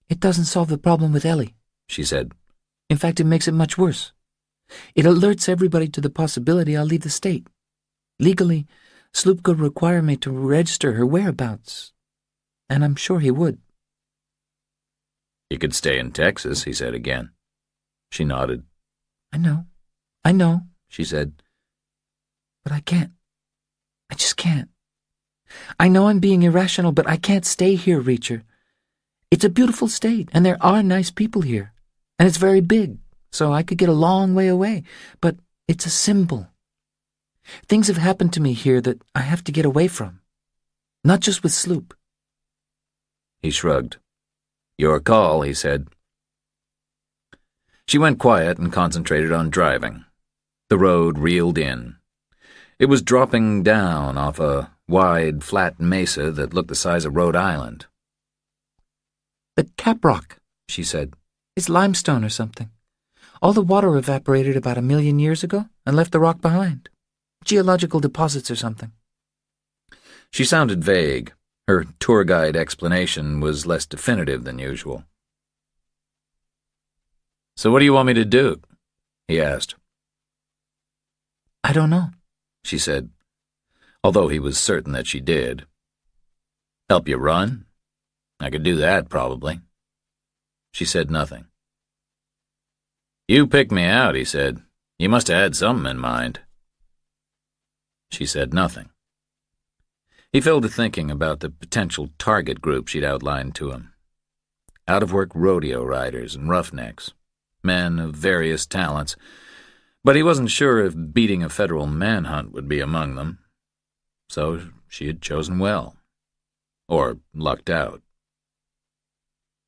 It doesn't solve the problem with Ellie, she said. In fact, it makes it much worse. It alerts everybody to the possibility I'll leave the state. Legally, Sloop could require me to register her whereabouts, and I'm sure he would. You could stay in Texas, he said again. She nodded. I know, she said. But I can't. I just can't. I know I'm being irrational, but I can't stay here, Reacher. It's a beautiful state, and there are nice people here, and it's very big, so I could get a long way away, but it's a symbol. Things have happened to me here that I have to get away from. Not just with Sloop. He shrugged. Your call, he said. She went quiet and concentrated on driving. The road reeled in. It was dropping down off a wide, flat mesa that looked the size of Rhode Island. The Cap Rock, she said, is limestone or something. All the water evaporated about 1,000,000 years ago and left the rock behind. Geological deposits or something. She sounded vague. Her tour guide explanation was less definitive than usual. So what do you want me to do? He asked. I don't know, she said, although he was certain that she did. Help you run? I could do that, probably. She said nothing. You picked me out, he said. You must have had something in mind. She said nothing. He fell to thinking about the potential target group she'd outlined to him. Out-of-work rodeo riders and roughnecks, men of various talents, but he wasn't sure if beating a federal manhunt would be among them. So she had chosen well. Or lucked out.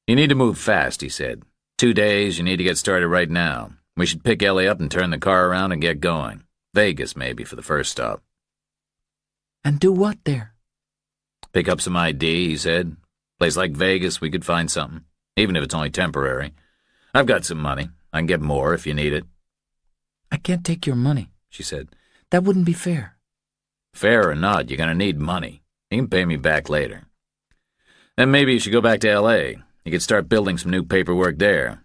You need to move fast, he said. 2 days, you need to get started right now. We should pick Ellie up and turn the car around and get going. Vegas, maybe, for the first stop. And do what there? Pick up some ID, he said. Place like Vegas, we could find something, even if it's only temporary. I've got some money. I can get more if you need it. I can't take your money, she said. That wouldn't be fair. Fair or not, you're going to need money. You can pay me back later. Then maybe you should go back to L.A. You could start building some new paperwork there.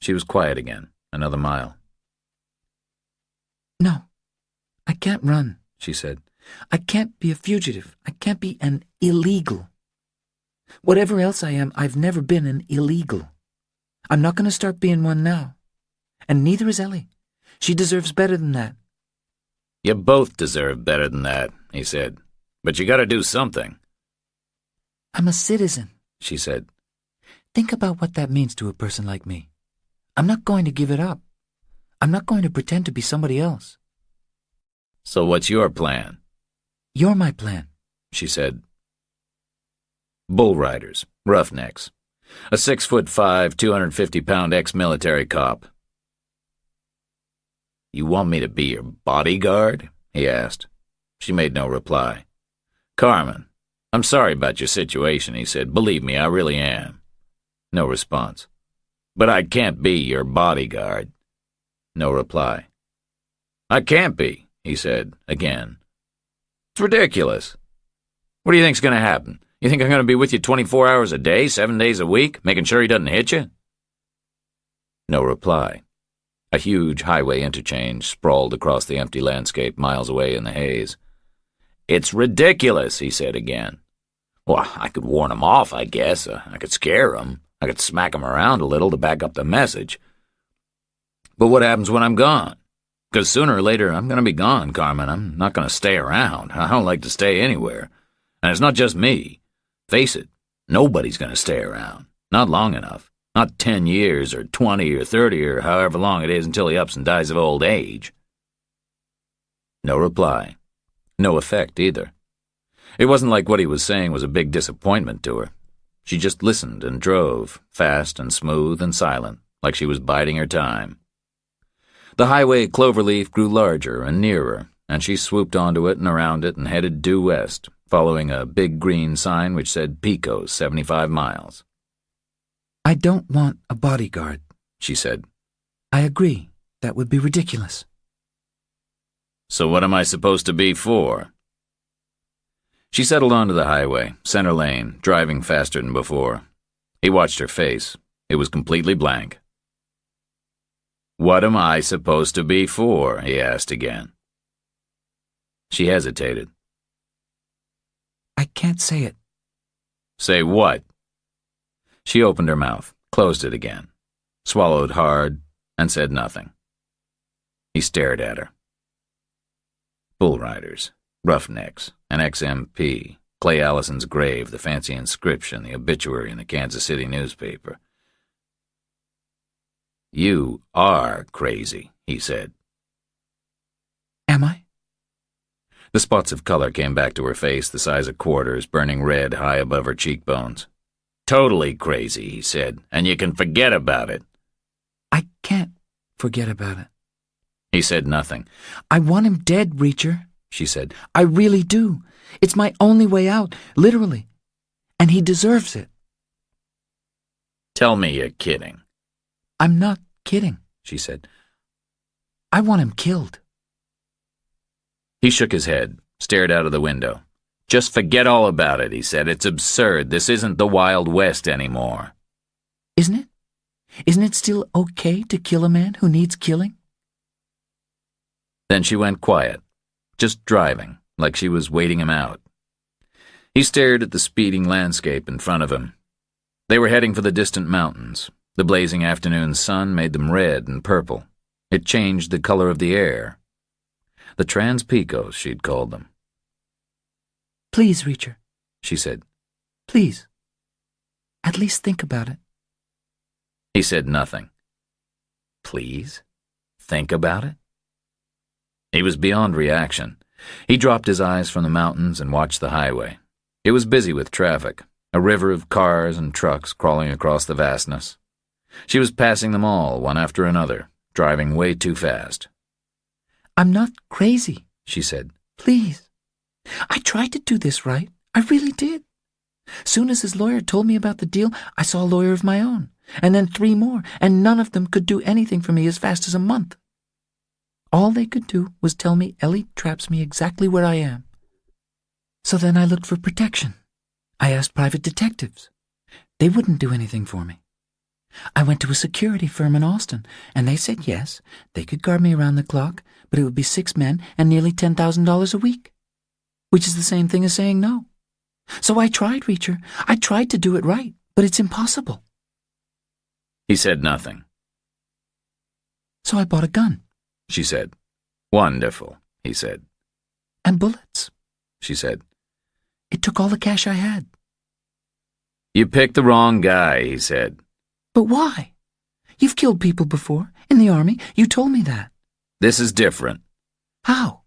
She was quiet again, another mile. No, I can't run, she said. I can't be a fugitive. I can't be an illegal. Whatever else I am, I've never been an illegal. I'm not going to start being one now. And neither is Ellie. She deserves better than that. You both deserve better than that, he said. But you gotta do something. I'm a citizen, she said. Think about what that means to a person like me. I'm not going to give it up. I'm not going to pretend to be somebody else. So what's your plan? You're my plan, she said. Bull riders, roughnecks. A 6'5", 250-pound ex-military cop. You want me to be your bodyguard? He asked. She made no reply. Carmen, I'm sorry about your situation, he said. Believe me, I really am. No response. But I can't be your bodyguard. No reply. I can't be, he said, again. It's ridiculous. What do you think's going to happen? You think I'm going to be with you 24 hours a day, 7 days a week, making sure he doesn't hit you? No reply. A huge highway interchange sprawled across the empty landscape miles away in the haze. It's ridiculous, he said again. Well, I could warn him off, I guess. I could scare him. I could smack him around a little to back up the message. But what happens when I'm gone? Because sooner or later I'm going to be gone, Carmen. I'm not going to stay around. I don't like to stay anywhere. And it's not just me. Face it, nobody's going to stay around. Not long enough. Not 10 years or 20 or 30 or however long it is until he ups and dies of old age. No reply. No effect either. It wasn't like what he was saying was a big disappointment to her. She just listened and drove, fast and smooth and silent, like she was biding her time. The highway cloverleaf grew larger and nearer, and she swooped onto it and around it and headed due west, following a big green sign which said Pecos, 75 miles. I don't want a bodyguard, she said. I agree. That would be ridiculous. So what am I supposed to be for? She settled onto the highway, center lane, driving faster than before. He watched her face. It was completely blank. What am I supposed to be for? He asked again. She hesitated. I can't say it. Say what? She opened her mouth, closed it again, swallowed hard, and said nothing. He stared at her. Bull riders, roughnecks, an ex-MP, Clay Allison's grave, the fancy inscription, the obituary in the Kansas City newspaper. You are crazy, he said. Am I? The spots of color came back to her face, the size of quarters, burning red high above her cheekbones. "Totally crazy," he said, "and you can forget about it." I can't forget about it. He said nothing. I want him dead, Reacher, she said. I really do. It's my only way out, literally. And he deserves it. "Tell me you're kidding." I'm not kidding, she said. I want him killed. He shook his head, stared out of the window. "Just forget all about it," he said. "It's absurd. This isn't the Wild West anymore." Isn't it? Isn't it still okay to kill a man who needs killing? Then she went quiet, just driving, like she was waiting him out. He stared at the speeding landscape in front of him. They were heading for the distant mountains. The blazing afternoon sun made them red and purple. It changed the color of the air. The Trans-Pecos, she'd called them. Please, Reacher, she said. Please. At least think about it. He said nothing. Please? Think about it? He was beyond reaction. He dropped his eyes from the mountains and watched the highway. It was busy with traffic, a river of cars and trucks crawling across the vastness. She was passing them all, one after another, driving way too fast. I'm not crazy, she said. Please. I tried to do this right. I really did. Soon as his lawyer told me about the deal, I saw a lawyer of my own, and then 3 more, and none of them could do anything for me as fast as a month. All they could do was tell me Ellie traps me exactly where I am. So then I looked for protection. I asked private detectives. They wouldn't do anything for me. I went to a security firm in Austin, and they said yes, they could guard me around the clock, but it would be 6 men and nearly $10,000 a week, which is the same thing as saying no. So I tried, Reacher. I tried to do it right, but it's impossible. He said nothing. So I bought a gun, she said. Wonderful, he said. And bullets, she said. It took all the cash I had. You picked the wrong guy, he said. But why? You've killed people before, in the army. You told me that. This is different. How?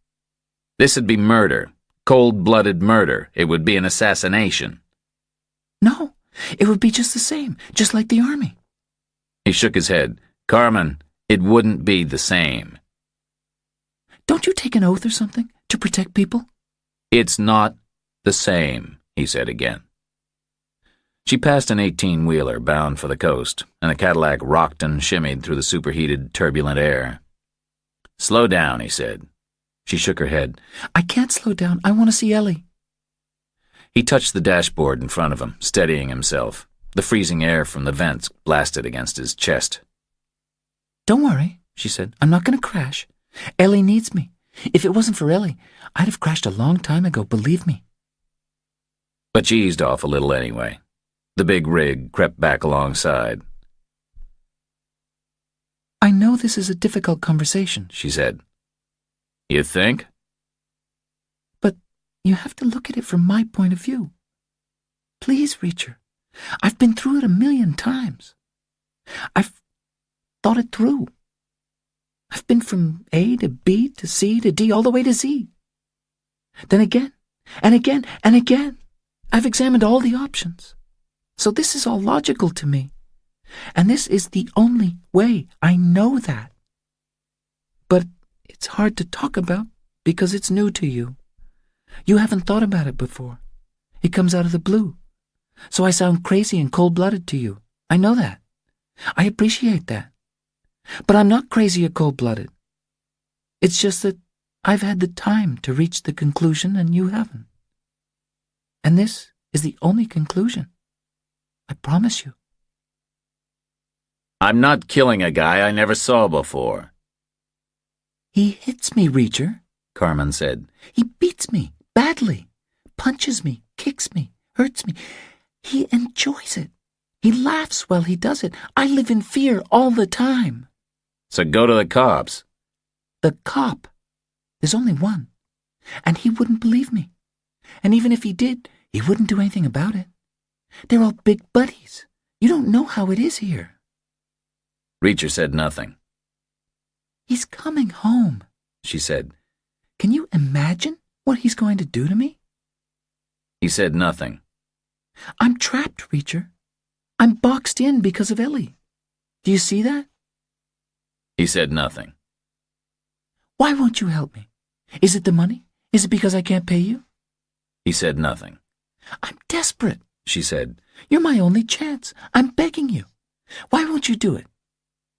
This would be murder. Cold-blooded murder. It would be an assassination. No, it would be just the same, just like the army. He shook his head. Carmen, it wouldn't be the same. Don't you take an oath or something to protect people? It's not the same, he said again. She passed an 18-wheeler bound for the coast, and the Cadillac rocked and shimmied through the superheated, turbulent air. Slow down, he said. She shook her head. I can't slow down. I want to see Ellie. He touched the dashboard in front of him, steadying himself. The freezing air from the vents blasted against his chest. Don't worry, she said. I'm not going to crash. Ellie needs me. If it wasn't for Ellie, I'd have crashed a long time ago, believe me. But she eased off a little anyway. The big rig crept back alongside. I know this is a difficult conversation, she said. You think? But you have to look at it from my point of view. Please, Reacher. I've been through it 1,000,000 times. I've thought it through. I've been from A to B to C to D all the way to Z. Then again, and again, and again. I've examined all the options. So this is all logical to me. And this is the only way. I know that. But it's hard to talk about because it's new to you. You haven't thought about it before. It comes out of the blue. So I sound crazy and cold-blooded to you. I know that. I appreciate that. But I'm not crazy or cold-blooded. It's just that I've had the time to reach the conclusion and you haven't. And this is the only conclusion. I promise you. I'm not killing a guy I never saw before. He hits me, Reacher, Carmen said. He beats me, badly, punches me, kicks me, hurts me. He enjoys it. He laughs while he does it. I live in fear all the time. So go to the cops. The cop. There's only one. And he wouldn't believe me. And even if he did, he wouldn't do anything about it. They're all big buddies. You don't know how it is here. Reacher said nothing. He's coming home, she said. Can you imagine What he's going to do to me? He said nothing. I'm trapped, Reacher. I'm boxed in because of Ellie. Do you see that? He said nothing. Why won't you help me? Is it the money? Is it because I can't pay you? He said nothing. I'm desperate, She said, You're my only chance. I'm begging you. Why won't you do it?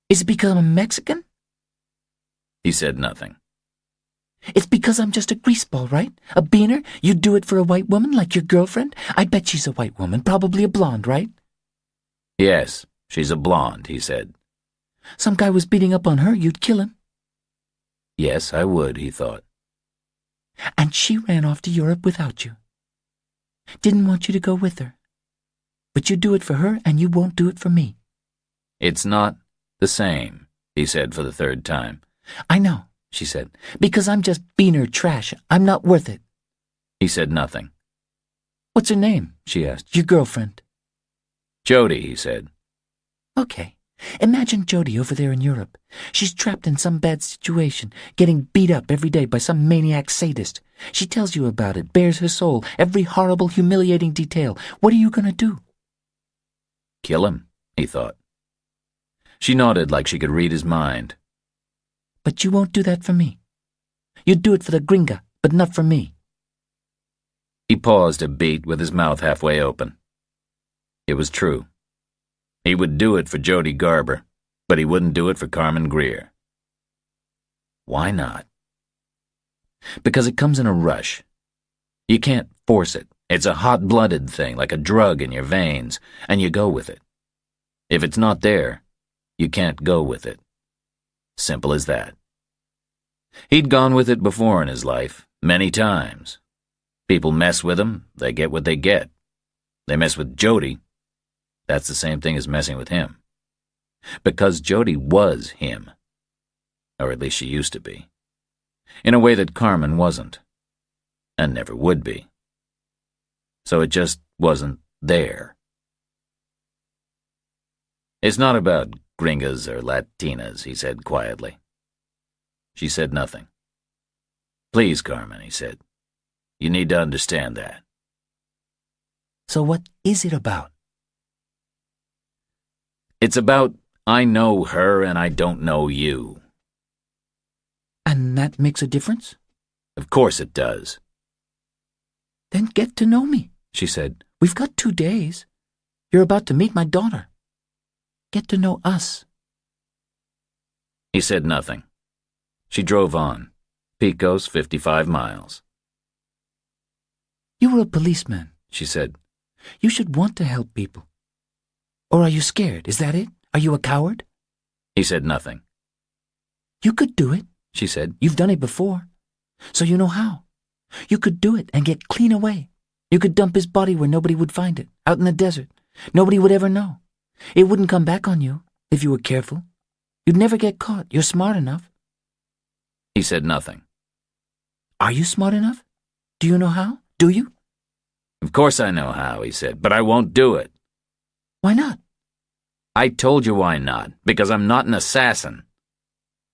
Is it because I'm Mexican? He said nothing. It's because I'm just a greaseball, right? A beaner? You'd do it for a white woman like your girlfriend? I bet she's a white woman, probably a blonde, right? Yes, she's a blonde, he said. Some guy was beating up on her, you'd kill him. Yes, I would, he thought. And she ran off to Europe without you. Didn't want you to go with her. But you do it for her and you won't do it for me. It's not the same, he said for the third time. I know, she said, because I'm just beaner trash. I'm not worth it. He said nothing. What's her name? She asked. Your girlfriend. Jody, he said. Okay. Imagine Jody over there in Europe. She's trapped in some bad situation, getting beat up every day by some maniac sadist. She tells you about it, bares her soul, every horrible, humiliating detail. What are you going to do? Kill him, he thought. She nodded like she could read his mind. But you won't do that for me. You'd do it for the gringa, but not for me. He paused a beat with his mouth halfway open. It was true. He would do it for Jody Garber, but he wouldn't do it for Carmen Greer. Why not? Because it comes in a rush. You can't force it. It's a hot-blooded thing, like a drug in your veins, and you go with it. If it's not there, you can't go with it. Simple as that. He'd gone with it before in his life, many times. People mess with him, they get what they get. They mess with Jody. That's the same thing as messing with him. Because Jody was him. Or at least she used to be. In a way that Carmen wasn't. And never would be. So it just wasn't there. It's not about gringas or Latinas, he said quietly. She said nothing. Please, Carmen, he said. You need to understand that. So what is it about? It's about I know her and I don't know you. And that makes a difference? Of course it does. Then get to know me, she said. We've got 2 days. You're about to meet my daughter. Get to know us. He said nothing. She drove on. Pico's 55 miles. You were a policeman, she said. You should want to help people. Or are you scared? Is that it? Are you a coward? He said nothing. You could do it, she said. You've done it before. So you know how. You could do it and get clean away. You could dump his body where nobody would find it, out in the desert. Nobody would ever know. It wouldn't come back on you, if you were careful. You'd never get caught. You're smart enough. He said nothing. Are you smart enough? Do you know how? Do you? Of course I know how, he said, but I won't do it. Why not? I told you why not, because I'm not an assassin.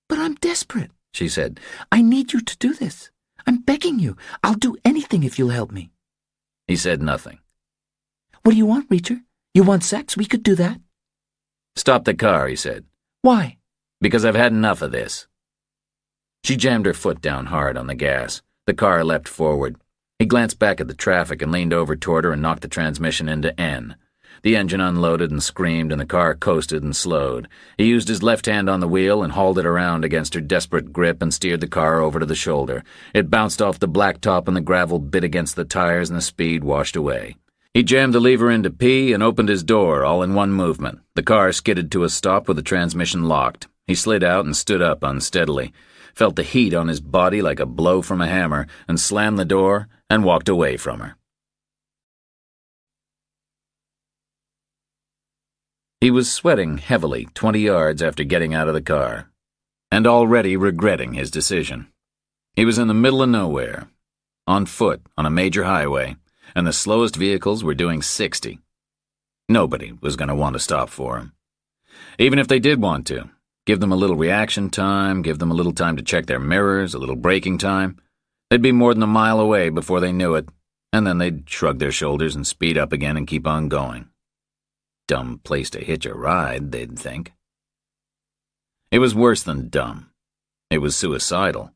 But I'm desperate, she said. I need you to do this. I'm begging you. I'll do anything if you'll help me. He said nothing. What do you want, Reacher? You want sex? We could do that. Stop the car, he said. Why? Because I've had enough of this. She jammed her foot down hard on the gas. The car leapt forward. He glanced back at the traffic and leaned over toward her and knocked the transmission into N. The engine unloaded and screamed, and the car coasted and slowed. He used his left hand on the wheel and hauled it around against her desperate grip and steered the car over to the shoulder. It bounced off the blacktop and the gravel bit against the tires and the speed washed away. He jammed the lever into P and opened his door all in one movement. The car skidded to a stop with the transmission locked. He slid out and stood up unsteadily, felt the heat on his body like a blow from a hammer, and slammed the door and walked away from her. He was sweating heavily 20 yards after getting out of the car, and already regretting his decision. He was in the middle of nowhere, on foot on a major highway, and the slowest vehicles were doing 60. Nobody was going to want to stop for him. Even if they did want to, give them a little reaction time, give them a little time to check their mirrors, a little braking time. They'd be more than a mile away before they knew it, and then they'd shrug their shoulders and speed up again and keep on going. Dumb place to hitch a ride, they'd think. It was worse than dumb. It was suicidal.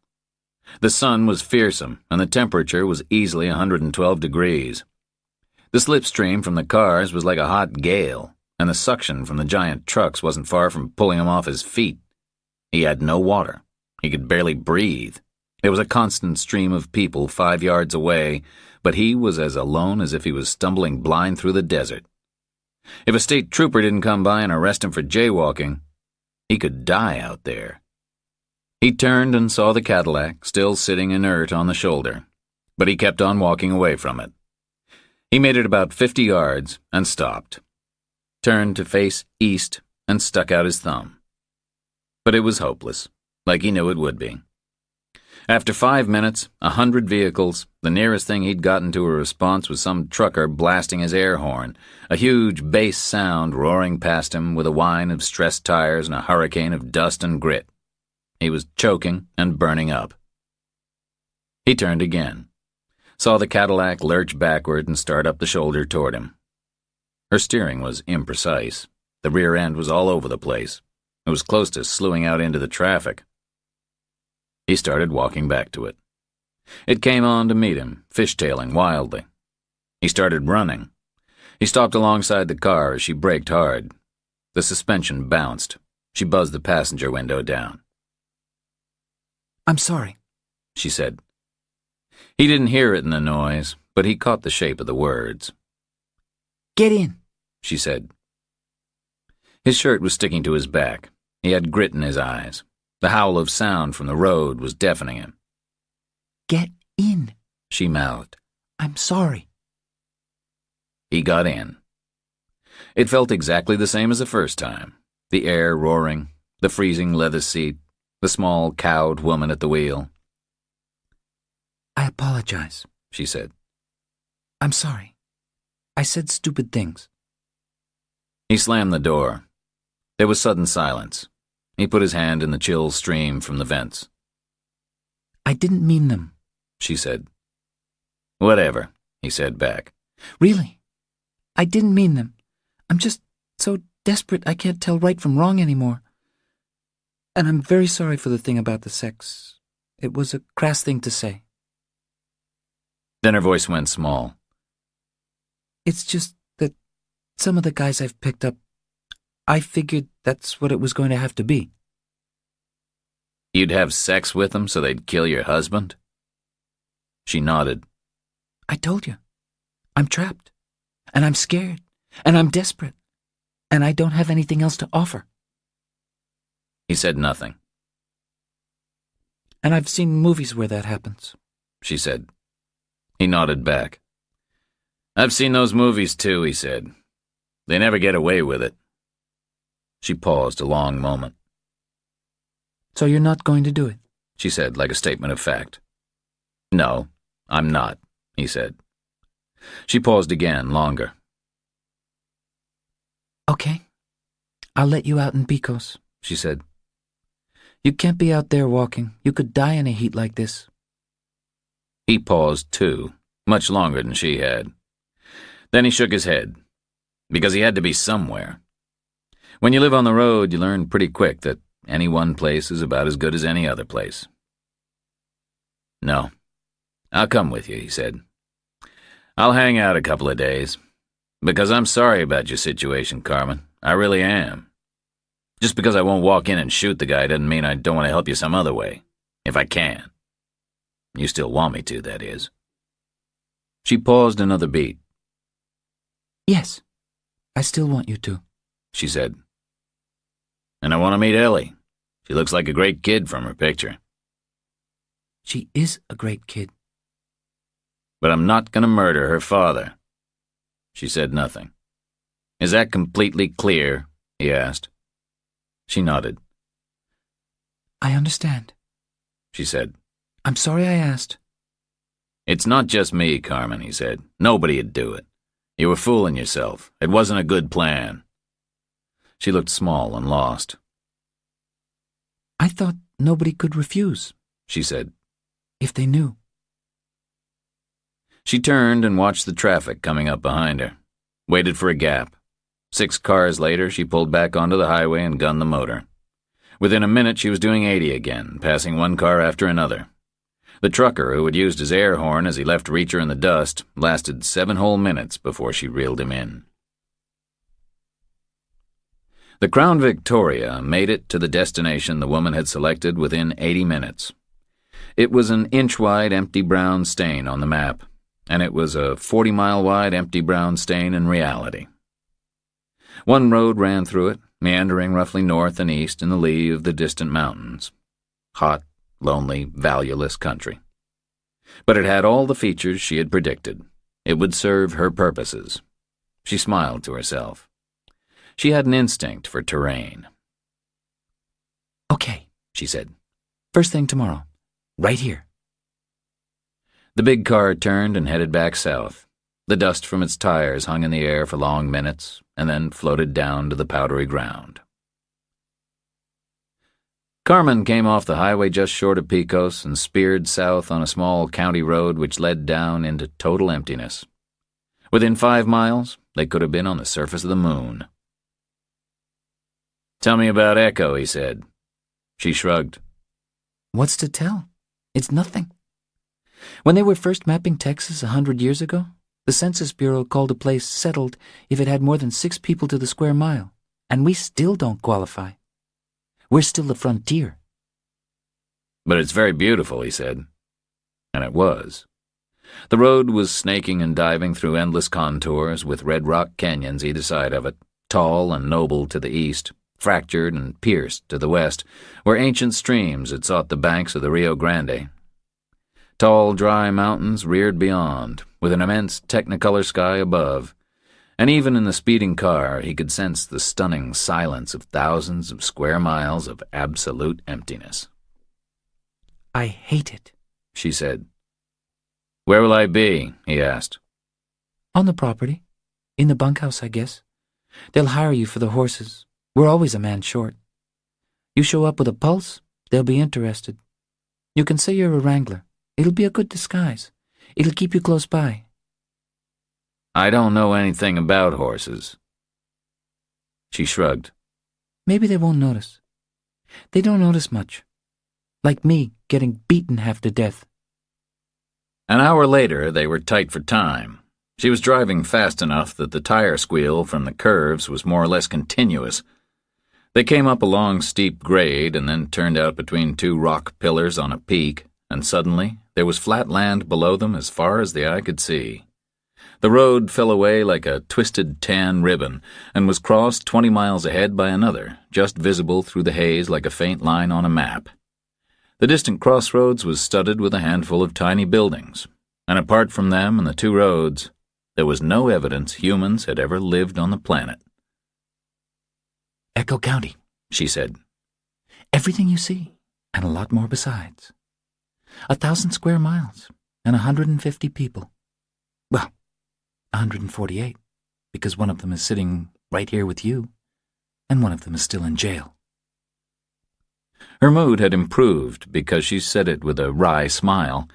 The sun was fearsome, and the temperature was easily 112 degrees. The slipstream from the cars was like a hot gale, and the suction from the giant trucks wasn't far from pulling him off his feet. He had no water. He could barely breathe. There was a constant stream of people 5 yards away, but he was as alone as if he was stumbling blind through the desert. If a state trooper didn't come by and arrest him for jaywalking, he could die out there. He turned and saw the Cadillac still sitting inert on the shoulder, but he kept on walking away from it. He made it about 50 yards and stopped, turned to face east and stuck out his thumb. But it was hopeless, like he knew it would be. After 5 minutes, 100 vehicles, the nearest thing he'd gotten to a response was some trucker blasting his air horn, a huge bass sound roaring past him with a whine of stressed tires and a hurricane of dust and grit. He was choking and burning up. He turned again, saw the Cadillac lurch backward and start up the shoulder toward him. Her steering was imprecise. The rear end was all over the place. It was close to slewing out into the traffic. He started walking back to it. It came on to meet him, fishtailing wildly. He started running. He stopped alongside the car as she braked hard. The suspension bounced. She buzzed the passenger window down. "I'm sorry," she said. He didn't hear it in the noise, but he caught the shape of the words. "Get in," she said. His shirt was sticking to his back. He had grit in his eyes. The howl of sound from the road was deafening him. "Get in," she mouthed. "I'm sorry." He got in. It felt exactly the same as the first time. The air roaring, the freezing leather seat, the small, cowed woman at the wheel. "I apologize," she said. "I'm sorry. I said stupid things." He slammed the door. There was sudden silence. He put his hand in the chill stream from the vents. "I didn't mean them," she said. "Whatever," he said back. "Really, I didn't mean them. I'm just so desperate I can't tell right from wrong anymore. And I'm very sorry for the thing about the sex. It was a crass thing to say." Then her voice went small. "It's just that some of the guys I've picked up, I figured that's what it was going to have to be." "You'd have sex with them so they'd kill your husband?" She nodded. "I told you. I'm trapped. And I'm scared. And I'm desperate. And I don't have anything else to offer." He said nothing. "And I've seen movies where that happens," she said. He nodded back. "I've seen those movies too," he said. "They never get away with it." She paused a long moment. "So you're not going to do it?" she said, like a statement of fact. "No, I'm not," he said. She paused again, longer. "Okay. I'll let you out in Picos," she said. "You can't be out there walking. You could die in a heat like this." He paused, too, much longer than she had. Then he shook his head, because he had to be somewhere. When you live on the road, you learn pretty quick that any one place is about as good as any other place. "No, I'll come with you," he said. "I'll hang out a couple of days, because I'm sorry about your situation, Carmen. I really am. Just because I won't walk in and shoot the guy doesn't mean I don't want to help you some other way, if I can. You still want me to, that is." She paused another beat. "Yes, I still want you to," she said. "And I want to meet Ellie. She looks like a great kid from her picture." "She is a great kid." "But I'm not going to murder her father." She said nothing. "Is that completely clear?" he asked. She nodded. "I understand," she said. "I'm sorry I asked." "It's not just me, Carmen," he said. "Nobody'd do it. You were fooling yourself. It wasn't a good plan." She looked small and lost. "I thought nobody could refuse," she said, "if they knew." She turned and watched the traffic coming up behind her, waited for a gap. 6 cars later, she pulled back onto the highway and gunned the motor. Within a minute, she was doing 80 again, passing one car after another. The trucker, who had used his air horn as he left Reacher in the dust, lasted 7 whole minutes before she reeled him in. The Crown Victoria made it to the destination the woman had selected within 80 minutes. It was an inch-wide empty brown stain on the map, and it was a 40-mile-wide empty brown stain in reality. One road ran through it, meandering roughly north and east in the lee of the distant mountains. Hot, lonely, valueless country. But it had all the features she had predicted. It would serve her purposes. She smiled to herself. She had an instinct for terrain. "Okay," she said. "First thing tomorrow. Right here." The big car turned and headed back south. The dust from its tires hung in the air for long minutes and then floated down to the powdery ground. Carmen came off the highway just short of Pecos and speared south on a small county road which led down into total emptiness. Within 5 miles, they could have been on the surface of the moon. "Tell me about Echo," he said. She shrugged. "What's to tell? It's nothing. When they were first mapping Texas 100 years ago, the Census Bureau called a place settled if it had more than 6 people to the square mile, and we still don't qualify. We're still the frontier." "But it's very beautiful," he said. And it was. The road was snaking and diving through endless contours with red rock canyons either side of it, tall and noble to the east, fractured and pierced to the west, where ancient streams had sought the banks of the Rio Grande. Tall, dry mountains reared beyond, with an immense technicolor sky above, and even in the speeding car he could sense the stunning silence of thousands of square miles of absolute emptiness. "I hate it," she said. "Where will I be?" he asked. "On the property. In the bunkhouse, I guess. They'll hire you for the horses. We're always a man short. You show up with a pulse, they'll be interested. You can say you're a wrangler. It'll be a good disguise. It'll keep you close by." "I don't know anything about horses." She shrugged. "Maybe they won't notice. They don't notice much. Like me getting beaten half to death." An hour later, they were tight for time. She was driving fast enough that the tire squeal from the curves was more or less continuous. They came up a long, steep grade and then turned out between 2 rock pillars on a peak, and suddenly there was flat land below them as far as the eye could see. The road fell away like a twisted tan ribbon and was crossed 20 miles ahead by another, just visible through the haze like a faint line on a map. The distant crossroads was studded with a handful of tiny buildings, and apart from them and the 2 roads, there was no evidence humans had ever lived on the planet. "Echo County," she said. "Everything you see, and a lot more besides. 1,000 square miles, and 150 people. Well, 148, because one of them is sitting right here with you, and one of them is still in jail." Her mood had improved because she said it with a wry smile,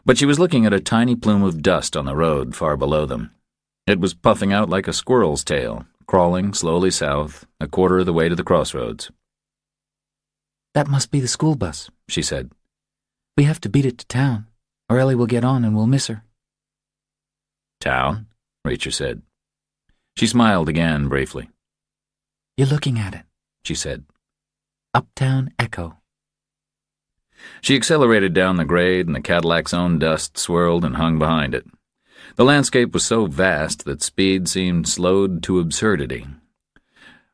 but she was looking at a tiny plume of dust on the road far below them. It was puffing out like a squirrel's tail, crawling slowly south, a quarter of the way to the crossroads. "That must be the school bus," she said. "We have to beat it to town, or Ellie will get on and we'll miss her." "Town?" Reacher said. She smiled again briefly. "You're looking at it," she said. "Uptown Echo." She accelerated down the grade, and the Cadillac's own dust swirled and hung behind it. The landscape was so vast that speed seemed slowed to absurdity.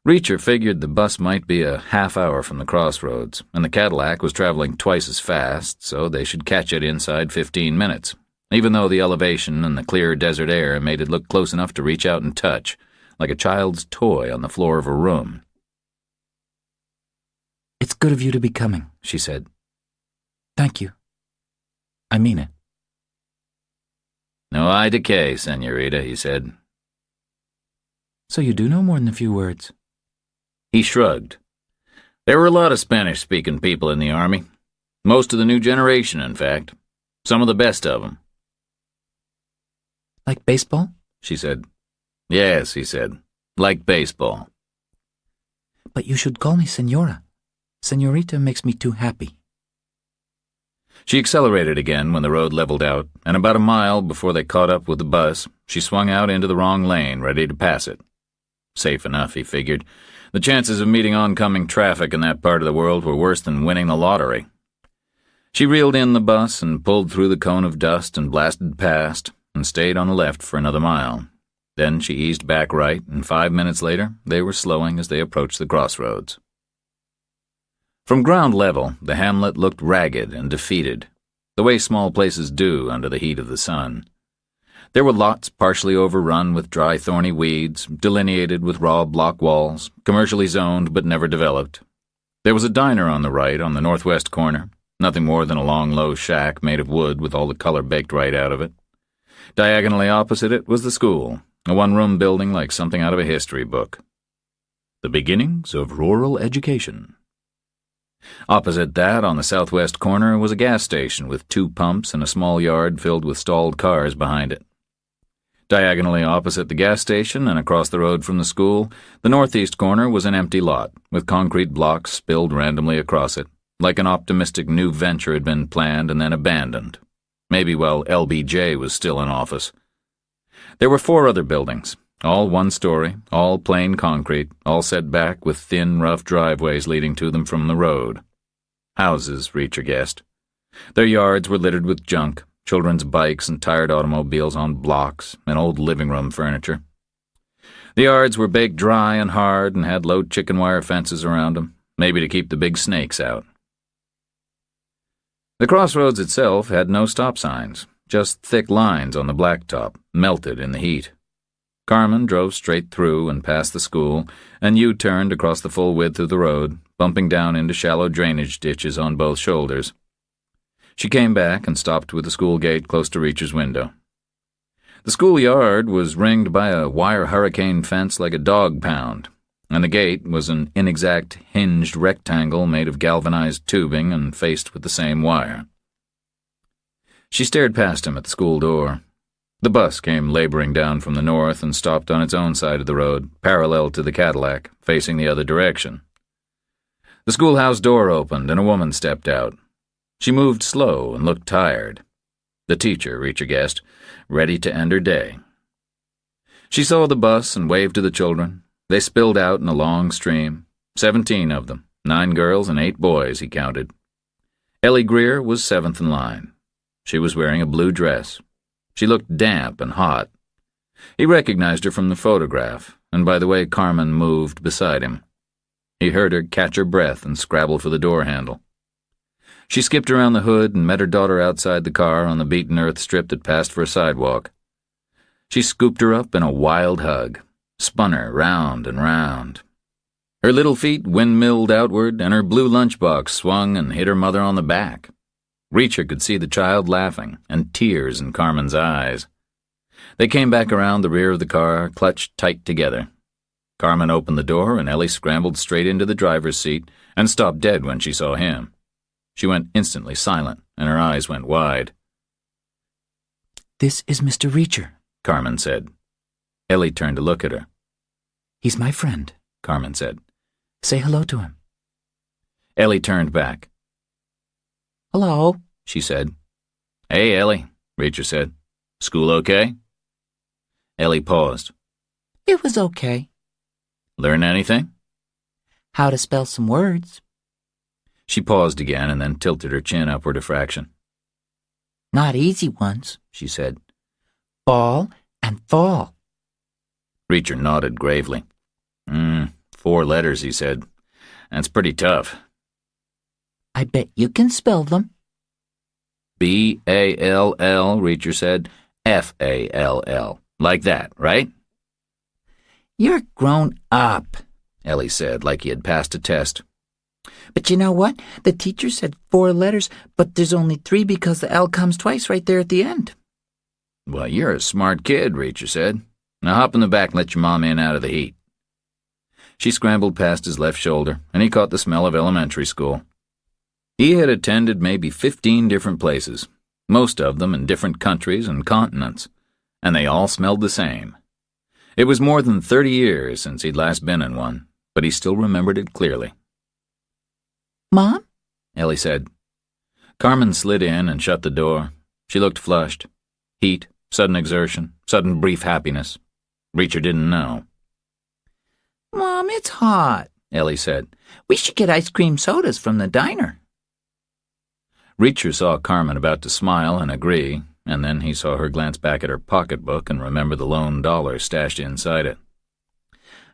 Reacher figured the bus might be a half hour from the crossroads, and the Cadillac was traveling twice as fast, so they should catch it inside 15 minutes, even though the elevation and the clear desert air made it look close enough to reach out and touch, like a child's toy on the floor of a room. "It's good of you to be coming," she said. "Thank you. I mean it." "No I decay, senorita," he said. "So you do know more than a few words." He shrugged. There were a lot of Spanish-speaking people in the Army. Most of the new generation, in fact. Some of the best of them. Like baseball? She said. Yes, he said. Like baseball. But you should call me Senora. Senorita makes me too happy. She accelerated again when the road leveled out, and about a mile before they caught up with the bus, she swung out into the wrong lane, ready to pass it. Safe enough, he figured. The chances of meeting oncoming traffic in that part of the world were worse than winning the lottery. She reeled in the bus and pulled through the cone of dust and blasted past, and stayed on the left for another mile. Then she eased back right, and 5 minutes later, they were slowing as they approached the crossroads. From ground level, the hamlet looked ragged and defeated, the way small places do under the heat of the sun. There were lots partially overrun with dry thorny weeds, delineated with raw block walls, commercially zoned but never developed. There was a diner on the right on the northwest corner, nothing more than a long low shack made of wood with all the color baked right out of it. Diagonally opposite it was the school, a one-room building like something out of a history book. The beginnings of rural education. Opposite that, on the southwest corner, was a gas station with 2 pumps and a small yard filled with stalled cars behind it. Diagonally opposite the gas station and across the road from the school, the northeast corner was an empty lot, with concrete blocks spilled randomly across it, like an optimistic new venture had been planned and then abandoned. Maybe while LBJ was still in office. There were 4 other buildings, all 1 story, all plain concrete, all set back with thin, rough driveways leading to them from the road. Houses, Reacher guessed. Their yards were littered with junk, children's bikes and tired automobiles on blocks, and old living room furniture. The yards were baked dry and hard and had low chicken wire fences around them, maybe to keep the big snakes out. The crossroads itself had no stop signs, just thick lines on the blacktop, melted in the heat. Carmen drove straight through and past the school, and U-turned across the full width of the road, bumping down into shallow drainage ditches on both shoulders. She came back and stopped with the school gate close to Reacher's window. The schoolyard was ringed by a wire hurricane fence like a dog pound, and the gate was an inexact hinged rectangle made of galvanized tubing and faced with the same wire. She stared past him at the school door. The bus came laboring down from the north and stopped on its own side of the road, parallel to the Cadillac, facing the other direction. The schoolhouse door opened and a woman stepped out. She moved slow and looked tired. The teacher, Reacher guessed, ready to end her day. She saw the bus and waved to the children. They spilled out in a long stream, 17 of them, 9 girls and 8 boys, he counted. Ellie Greer was 7th in line. She was wearing a blue dress. She looked damp and hot. He recognized her from the photograph, and by the way Carmen moved beside him. He heard her catch her breath and scrabble for the door handle. She skipped around the hood and met her daughter outside the car on the beaten earth strip that passed for a sidewalk. She scooped her up in a wild hug, spun her round and round. Her little feet windmilled outward, and her blue lunchbox swung and hit her mother on the back. Reacher could see the child laughing, and tears in Carmen's eyes. They came back around the rear of the car, clutched tight together. Carmen opened the door, and Ellie scrambled straight into the driver's seat and stopped dead when she saw him. She went instantly silent, and her eyes went wide. "This is Mr. Reacher," Carmen said. Ellie turned to look at her. "He's my friend," Carmen said. "Say hello to him." Ellie turned back. "Hello," she said. "Hey, Ellie," Reacher said. "School okay?" Ellie paused. "It was okay." "Learn anything?" "How to spell some words." She paused again and then tilted her chin upward a fraction. "Not easy ones," she said. "Ball and fall." Reacher nodded gravely. 4 letters, he said. That's pretty tough. "I bet you can spell them." B-A-L-L, Reacher said. F-A-L-L. Like that, right? "You're grown up," Ellie said, like he had passed a test. "But you know what? The teacher said 4 letters, but there's only 3 because the L comes twice right there at the end." "Well, you're a smart kid," Reacher said. "Now hop in the back and let your mom in out of the heat." She scrambled past his left shoulder, and he caught the smell of elementary school. He had attended maybe 15 different places, most of them in different countries and continents, and they all smelled the same. It was more than 30 years since he'd last been in one, but he still remembered it clearly. "Mom?" Ellie said. Carmen slid in and shut the door. She looked flushed. Heat, sudden exertion, sudden brief happiness. Reacher didn't know. "Mom, it's hot," Ellie said. "We should get ice cream sodas from the diner." Reacher saw Carmen about to smile and agree, and then he saw her glance back at her pocketbook and remember the lone dollar stashed inside it.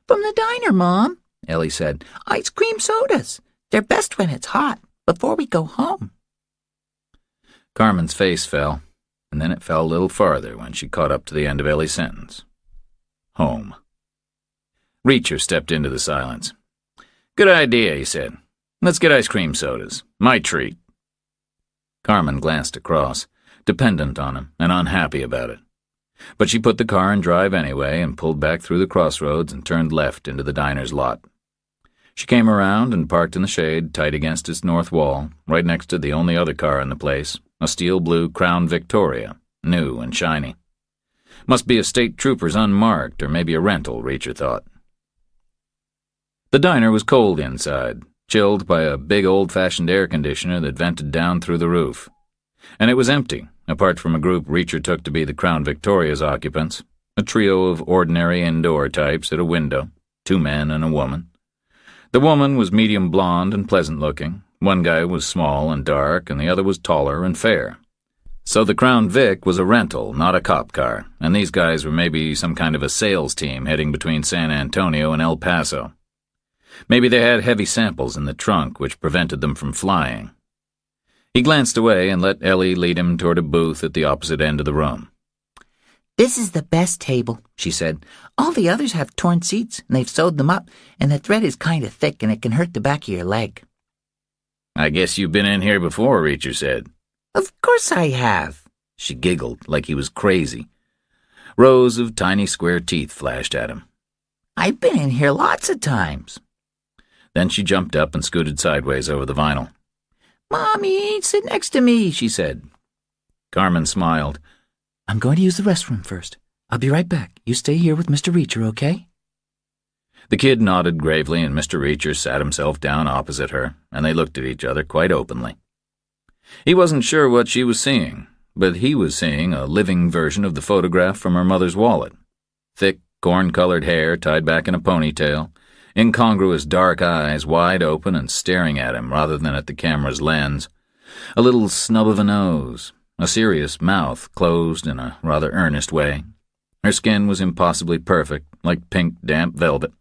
"From the diner, Mom," Ellie said. "Ice cream sodas. They're best when it's hot, before we go home." Carmen's face fell, and then it fell a little farther when she caught up to the end of Ellie's sentence. Home. Reacher stepped into the silence. "Good idea," he said. "Let's get ice cream sodas. My treat." Carmen glanced across, dependent on him and unhappy about it. But she put the car in drive anyway and pulled back through the crossroads and turned left into the diner's lot. She came around and parked in the shade tight against its north wall, right next to the only other car in the place, a steel blue Crown Victoria, new and shiny. Must be a state trooper's unmarked, or maybe a rental, Reacher thought. The diner was cold inside, chilled by a big old-fashioned air conditioner that vented down through the roof. And it was empty, apart from a group Reacher took to be the Crown Victoria's occupants, a trio of ordinary indoor types at a window, 2 men and a woman. The woman was medium blonde and pleasant-looking. One guy was small and dark, and the other was taller and fair. So the Crown Vic was a rental, not a cop car, and these guys were maybe some kind of a sales team heading between San Antonio and El Paso. Maybe they had heavy samples in the trunk which prevented them from flying. He glanced away and let Ellie lead him toward a booth at the opposite end of the room. "This is the best table," she said. "All the others have torn seats, and they've sewed them up, and the thread is kind of thick, and it can hurt the back of your leg." "I guess you've been in here before," Reacher said. "Of course I have." She giggled like he was crazy. Rows of tiny square teeth flashed at him. "I've been in here lots of times." Then she jumped up and scooted sideways over the vinyl. "Mommy, sit next to me," she said. Carmen smiled. "I'm going to use the restroom first. I'll be right back. You stay here with Mr. Reacher, okay?" The kid nodded gravely, and Mr. Reacher sat himself down opposite her, and they looked at each other quite openly. He wasn't sure what she was seeing, but he was seeing a living version of the photograph from her mother's wallet. Thick, corn-colored hair tied back in a ponytail, incongruous dark eyes wide open and staring at him rather than at the camera's lens, a little snub of a nose, a serious mouth closed in a rather earnest way. Her skin was impossibly perfect, like pink, damp velvet.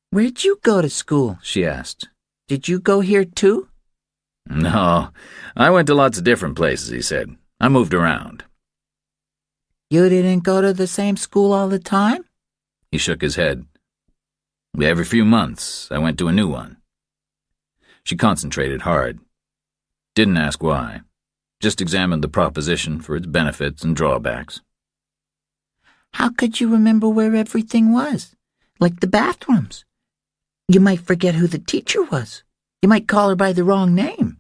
"Where'd you go to school?" she asked. "Did you go here too?" "No, I went to lots of different places," he said. "I moved around." "You didn't go to the same school all the time?" He shook his head. "Every few months, I went to a new one." She concentrated hard. Didn't ask why. Just examined the proposition for its benefits and drawbacks. "How could you remember where everything was? Like the bathrooms. You might forget who the teacher was. You might call her by the wrong name."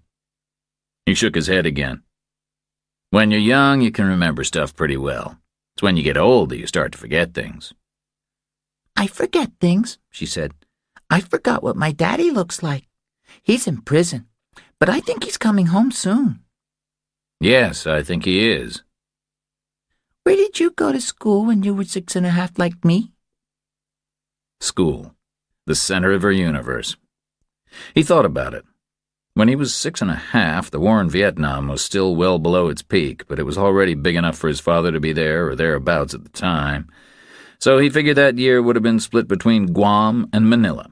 He shook his head again. "When you're young, you can remember stuff pretty well. It's when you get old that you start to forget things." "I forget things," she said. "I forgot what my daddy looks like. He's in prison, but I think he's coming home soon." "Yes, I think he is." "Where did you go to school when you were 6.5 like me?" School. The center of her universe. He thought about it. When he was 6.5, the war in Vietnam was still well below its peak, but it was already big enough for his father to be there or thereabouts at the time. So he figured that year would have been split between Guam and Manila.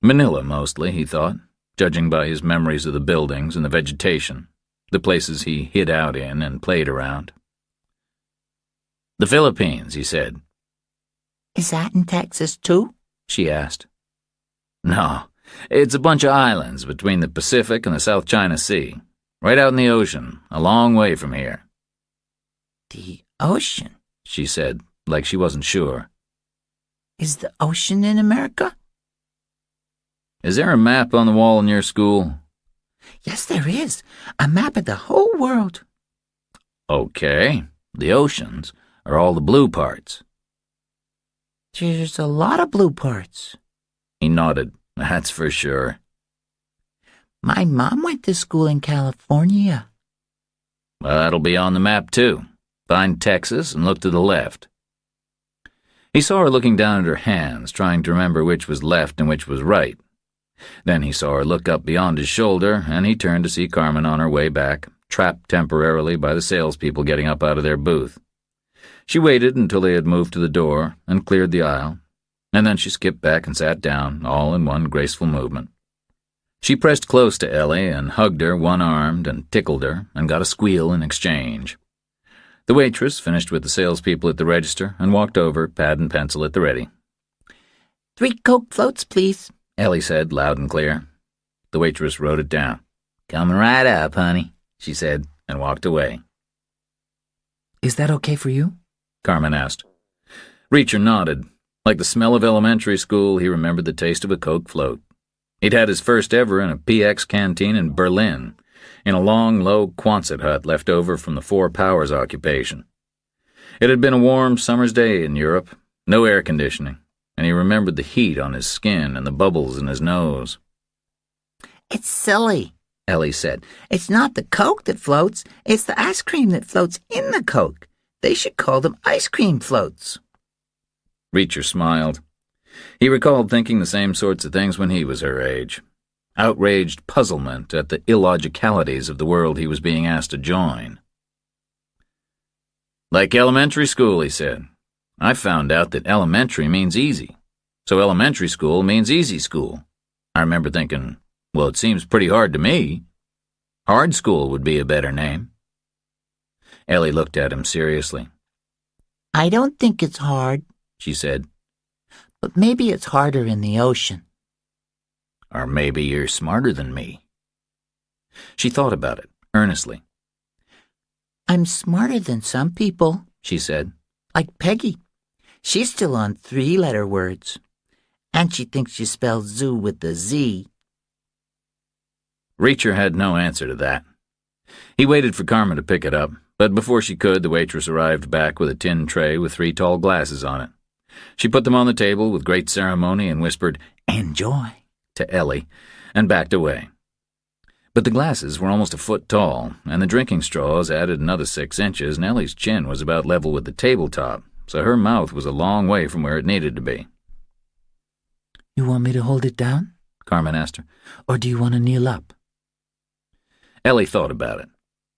Manila, mostly, he thought, judging by his memories of the buildings and the vegetation, the places he hid out in and played around. "The Philippines," he said. "Is that in Texas too?" she asked. "No, it's a bunch of islands between the Pacific and the South China Sea, right out in the ocean, a long way from here." "The ocean," she said, like she wasn't sure. "Is the ocean in America?" "Is there a map on the wall in your school?" "Yes, there is. A map of the whole world." "Okay. The oceans are all the blue parts. There's a lot of blue parts. He nodded. That's for sure. My mom went to school in California. Well, that'll be on the map, too. Find Texas and look to the left. He saw her looking down at her hands, trying to remember which was left and which was right. Then he saw her look up beyond his shoulder, and he turned to see Carmen on her way back, trapped temporarily by the salespeople getting up out of their booth. She waited until they had moved to the door and cleared the aisle, and then she skipped back and sat down, all in one graceful movement. She pressed close to Ellie and hugged her one-armed and tickled her and got a squeal in exchange. The waitress finished with the salespeople at the register and walked over, pad and pencil at the ready. 3 Coke floats, please, Ellie said, loud and clear. The waitress wrote it down. "Coming right up, honey," she said, and walked away. Is that okay for you? Carmen asked. Reacher nodded. Like the smell of elementary school, he remembered the taste of a Coke float. He'd had his first ever in a PX canteen in Berlin, in a long, low Quonset hut left over from the Four Powers occupation. It had been a warm summer's day in Europe, no air conditioning, and he remembered the heat on his skin and the bubbles in his nose. It's silly, Ellie said. It's not the Coke that floats, it's the ice cream that floats in the Coke. They should call them ice cream floats. Reacher smiled. He recalled thinking the same sorts of things when he was her age. Outraged puzzlement at the illogicalities of the world he was being asked to join. Like elementary school, he said. I found out that elementary means easy, so elementary school means easy school. I remember thinking, well, it seems pretty hard to me. Hard school would be a better name. Ellie looked at him seriously. I don't think it's hard, she said. But maybe it's harder in the ocean. Or maybe you're smarter than me. She thought about it, earnestly. I'm smarter than some people, she said. Like Peggy. She's still on 3-letter words. And she thinks you spell zoo with a Z. Reacher had no answer to that. He waited for Carmen to pick it up, but before she could, the waitress arrived back with a tin tray with 3 tall glasses on it. She put them on the table with great ceremony and whispered, "Enjoy," to Ellie, and backed away. But the glasses were almost a foot tall, and the drinking straws added another 6 inches, and Ellie's chin was about level with the tabletop, so her mouth was a long way from where it needed to be. You want me to hold it down? Carmen asked her. Or do you want to kneel up? Ellie thought about it.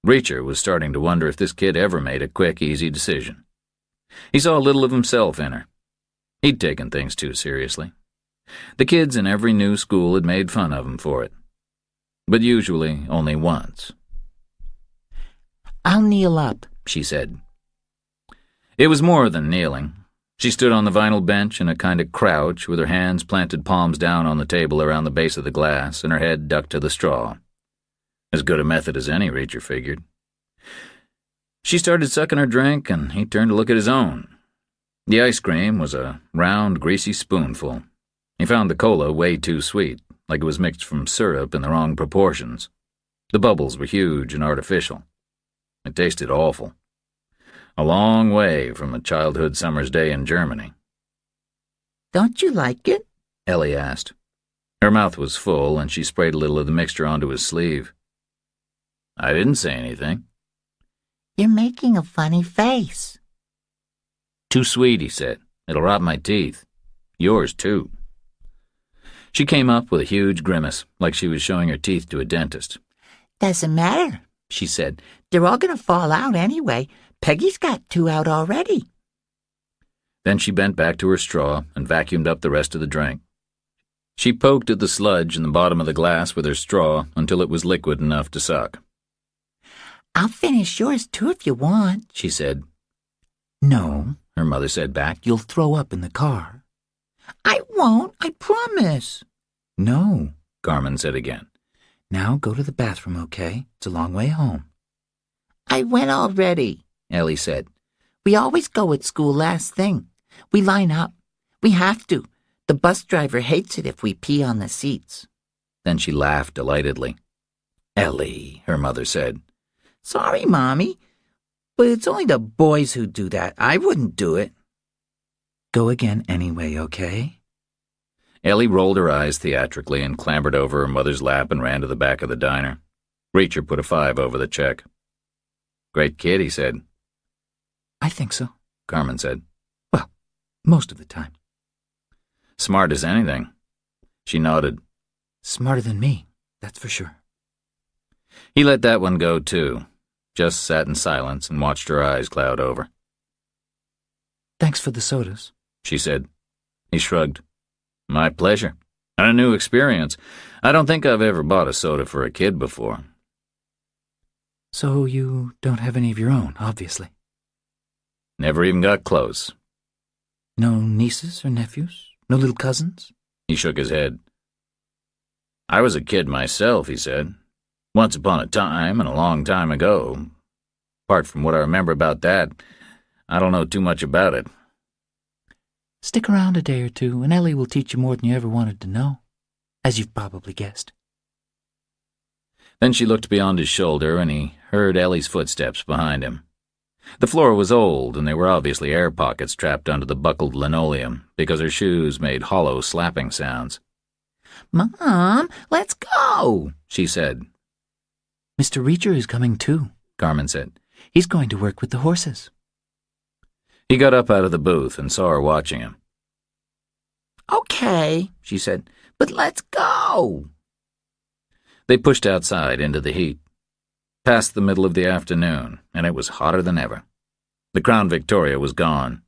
Reacher was starting to wonder if this kid ever made a quick, easy decision. He saw a little of himself in her. He'd taken things too seriously. The kids in every new school had made fun of him for it, but usually only once. I'll kneel up, she said. It was more than kneeling. She stood on the vinyl bench in a kind of crouch with her hands planted palms down on the table around the base of the glass and her head ducked to the straw. As good a method as any, Reacher figured. She started sucking her drink, and he turned to look at his own. The ice cream was a round, greasy spoonful. He found the cola way too sweet, like it was mixed from syrup in the wrong proportions. The bubbles were huge and artificial. It tasted awful. A long way from a childhood summer's day in Germany. Don't you like it? Ellie asked. Her mouth was full, and she sprayed a little of the mixture onto his sleeve. I didn't say anything. You're making a funny face. Too sweet, he said. It'll rot my teeth. Yours, too. She came up with a huge grimace, like she was showing her teeth to a dentist. Doesn't matter, she said. They're all going to fall out anyway. Peggy's got 2 out already. Then she bent back to her straw and vacuumed up the rest of the drink. She poked at the sludge in the bottom of the glass with her straw until it was liquid enough to suck. I'll finish yours too if you want, she said. No, her mother said back. You'll throw up in the car. I won't, I promise. No, Carmen said again. Now go to the bathroom, okay? It's a long way home. I went already, Ellie said. We always go at school last thing. We line up. We have to. The bus driver hates it if we pee on the seats. Then she laughed delightedly. Ellie, her mother said. Sorry, Mommy. But it's only the boys who do that. I wouldn't do it. Go again anyway, okay? Ellie rolled her eyes theatrically and clambered over her mother's lap and ran to the back of the diner. Reacher put a 5 over the check. Great kid, he said. I think so, Carmen said. Well, most of the time. Smart as anything. She nodded. Smarter than me, that's for sure. He let that one go, too. Just sat in silence and watched her eyes cloud over. Thanks for the sodas, she said. He shrugged. My pleasure. And a new experience. I don't think I've ever bought a soda for a kid before. So you don't have any of your own, obviously. Never even got close. No nieces or nephews? No little cousins? He shook his head. I was a kid myself, he said. Once upon a time and a long time ago. Apart from what I remember about that, I don't know too much about it. Stick around a day or two, and Ellie will teach you more than you ever wanted to know, as you've probably guessed. Then she looked beyond his shoulder, and he heard Ellie's footsteps behind him. The floor was old, and there were obviously air pockets trapped under the buckled linoleum, because her shoes made hollow slapping sounds. Mom, let's go, she said. Mr. Reacher is coming too, Carmen said. He's going to work with the horses. He got up out of the booth and saw her watching him. Okay, she said, but let's go. They pushed outside into the heat. Past the middle of the afternoon, and it was hotter than ever. The Crown Victoria was gone.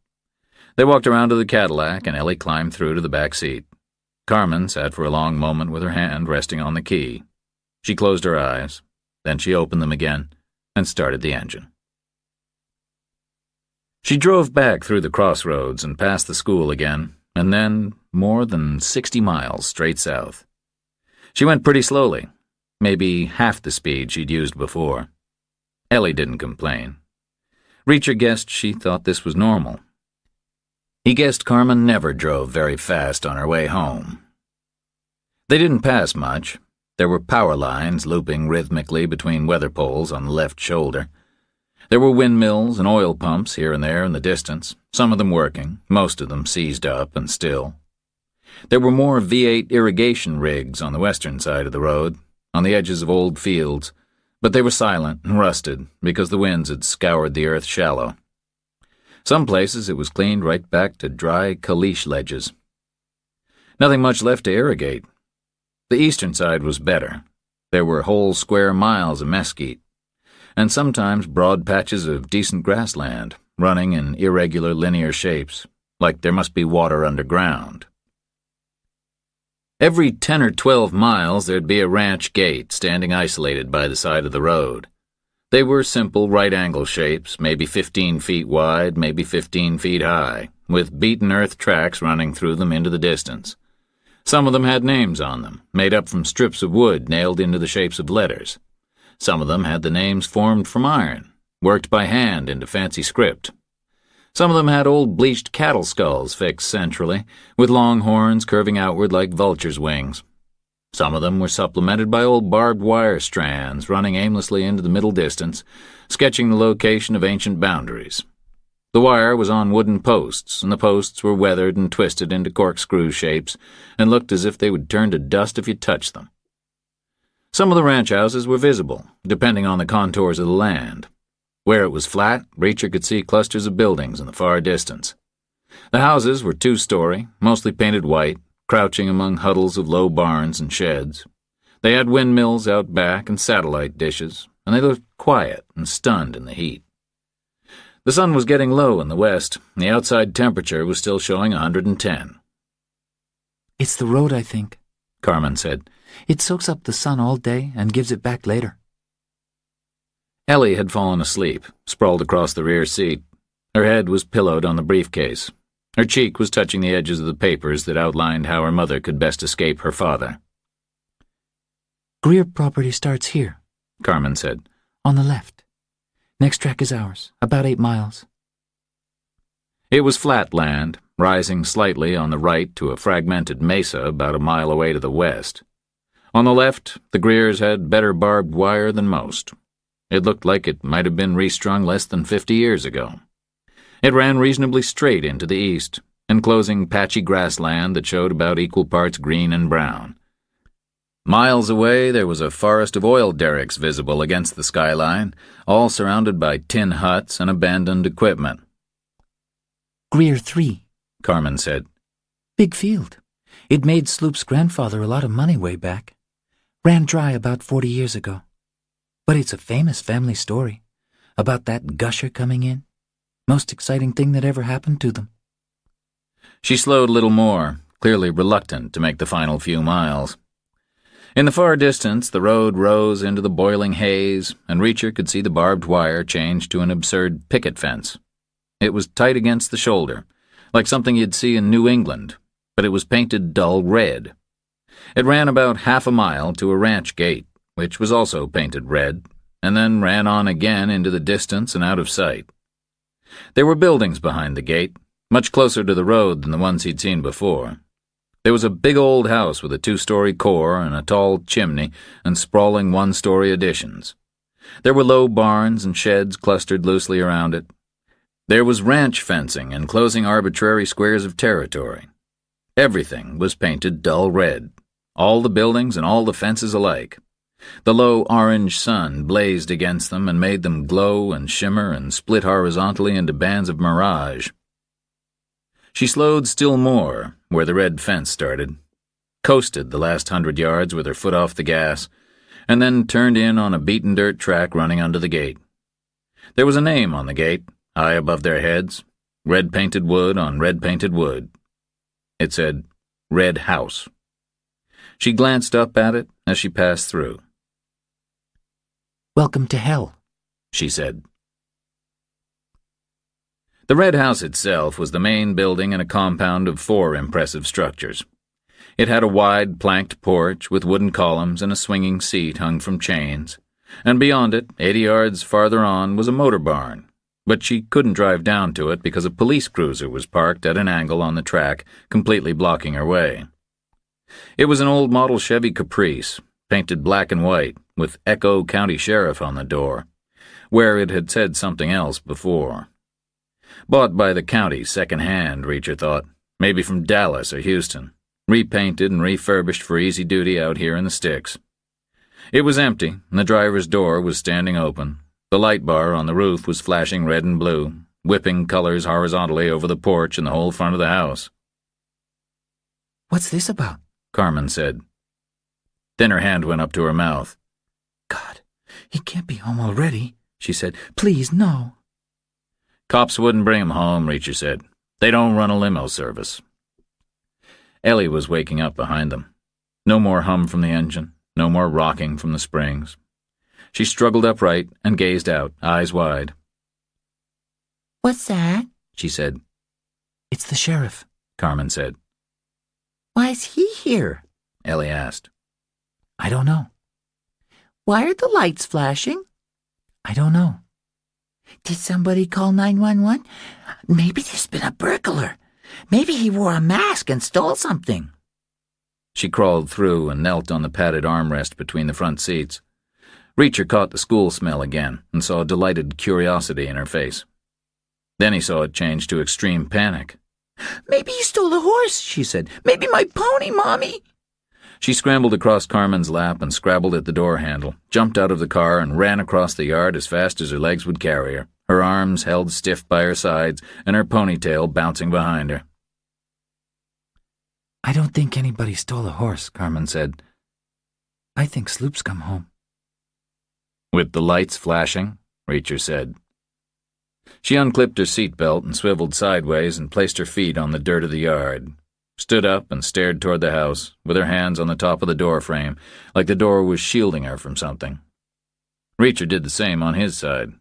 They walked around to the Cadillac, and Ellie climbed through to the back seat. Carmen sat for a long moment with her hand resting on the key. She closed her eyes, then she opened them again and started the engine. She drove back through the crossroads and past the school again, and then more than 60 miles straight south. She went pretty slowly, maybe half the speed she'd used before. Ellie didn't complain. Reacher guessed she thought this was normal. He guessed Carmen never drove very fast on her way home. They didn't pass much. There were power lines looping rhythmically between weather poles on the left shoulder. There were windmills and oil pumps here and there in the distance, some of them working, most of them seized up and still. There were more V8 irrigation rigs on the western side of the road, on the edges of old fields, but they were silent and rusted because the winds had scoured the earth shallow. Some places it was cleaned right back to dry caliche ledges. Nothing much left to irrigate. The eastern side was better. There were whole square miles of mesquite, and sometimes broad patches of decent grassland, running in irregular linear shapes, like there must be water underground. Every 10 or 12 miles there'd be a ranch gate standing isolated by the side of the road. They were simple right-angle shapes, maybe 15 feet wide, maybe 15 feet high, with beaten earth tracks running through them into the distance. Some of them had names on them, made up from strips of wood nailed into the shapes of letters. Some of them had the names formed from iron, worked by hand into fancy script. Some of them had old bleached cattle skulls fixed centrally, with long horns curving outward like vultures' wings. Some of them were supplemented by old barbed wire strands running aimlessly into the middle distance, sketching the location of ancient boundaries. The wire was on wooden posts, and the posts were weathered and twisted into corkscrew shapes, and looked as if they would turn to dust if you touched them. Some of the ranch houses were visible, depending on the contours of the land. Where it was flat, Reacher could see clusters of buildings in the far distance. The houses were 2-story, mostly painted white, crouching among huddles of low barns and sheds. They had windmills out back and satellite dishes, and they looked quiet and stunned in the heat. The sun was getting low in the west, and the outside temperature was still showing 110. It's the road, I think, Carmen said. It soaks up the sun all day and gives it back later. Ellie had fallen asleep, sprawled across the rear seat. Her head was pillowed on the briefcase. Her cheek was touching the edges of the papers that outlined how her mother could best escape her father. Greer property starts here, Carmen said. On the left. Next track is ours, about 8 miles. It was flat land, rising slightly on the right to a fragmented mesa about a mile away to the west. On the left, the Greers had better barbed wire than most. It looked like it might have been restrung less than 50 years ago. It ran reasonably straight into the east, enclosing patchy grassland that showed about equal parts green and brown. Miles away, there was a forest of oil derricks visible against the skyline, all surrounded by tin huts and abandoned equipment. Greer 3, Carmen said. big field. It made Sloop's grandfather a lot of money way back. Ran dry about 40 years ago. But it's a famous family story about that gusher coming in. Most exciting thing that ever happened to them. She slowed a little more, clearly reluctant to make the final few miles. In the far distance, the road rose into the boiling haze, and Reacher could see the barbed wire change to an absurd picket fence. It was tight against the shoulder, like something you'd see in New England, but it was painted dull red. It ran about half a mile to a ranch gate, which was also painted red, and then ran on again into the distance and out of sight. There were buildings behind the gate, much closer to the road than the ones he'd seen before. There was a big old house with a 2-story core and a tall chimney and sprawling 1-story additions. There were low barns and sheds clustered loosely around it. There was ranch fencing enclosing arbitrary squares of territory. Everything was painted dull red, all the buildings and all the fences alike. The low orange sun blazed against them and made them glow and shimmer and split horizontally into bands of mirage. She slowed still more where the red fence started, coasted the last 100 yards with her foot off the gas, and then turned in on a beaten dirt track running under the gate. There was a name on the gate, high above their heads, red-painted wood on red-painted wood. It said, Red House. She glanced up at it as she passed through. Welcome to hell, she said. The Red House itself was the main building in a compound of 4 impressive structures. It had a wide planked porch with wooden columns and a swinging seat hung from chains, and beyond it, 80 yards farther on, was a motor barn, but she couldn't drive down to it because a police cruiser was parked at an angle on the track, completely blocking her way. It was an old model Chevy Caprice, painted black and white, with Echo County Sheriff on the door, where it had said something else before. Bought by the county second-hand, Reacher thought, maybe from Dallas or Houston, repainted and refurbished for easy duty out here in the sticks. It was empty, and the driver's door was standing open. The light bar on the roof was flashing red and blue, whipping colors horizontally over the porch and the whole front of the house. What's this about? Carmen said. Then her hand went up to her mouth. God, he can't be home already, she said. Please, no. Cops wouldn't bring him home, Reacher said. They don't run a limo service. Ellie was waking up behind them. No more hum from the engine, no more rocking from the springs. She struggled upright and gazed out, eyes wide. What's that? She said. It's the sheriff, Carmen said. Why is he here? Ellie asked. I don't know. Why are the lights flashing? I don't know. Did somebody call 911? Maybe there's been a burglar. Maybe he wore a mask and stole something. She crawled through and knelt on the padded armrest between the front seats. Reacher caught the school smell again and saw delighted curiosity in her face. Then he saw it change to extreme panic. Maybe he stole a horse, she said. Maybe my pony, Mommy. She scrambled across Carmen's lap and scrabbled at the door handle, jumped out of the car and ran across the yard as fast as her legs would carry her, her arms held stiff by her sides and her ponytail bouncing behind her. I don't think anybody stole a horse, Carmen said. I think Sloop's come home. With the lights flashing, Reacher said. She unclipped her seatbelt and swiveled sideways and placed her feet on the dirt of the yard, stood up and stared toward the house, with her hands on the top of the door frame, like the door was shielding her from something. Reacher did the same on his side.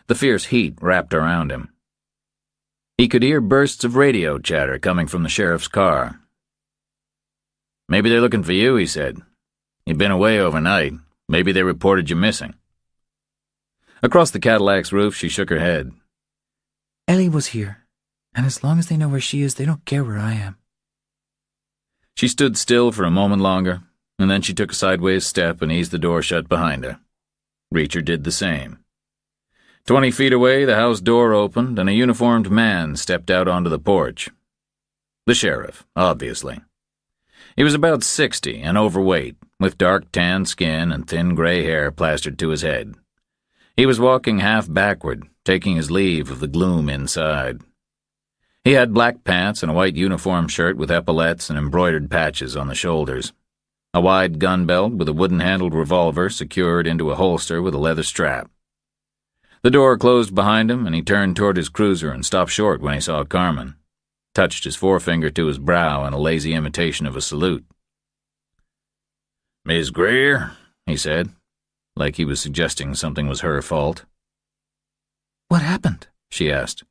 The fierce heat wrapped around him. He could hear bursts of radio chatter coming from the sheriff's car. Maybe they're looking for you, he said. You've been away overnight. Maybe they reported you missing. Across the Cadillac's roof, she shook her head. Ellie was here, and as long as they know where she is, they don't care where I am. She stood still for a moment longer, and then she took a sideways step and eased the door shut behind her. Reacher did the same. 20 feet away, the house door opened and a uniformed man stepped out onto the porch. The sheriff, obviously. He was about 60 and overweight, with dark tan skin and thin gray hair plastered to his head. He was walking half backward, taking his leave of the gloom inside. He had black pants and a white uniform shirt with epaulettes and embroidered patches on the shoulders. A wide gun belt with a wooden-handled revolver secured into a holster with a leather strap. The door closed behind him, and he turned toward his cruiser and stopped short when he saw Carmen, touched his forefinger to his brow in a lazy imitation of a salute. "Miss Greer," he said, like he was suggesting something was her fault. What happened? She asked.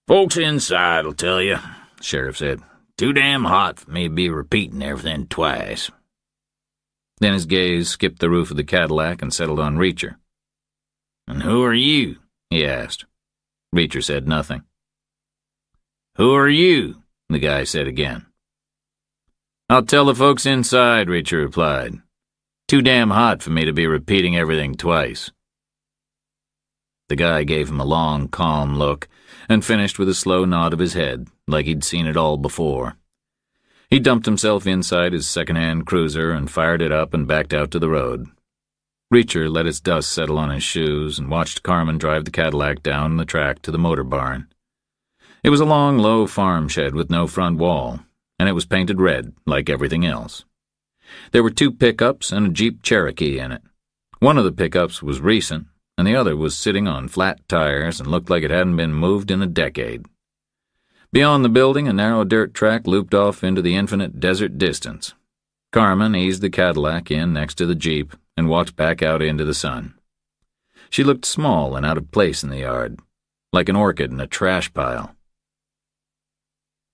"Folks inside'll tell you," the sheriff said. "Too damn hot for me to be repeating everything twice." Then his gaze skipped the roof of the Cadillac and settled on Reacher. "And who are you?" he asked. Reacher said nothing. "Who are you?" the guy said again. "I'll tell the folks inside," Reacher replied. "Too damn hot for me to be repeating everything twice." The guy gave him a long, calm look and finished with a slow nod of his head, like he'd seen it all before. He dumped himself inside his second-hand cruiser and fired it up and backed out to the road. Reacher let its dust settle on his shoes and watched Carmen drive the Cadillac down the track to the motor barn. It was a long, low farm shed with no front wall, and it was painted red, like everything else. There were 2 pickups and a Jeep Cherokee in it. One of the pickups was recent, and the other was sitting on flat tires and looked like it hadn't been moved in a decade. Beyond the building, a narrow dirt track looped off into the infinite desert distance. Carmen eased the Cadillac in next to the Jeep and walked back out into the sun. She looked small and out of place in the yard, like an orchid in a trash pile.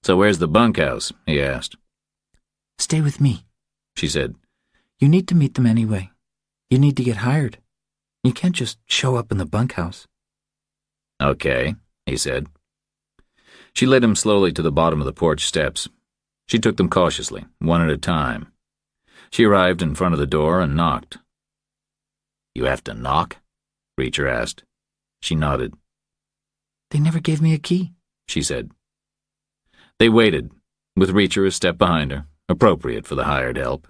"So where's the bunkhouse?" he asked. Stay with me, She said. You need to meet them anyway. You need to get hired. You can't just show up in the bunkhouse. "Okay," he said. She led him slowly to the bottom of the porch steps. She took them cautiously, one at a time. She arrived in front of the door and knocked. "You have to knock?" Reacher asked. She nodded. They never gave me a key, She said. They waited, with Reacher a step behind her, appropriate for the hired help.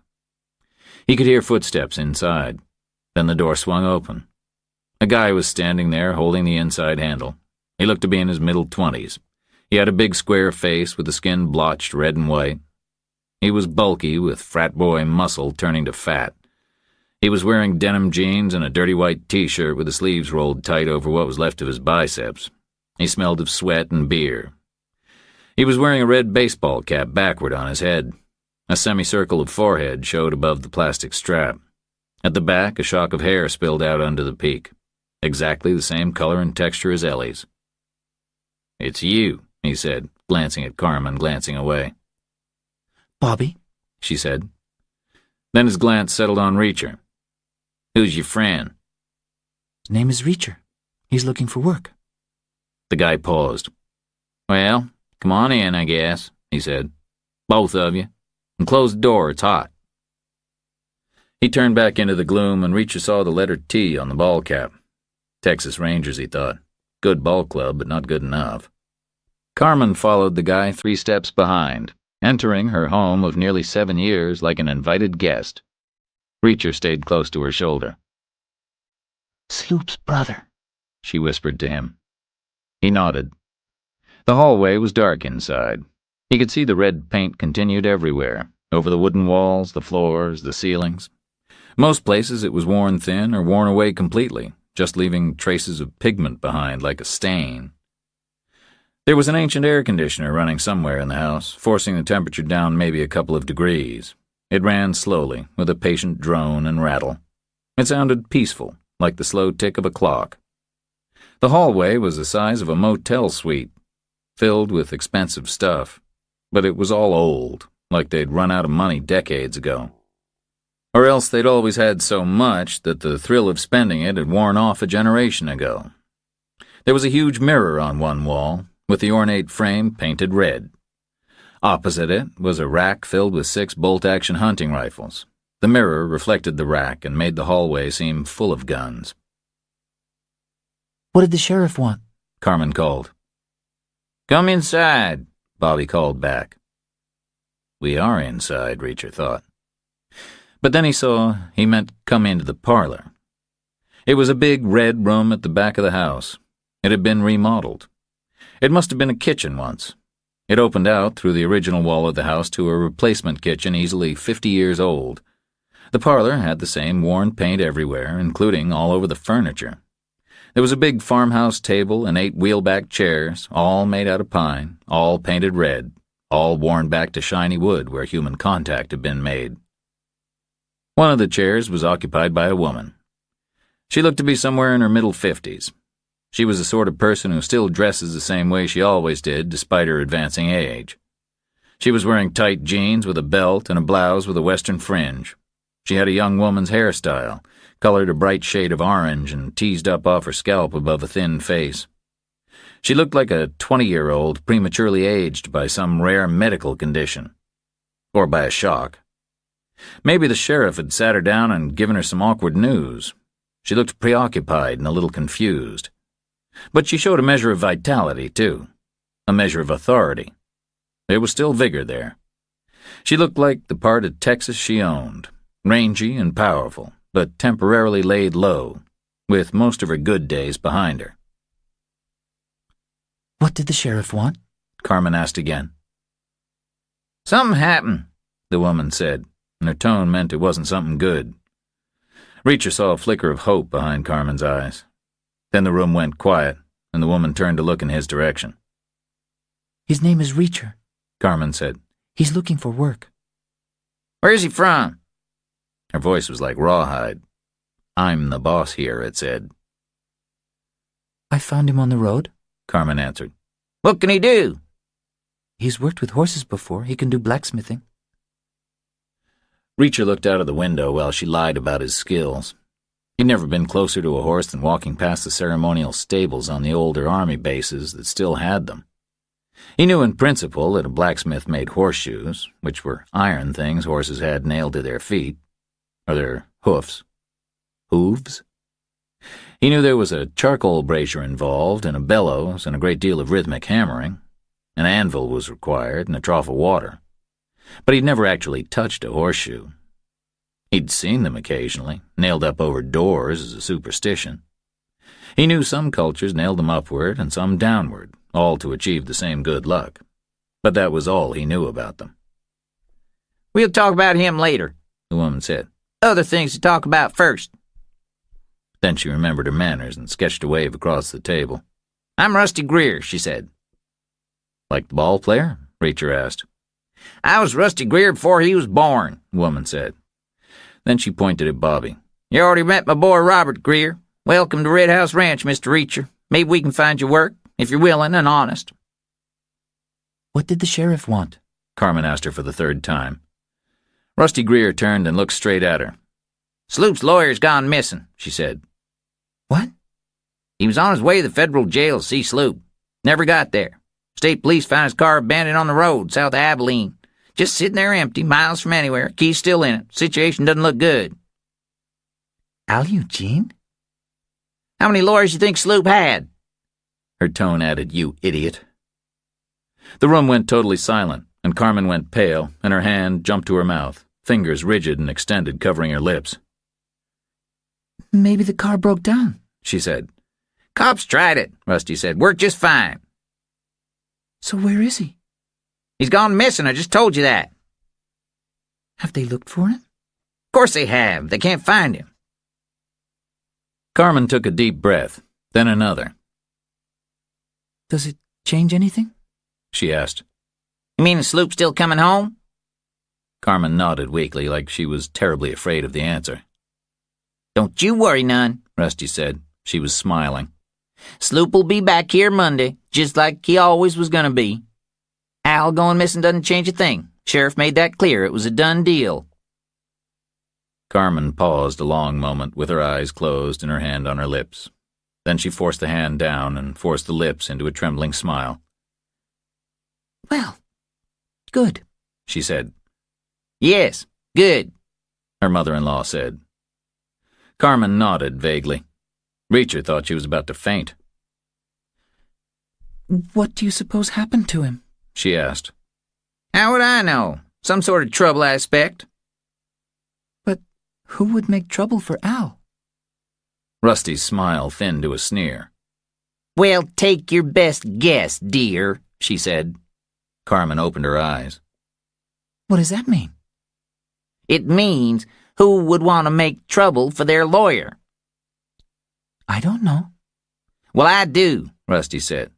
He could hear footsteps inside. Then the door swung open. A guy was standing there holding the inside handle. He looked to be in his middle 20s. He had a big square face with the skin blotched red and white. He was bulky, with frat boy muscle turning to fat. He was wearing denim jeans and a dirty white t-shirt with the sleeves rolled tight over what was left of his biceps. He smelled of sweat and beer. He was wearing a red baseball cap backward on his head. A semicircle of forehead showed above the plastic strap. At the back, a shock of hair spilled out under the peak, exactly the same color and texture as Ellie's. "It's you," he said, glancing at Carmen, glancing away. Bobby, She said. Then his glance settled on Reacher. "Who's your friend?" his name is Reacher. He's looking for work. The guy paused. "Well, come on in, I guess," he said. "Both of you. And close the door, it's hot." He turned back into the gloom and Reacher saw the letter T on the ball cap. Texas Rangers, he thought. Good ball club, but not good enough. Carmen followed the guy 3 steps behind, entering her home of nearly 7 years like an invited guest. Reacher stayed close to her shoulder. Sloop's brother, She whispered to him. He nodded. The hallway was dark inside. He could see the red paint continued everywhere, over the wooden walls, the floors, the ceilings. Most places it was worn thin or worn away completely, just leaving traces of pigment behind like a stain. There was an ancient air conditioner running somewhere in the house, forcing the temperature down maybe a couple of degrees. It ran slowly, with a patient drone and rattle. It sounded peaceful, like the slow tick of a clock. The hallway was the size of a motel suite, filled with expensive stuff, but it was all old, like they'd run out of money decades ago. Or else they'd always had so much that the thrill of spending it had worn off a generation ago. There was a huge mirror on one wall, with the ornate frame painted red. Opposite it was a rack filled with 6 bolt-action hunting rifles, The mirror reflected the rack and made the hallway seem full of guns. What did the sheriff want? Carmen called. Come inside, Bobby called back. We are inside, Reacher thought. But then he saw he meant come into the parlor. It was a big red room at the back of the house. It had been remodeled. It must have been a kitchen once. It opened out through the original wall of the house to a replacement kitchen easily 50 years old. The parlor had the same worn paint everywhere, including all over the furniture. There was a big farmhouse table and 8 wheelback chairs, all made out of pine, all painted red, all worn back to shiny wood where human contact had been made. One of the chairs was occupied by a woman. She looked to be somewhere in her middle 50s. She was the sort of person who still dresses the same way she always did, despite her advancing age. She was wearing tight jeans with a belt and a blouse with a western fringe. She had a young woman's hairstyle, colored a bright shade of orange and teased up off her scalp above a thin face. She looked like a 20-year-old prematurely aged by some rare medical condition. Or by a shock. Maybe the sheriff had sat her down and given her some awkward news. She looked preoccupied and a little confused. But she showed a measure of vitality, too. A measure of authority. There was still vigor there. She looked like the part of Texas she owned, rangy and powerful, but temporarily laid low, with most of her good days behind her. What did the sheriff want? Carmen asked again. Something happened, the woman said, and her tone meant it wasn't something good. Reacher saw a flicker of hope behind Carmen's eyes. Then the room went quiet, and the woman turned to look in his direction. His name is Reacher, Carmen said. He's looking for work. Where's he from? Her voice was like rawhide. I'm the boss here, it said. I found him on the road, Carmen answered. What can he do? He's worked with horses before. He can do blacksmithing. Reacher looked out of the window while she lied about his skills. He'd never been closer to a horse than walking past the ceremonial stables on the older army bases that still had them. He knew in principle that a blacksmith made horseshoes, which were iron things horses had nailed to their feet, or their hoofs. Hooves? He knew there was a charcoal brazier involved, and a bellows, and a great deal of rhythmic hammering. An anvil was required, and a trough of water. But he'd never actually touched a horseshoe. He'd seen them occasionally, nailed up over doors as a superstition. He knew some cultures nailed them upward and some downward, all to achieve the same good luck. But that was all he knew about them. We'll talk about him later, the woman said. Other things to talk about first. Then she remembered her manners and sketched a wave across the table. I'm Rusty Greer, she said. Like the ball player? Reacher asked. I was Rusty Greer before he was born, the woman said. Then she pointed at Bobby. You already met my boy Robert Greer. Welcome to Red House Ranch, Mr. Reacher. Maybe we can find you work, if you're willing and honest. What did the sheriff want? Carmen asked her for the 3rd time. Rusty Greer turned and looked straight at her. Sloop's lawyer's gone missing, she said. What? He was on his way to the federal jail to see Sloop. Never got there. State police found his car abandoned on the road south of Abilene. Just sitting there empty, miles from anywhere. Key's still in it. Situation doesn't look good. Al Eugene? How many lawyers you think Sloop had? Her tone added, you idiot. The room went totally silent, and Carmen went pale, and her hand jumped to her mouth, fingers rigid and extended, covering her lips. Maybe the car broke down, she said. Cops tried it, Rusty said. Worked just fine. So where is he? He's gone missing, I just told you that. Have they looked for him? Of course they have. They can't find him. Carmen took a deep breath, then another. Does it change anything? She asked. You mean the Sloop's still coming home? Carmen nodded weakly, like she was terribly afraid of the answer. Don't you worry none, Rusty said. She was smiling. Sloop will be back here Monday, just like he always was gonna be. Al going missing doesn't change a thing. Sheriff made that clear. It was a done deal. Carmen paused a long moment with her eyes closed and her hand on her lips. Then she forced the hand down and forced the lips into a trembling smile. Well, good, she said. Yes, good. her mother-in-law said. Carmen nodded vaguely. Reacher thought she was about to faint. What do you suppose happened to him? She asked. How would I know? Some sort of trouble, I expect. But who would make trouble for Al? Rusty's smile thinned to a sneer. Well, take your best guess, dear, she said. Carmen opened her eyes. What does that mean? It means who would want to make trouble for their lawyer. I don't know. Well, I do, Rusty said.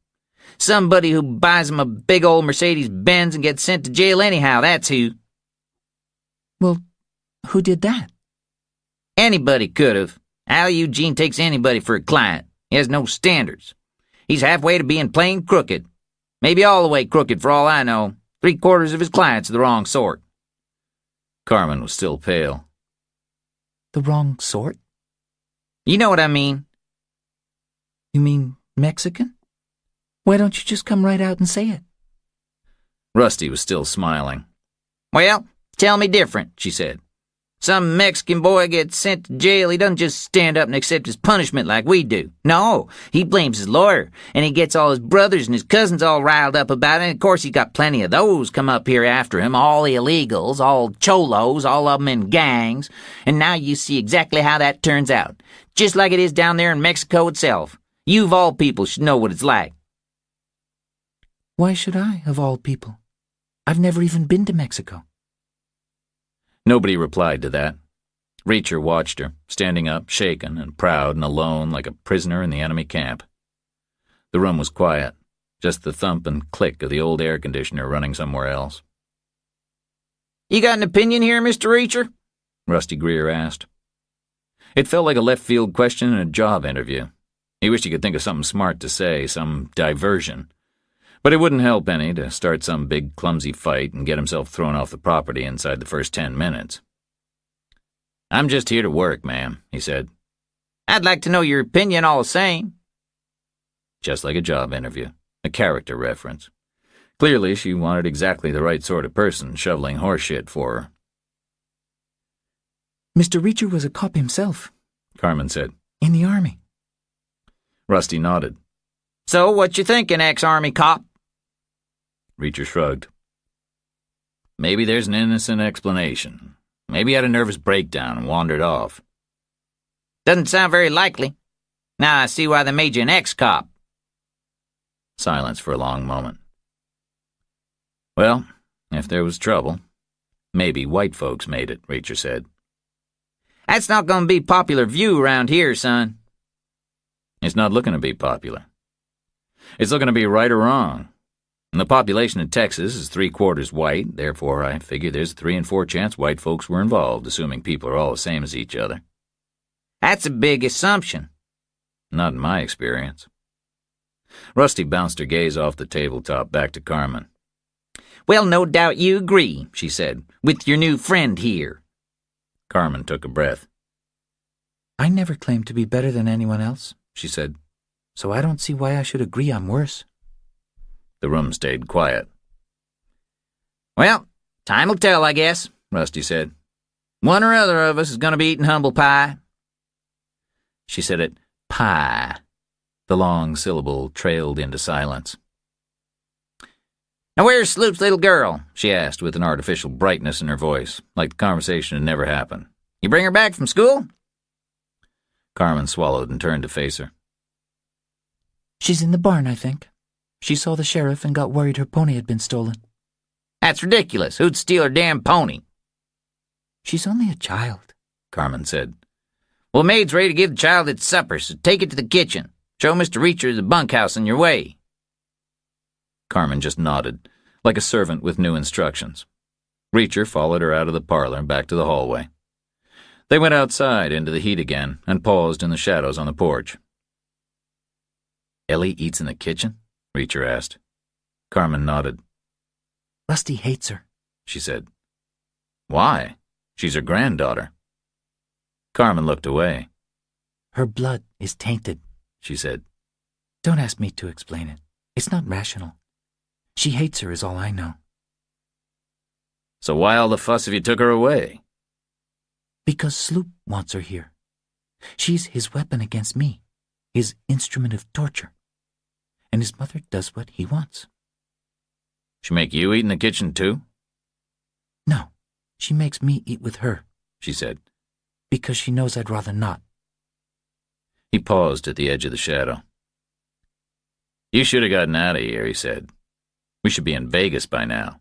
Somebody who buys him a big old Mercedes-Benz and gets sent to jail anyhow, that's who. Well, who did that? Anybody could have. Al Eugene takes anybody for a client. He has no standards. He's halfway to being plain crooked. Maybe all the way crooked for all I know. 3/4 of his clients are the wrong sort. Carmen was still pale. The wrong sort? You know what I mean. You mean Mexican? Why don't you just come right out and say it? Rusty was still smiling. Well, tell me different, she said. Some Mexican boy gets sent to jail, he doesn't just stand up and accept his punishment like we do. No, he blames his lawyer, and he gets all his brothers and his cousins all riled up about it, and of course he's got plenty of those come up here after him, all illegals, all cholos, all of them in gangs, and now you see exactly how that turns out. Just like it is down there in Mexico itself. You of all people should know what it's like. Why should I, of all people? I've never even been to Mexico. Nobody replied to that. Reacher watched her, standing up, shaken and proud and alone like a prisoner in the enemy camp. The room was quiet, just the thump and click of the old air conditioner running somewhere else. You got an opinion here, Mr. Reacher? Rusty Greer asked. It felt like a left-field question in a job interview. He wished he could think of something smart to say, some diversion. But it wouldn't help any to start some big clumsy fight and get himself thrown off the property inside the first 10 minutes. I'm just here to work, ma'am, he said. I'd like to know your opinion all the same. Just like a job interview, a character reference. Clearly, she wanted exactly the right sort of person shoveling horseshit for her. Mr. Reacher was a cop himself. Carmen said. In the Army. Rusty nodded. So what you thinking, ex-Army cop? Reacher shrugged. Maybe there's an innocent explanation. Maybe he had a nervous breakdown and wandered off. Doesn't sound very likely. Now I see why they made you an ex-cop. Silence for a long moment. Well, if there was trouble, maybe white folks made it, Reacher said. That's not going to be popular view around here, son. It's not looking to be popular. It's looking to be right or wrong. And the population in Texas is 3/4 white, therefore I figure there's a 3 in 4 chance white folks were involved, assuming people are all the same as each other. That's a big assumption. Not in my experience. Rusty bounced her gaze off the tabletop back to Carmen. Well, no doubt you agree, she said, with your new friend here. Carmen took a breath. I never claimed to be better than anyone else, she said, so I don't see why I should agree I'm worse. The room stayed quiet. Well, time will tell, I guess, Rusty said. One or other of us is going to be eating humble pie. She said it, pie. The long syllable trailed into silence. Now where's Sloop's little girl? She asked with an artificial brightness in her voice, like the conversation had never happened. You bring her back from school? Carmen swallowed and turned to face her. She's in the barn, I think. She saw the sheriff and got worried her pony had been stolen. That's ridiculous. Who'd steal her damn pony? She's only a child, Carmen said. Well, maid's ready to give the child its supper, so take it to the kitchen. Show Mr. Reacher the bunkhouse on your way. Carmen just nodded, like a servant with new instructions. Reacher followed her out of the parlor and back to the hallway. They went outside into the heat again and paused in the shadows on the porch. Ellie eats in the kitchen? Reacher asked. Carmen nodded. Rusty hates her, she said. Why? She's her granddaughter. Carmen looked away. Her blood is tainted, she said. Don't ask me to explain it. It's not rational. She hates her is all I know. So why all the fuss if you took her away? Because Sloop wants her here. She's his weapon against me, his instrument of torture. And his mother does what he wants. She make you eat in the kitchen, too? No, she makes me eat with her, She said. because she knows I'd rather not. He paused at the edge of the shadow. You should have gotten out of here, he said. We should be in Vegas by now.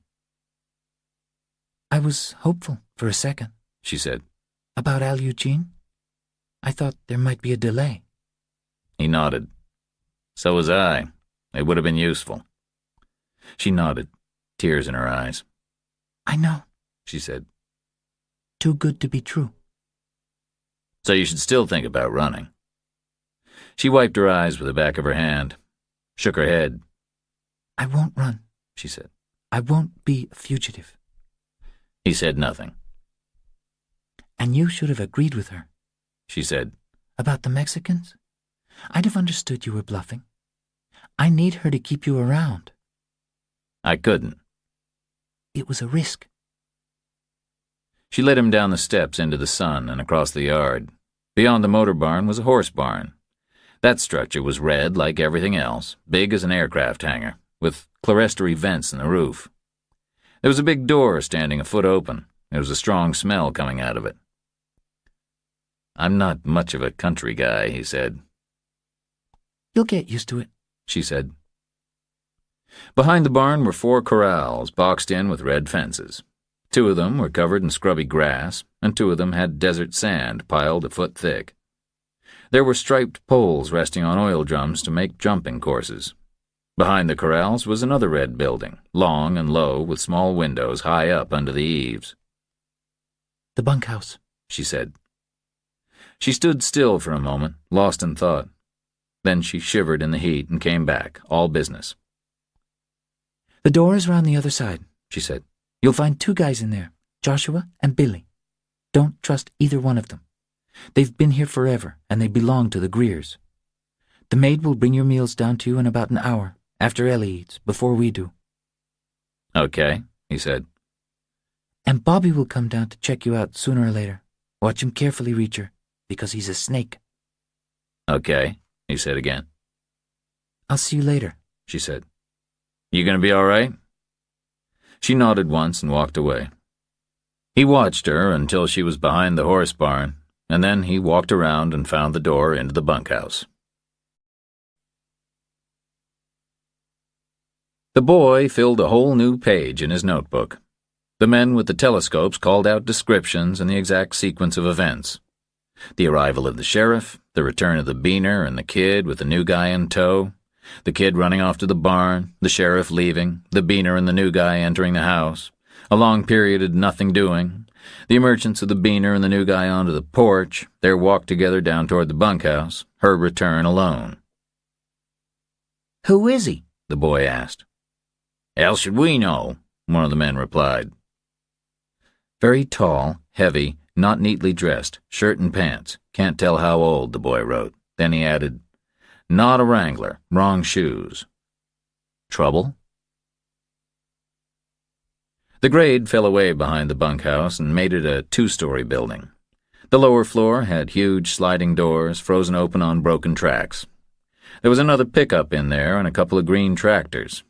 I was hopeful for a second, She said. about Al Eugene. I thought there might be a delay. He nodded. So was I. It would have been useful. She nodded, tears in her eyes. I know, She said. too good to be true. So you should still think about running. She wiped her eyes with the back of her hand, shook her head. I won't run, She said. I won't be a fugitive. He said nothing. And you should have agreed with her. She said. About the Mexicans? I'd have understood you were bluffing. I need her to keep you around. I couldn't. It was a risk. She led him down the steps into the sun and across the yard. Beyond the motor barn was a horse barn. That structure was red like everything else, big as an aircraft hangar, with clerestory vents in the roof. There was a big door standing a foot open. There was a strong smell coming out of it. I'm not much of a country guy, he said. You'll get used to it, She said. Behind the barn were 4 corrals boxed in with red fences. 2 of them were covered in scrubby grass, and 2 of them had desert sand piled a foot thick. There were striped poles resting on oil drums to make jumping courses. Behind the corrals was another red building, long and low, with small windows high up under the eaves. The bunkhouse, She said. She stood still for a moment, lost in thought. Then she shivered in the heat and came back, all business. The door is round the other side, She said. You'll find 2 guys in there, Joshua and Billy. Don't trust either one of them. They've been here forever, and they belong to the Greers. The maid will bring your meals down to you in about an hour, after Ellie eats, before we do. Okay, he said. And Bobby will come down to check you out sooner or later. Watch him carefully, Reacher, because he's a snake. Okay, he said again. I'll see you later, She said. You gonna be all right? She nodded once and walked away. He watched her until she was behind the horse barn, and then he walked around and found the door into the bunkhouse. The boy filled a whole new page in his notebook. The men with the telescopes called out descriptions and the exact sequence of events. The arrival of the sheriff, the return of the beaner and the kid with the new guy in tow, the kid running off to the barn, the sheriff leaving, the beaner and the new guy entering the house, a long period of nothing doing, the emergence of the beaner and the new guy onto the porch, their walk together down toward the bunkhouse, her return alone. Who is he? The boy asked. How should we know? One of the men replied. Very tall, heavy, not neatly dressed, shirt and pants. Can't tell how old, the boy wrote. Then he added, Not a wrangler, wrong shoes. Trouble? The grade fell away behind the bunkhouse and made it a 2-story building. The lower floor had huge sliding doors frozen open on broken tracks. There was another pickup in there and a couple of green tractors.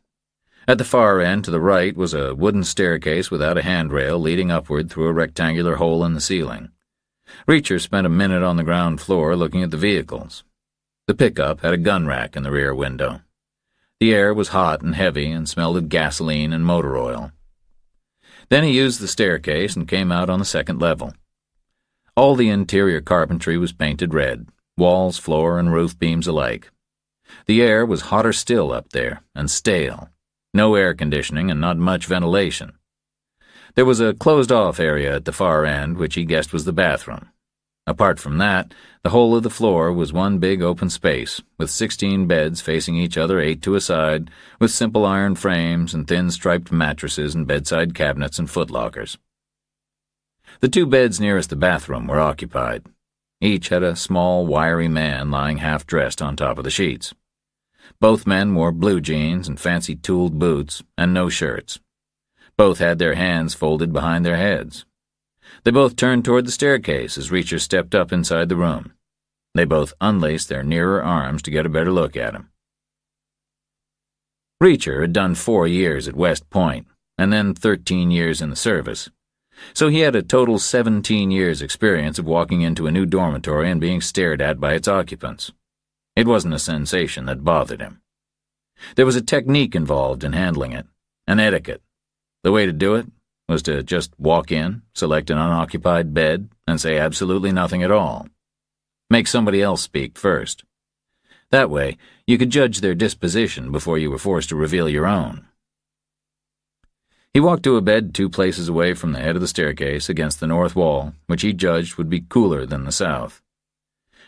At the far end to the right was a wooden staircase without a handrail leading upward through a rectangular hole in the ceiling. Reacher spent a minute on the ground floor looking at the vehicles. The pickup had a gun rack in the rear window. The air was hot and heavy and smelled of gasoline and motor oil. Then he used the staircase and came out on the second level. All the interior carpentry was painted red, walls, floor, and roof beams alike. The air was hotter still up there, and stale. No air conditioning and not much ventilation. There was a closed-off area at the far end, which he guessed was the bathroom. Apart from that, the whole of the floor was one big open space, with 16 beds facing each other 8 to a side, with simple iron frames and thin striped mattresses and bedside cabinets and footlockers. The 2 beds nearest the bathroom were occupied. Each had a small, wiry man lying half-dressed on top of the sheets. Both men wore blue jeans and fancy tooled boots, and no shirts. Both had their hands folded behind their heads. They both turned toward the staircase as Reacher stepped up inside the room. They both unlaced their nearer arms to get a better look at him. Reacher had done 4 years at West Point, and then 13 years in the service, so he had a total 17 years' experience of walking into a new dormitory and being stared at by its occupants. It wasn't a sensation that bothered him. There was a technique involved in handling it, an etiquette. The way to do it was to just walk in, select an unoccupied bed, and say absolutely nothing at all. Make somebody else speak first. That way, you could judge their disposition before you were forced to reveal your own. He walked to a bed 2 places away from the head of the staircase against the north wall, which he judged would be cooler than the south.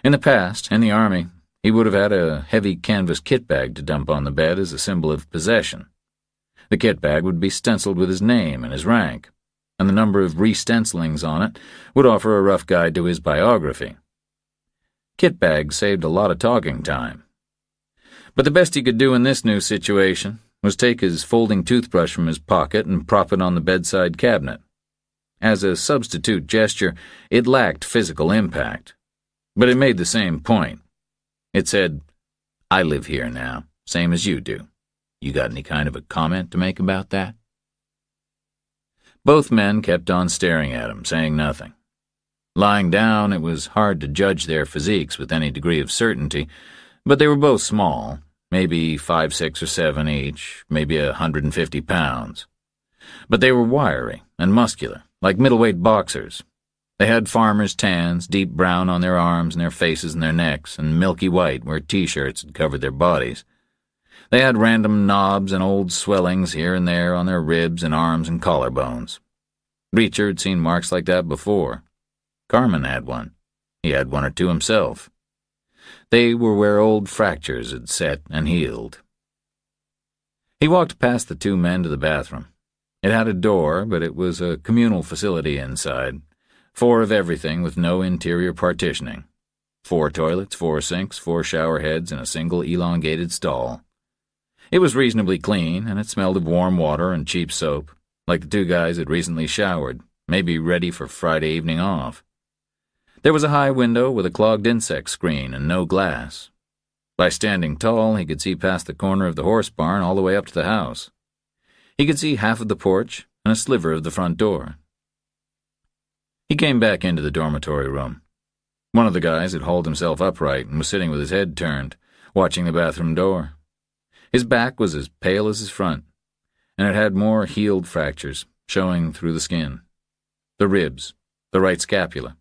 In the past, in the Army, he would have had a heavy canvas kit bag to dump on the bed as a symbol of possession. The kit bag would be stenciled with his name and his rank, and the number of re-stencilings on it would offer a rough guide to his biography. Kit bags saved a lot of talking time. But the best he could do in this new situation was take his folding toothbrush from his pocket and prop it on the bedside cabinet. As a substitute gesture, it lacked physical impact, but it made the same point. It said, "I live here now, same as you do. You got any kind of a comment to make about that?" Both men kept on staring at him, saying nothing. Lying down, it was hard to judge their physiques with any degree of certainty, but they were both small, maybe 5, 6, or 7 each, maybe 150 pounds. But they were wiry and muscular, like middleweight boxers. They had farmers' tans, deep brown on their arms and their faces and their necks, and milky white where T-shirts had covered their bodies. They had random knobs and old swellings here and there on their ribs and arms and collarbones. Reacher had seen marks like that before. Carmen had one. He had 1 or 2 himself. They were where old fractures had set and healed. He walked past the 2 men to the bathroom. It had a door, but it was a communal facility inside. 4 of everything with no interior partitioning. 4 toilets, 4 sinks, 4 shower heads, and a single elongated stall. It was reasonably clean, and it smelled of warm water and cheap soap, like the 2 guys had recently showered, maybe ready for Friday evening off. There was a high window with a clogged insect screen and no glass. By standing tall, he could see past the corner of the horse barn all the way up to the house. He could see half of the porch and a sliver of the front door. He came back into the dormitory room. One of the guys had hauled himself upright and was sitting with his head turned, watching the bathroom door. His back was as pale as his front, and it had more healed fractures showing through the skin. The ribs, the right scapula.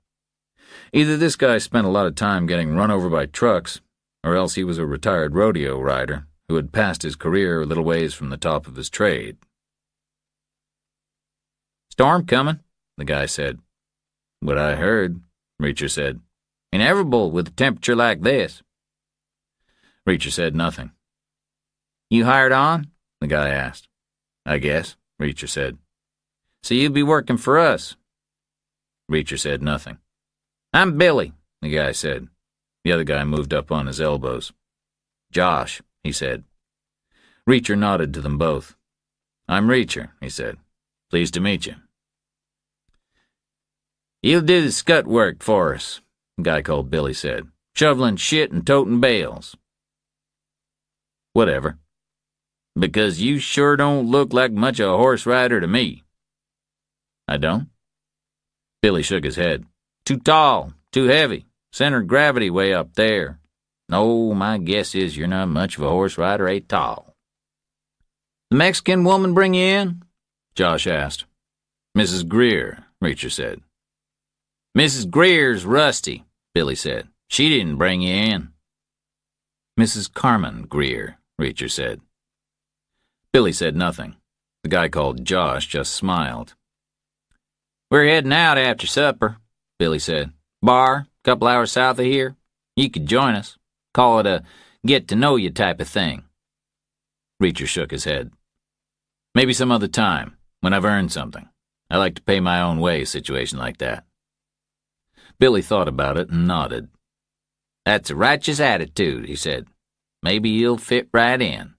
Either this guy spent a lot of time getting run over by trucks, or else he was a retired rodeo rider who had passed his career a little ways from the top of his trade. "Storm coming," the guy said. "What I heard," Reacher said. "Inevitable with a temperature like this." Reacher said nothing. "You hired on?" the guy asked. "I guess," Reacher said. "So you'll be working for us?" Reacher said nothing. "I'm Billy," the guy said. The other guy moved up on his elbows. "Josh," he said. Reacher nodded to them both. "I'm Reacher," he said. "Pleased to meet you." "You'll do the scut work for us," the guy called Billy said. "Shoveling shit and toting bales." "Whatever." "Because you sure don't look like much of a horse rider to me." "I don't?" Billy shook his head. "Too tall, too heavy, center of gravity way up there. No, my guess is you're not much of a horse rider at all." "The Mexican woman bring you in?" Josh asked. "Mrs. Greer," Reacher said. "Mrs. Greer's rusty," Billy said. "She didn't bring you in." "Mrs. Carmen Greer," Reacher said. Billy said nothing. The guy called Josh just smiled. "We're heading out after supper," Billy said. "Bar, couple hours south of here. You could join us. Call it a get-to-know-you type of thing." Reacher shook his head. "Maybe some other time, when I've earned something. I like to pay my own way situation like that." Billy thought about it and nodded. "That's a righteous attitude," he said. "Maybe you'll fit right in."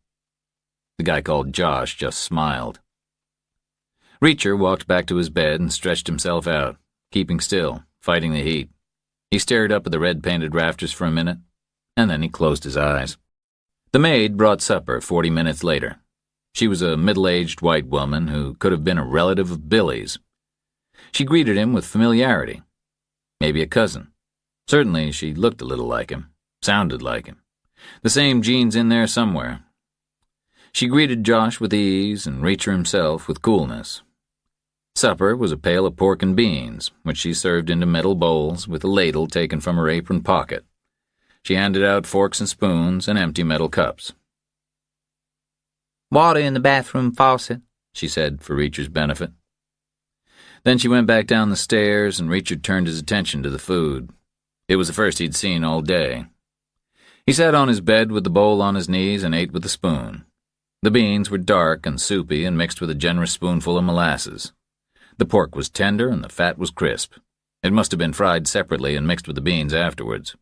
The guy called Josh just smiled. Reacher walked back to his bed and stretched himself out, keeping still, fighting the heat. He stared up at the red-painted rafters for a minute, and then he closed his eyes. The maid brought supper 40 minutes later. She was a middle-aged white woman who could have been a relative of Billy's. She greeted him with familiarity. Maybe a cousin. Certainly she looked a little like him, sounded like him. The same genes in there somewhere. She greeted Josh with ease and Reacher himself with coolness. Supper was a pail of pork and beans, which she served into metal bowls with a ladle taken from her apron pocket. She handed out forks and spoons and empty metal cups. "Water in the bathroom faucet," she said for Reacher's benefit. Then she went back down the stairs, and Reacher turned his attention to the food. It was the first he'd seen all day. He sat on his bed with the bowl on his knees and ate with a spoon. The beans were dark and soupy and mixed with a generous spoonful of molasses. The pork was tender and the fat was crisp. It must have been fried separately and mixed with the beans afterwards.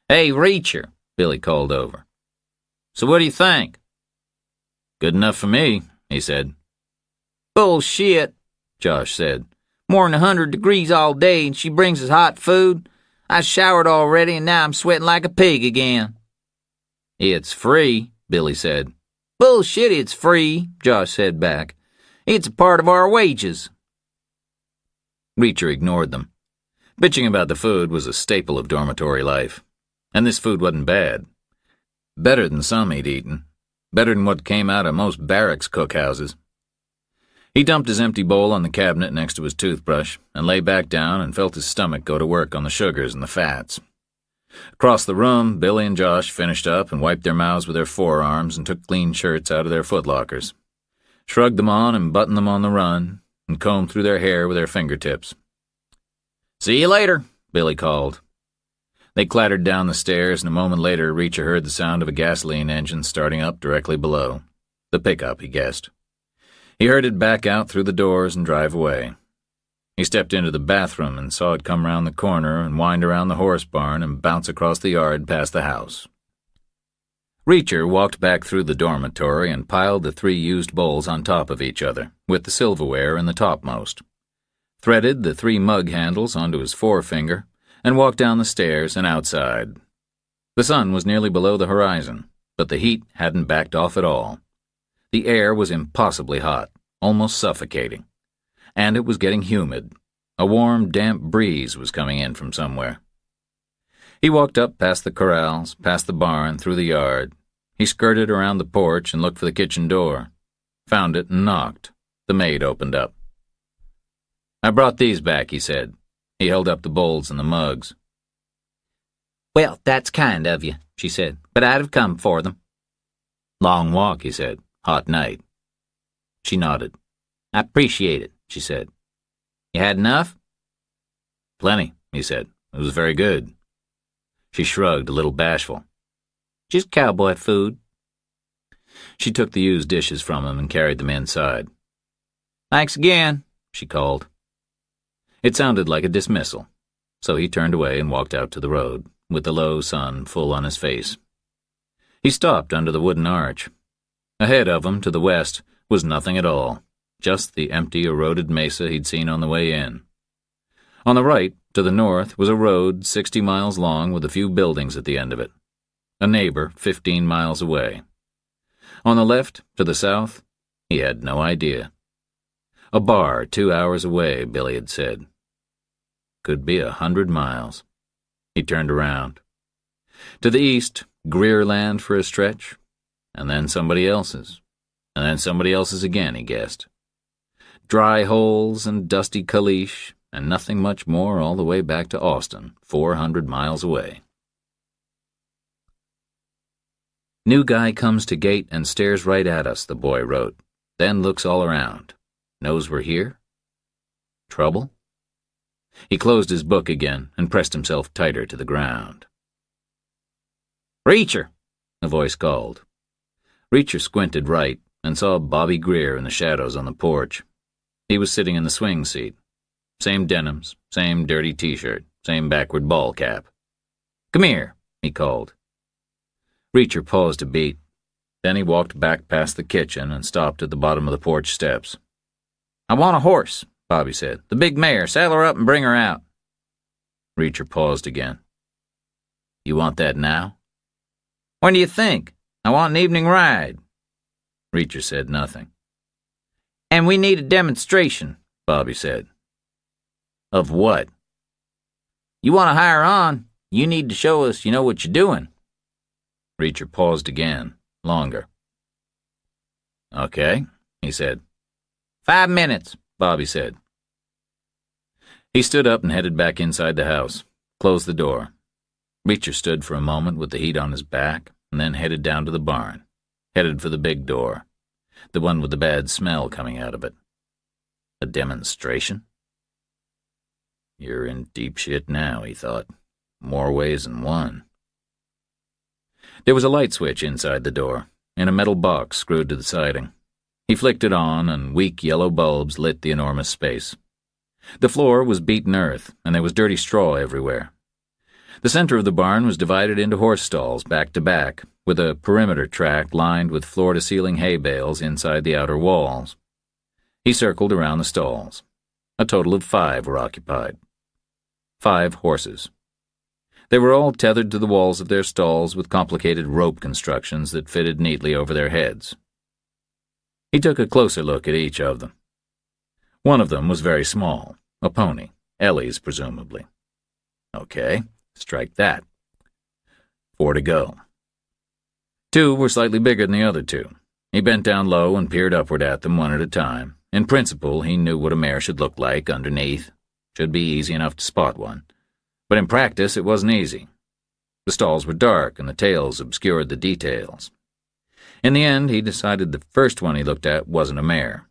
"Hey, Reacher," Billy called over. "So what do you think?" "Good enough for me," he said. "Bullshit," Josh said. "More'n 100 degrees all day, and she brings us hot food. I showered already, and now I'm sweating like a pig again." "It's free," Billy said. "Bullshit, it's free," Josh said back. "It's a part of our wages." Reacher ignored them. Bitching about the food was a staple of dormitory life. And this food wasn't bad. Better than some he'd eaten. Better than what came out of most barracks cookhouses. He dumped his empty bowl on the cabinet next to his toothbrush and lay back down and felt his stomach go to work on the sugars and the fats. Across the room, Billy and Josh finished up and wiped their mouths with their forearms and took clean shirts out of their footlockers, shrugged them on and buttoned them on the run, and combed through their hair with their fingertips. "See you later," Billy called. They clattered down the stairs, and a moment later Reacher heard the sound of a gasoline engine starting up directly below. The pickup, he guessed. He heard it back out through the doors and drive away. He stepped into the bathroom and saw it come round the corner and wind around the horse barn and bounce across the yard past the house. Reacher walked back through the dormitory and piled the 3 used bowls on top of each other, with the silverware in the topmost. Threaded the 3 mug handles onto his forefinger, and walked down the stairs and outside. The sun was nearly below the horizon, but the heat hadn't backed off at all. The air was impossibly hot, almost suffocating. And it was getting humid. A warm, damp breeze was coming in from somewhere. He walked up past the corrals, past the barn, through the yard. He skirted around the porch and looked for the kitchen door. Found it and knocked. The maid opened up. "I brought these back," he said. He held up the bowls and the mugs. "Well, that's kind of you," she said, "but I'd have come for them." "Long walk," he said. "Hot night." She nodded. "I appreciate it," she said. "You had enough?" "Plenty," he said. "It was very good." She shrugged, a little bashful. "Just cowboy food." She took the used dishes from him and carried them inside. "Thanks again," she called. It sounded like a dismissal, so he turned away and walked out to the road, with the low sun full on his face. He stopped under the wooden arch. Ahead of him, to the west, was nothing at all, just the empty, eroded mesa he'd seen on the way in. On the right, to the north, was a road 60 miles long with a few buildings at the end of it. A neighbor 15 miles away. On the left, to the south, he had no idea. A bar 2 hours away, Billy had said. Could be 100 miles. He turned around. To the east, Greer land for a stretch, and then somebody else's, and then somebody else's again, he guessed. Dry holes and dusty Kalish, and nothing much more all the way back to Austin, 400 miles away. New guy comes to gate and stares right at us, the boy wrote, then looks all around. Knows we're here? Trouble? He closed his book again and pressed himself tighter to the ground. "Reacher," a voice called. Reacher squinted right and saw Bobby Greer in the shadows on the porch. He was sitting in the swing seat. Same denims, same dirty t-shirt, same backward ball cap. "Come here," he called. Reacher paused a beat. Then he walked back past the kitchen and stopped at the bottom of the porch steps. "I want a horse," Bobby said. "The big mare. Saddle her up and bring her out." Reacher paused again. "You want that now?" "When do you think? I want an evening ride." Reacher said nothing. "And we need a demonstration," Bobby said. "Of what?" "You want to hire on. You need to show us you know what you're doing." Reacher paused again, longer. "Okay," he said. 5 minutes, Bobby said. He stood up and headed back inside the house, closed the door. Reacher stood for a moment with the heat on his back, and then headed down to the barn, headed for the big door, the one with the bad smell coming out of it. A demonstration? You're in deep shit now, he thought. More ways than one. There was a light switch inside the door, in a metal box screwed to the siding. He flicked it on, and weak yellow bulbs lit the enormous space. The floor was beaten earth, and there was dirty straw everywhere. The center of the barn was divided into horse stalls back to back, with a perimeter track lined with floor-to-ceiling hay bales inside the outer walls. He circled around the stalls. A total of 5 were occupied. 5 horses. They were all tethered to the walls of their stalls with complicated rope constructions that fitted neatly over their heads. He took a closer look at each of them. One of them was very small, a pony, Ellie's presumably. Okay, strike that. 4 to go. 2 were slightly bigger than the other 2. He bent down low and peered upward at them one at a time. In principle, he knew what a mare should look like underneath. Should be easy enough to spot one. But in practice, it wasn't easy. The stalls were dark, and the tails obscured the details. In the end, he decided the first one he looked at wasn't a mare.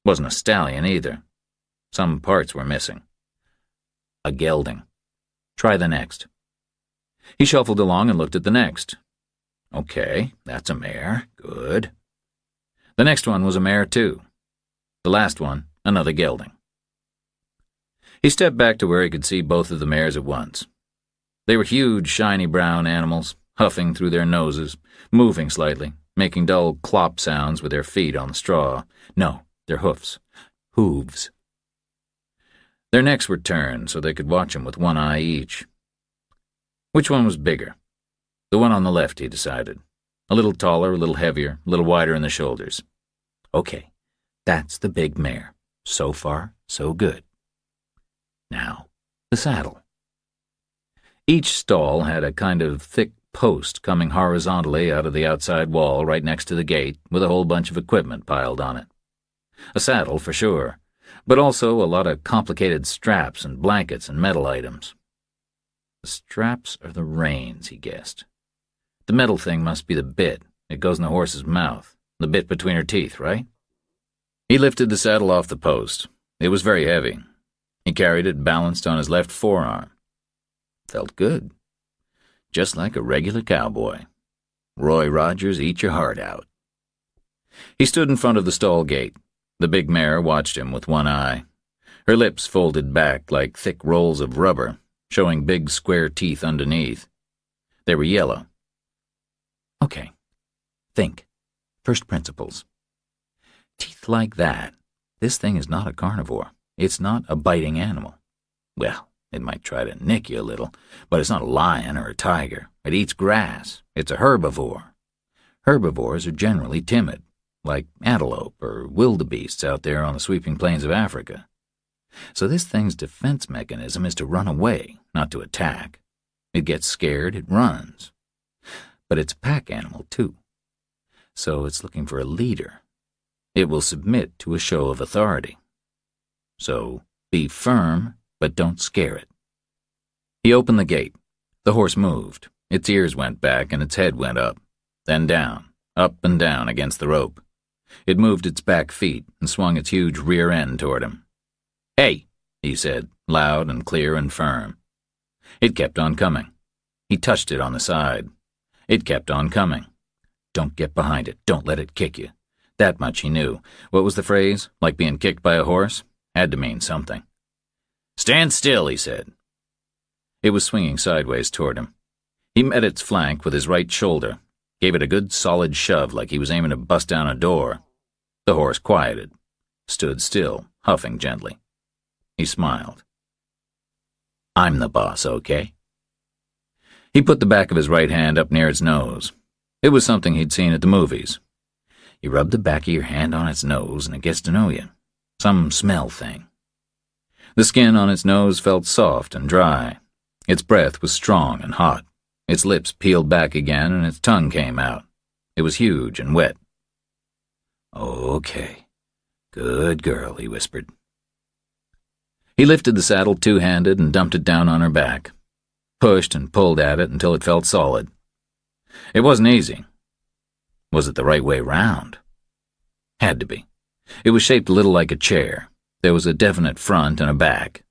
Wasn't a stallion either. Some parts were missing. A gelding. Try the next. He shuffled along and looked at the next. Okay, that's a mare. Good. The next one was a mare, too. The last one, another gelding. He stepped back to where he could see both of the mares at once. They were huge, shiny brown animals, huffing through their noses, moving slightly, making dull clop sounds with their feet on the straw. No, their hoofs. Hooves. Their necks were turned so they could watch him with one eye each. Which one was bigger? The one on the left, he decided. A little taller, a little heavier, a little wider in the shoulders. Okay, that's the big mare. So far, so good. Now, the saddle. Each stall had a kind of thick post coming horizontally out of the outside wall right next to the gate with a whole bunch of equipment piled on it. A saddle, for sure, but also a lot of complicated straps and blankets and metal items. The straps are the reins, he guessed. The metal thing must be the bit. It goes in the horse's mouth, the bit between her teeth, right? He lifted the saddle off the post. It was very heavy. He carried it balanced on his left forearm. Felt good. Just like a regular cowboy. Roy Rogers, eat your heart out. He stood in front of the stall gate. The big mare watched him with one eye. Her lips folded back like thick rolls of rubber, showing big square teeth underneath. They were yellow. Okay. Think. First principles. Teeth like that. This thing is not a carnivore. It's not a biting animal. Well, it might try to nick you a little, but it's not a lion or a tiger. It eats grass. It's a herbivore. Herbivores are generally timid, like antelope or wildebeests out there on the sweeping plains of Africa. So this thing's defense mechanism is to run away, not to attack. It gets scared, it runs. But it's a pack animal, too. So it's looking for a leader. It will submit to a show of authority. So be firm, but don't scare it. He opened the gate. The horse moved. Its ears went back and its head went up, then down, up and down against the rope. It moved its back feet and swung its huge rear end toward him. "Hey," he said, loud and clear and firm. It kept on coming. He touched it on the side. It kept on coming. Don't get behind it. Don't let it kick you. That much he knew. What was the phrase? Like being kicked by a horse? Had to mean something. "Stand still," he said. It was swinging sideways toward him. He met its flank with his right shoulder, gave it a good solid shove like he was aiming to bust down a door. The horse quieted, stood still, huffing gently. He smiled. I'm the boss, okay? He put the back of his right hand up near its nose. It was something he'd seen at the movies. You rub the back of your hand on its nose and it gets to know you. Some smell thing. The skin on its nose felt soft and dry. Its breath was strong and hot. Its lips peeled back again and its tongue came out. It was huge and wet. Okay. Good girl, he whispered. He lifted the saddle two-handed and dumped it down on her back. Pushed and pulled at it until it felt solid. It wasn't easy. Was it the right way round? Had to be. It was shaped a little like a chair. There was a definite front and a back.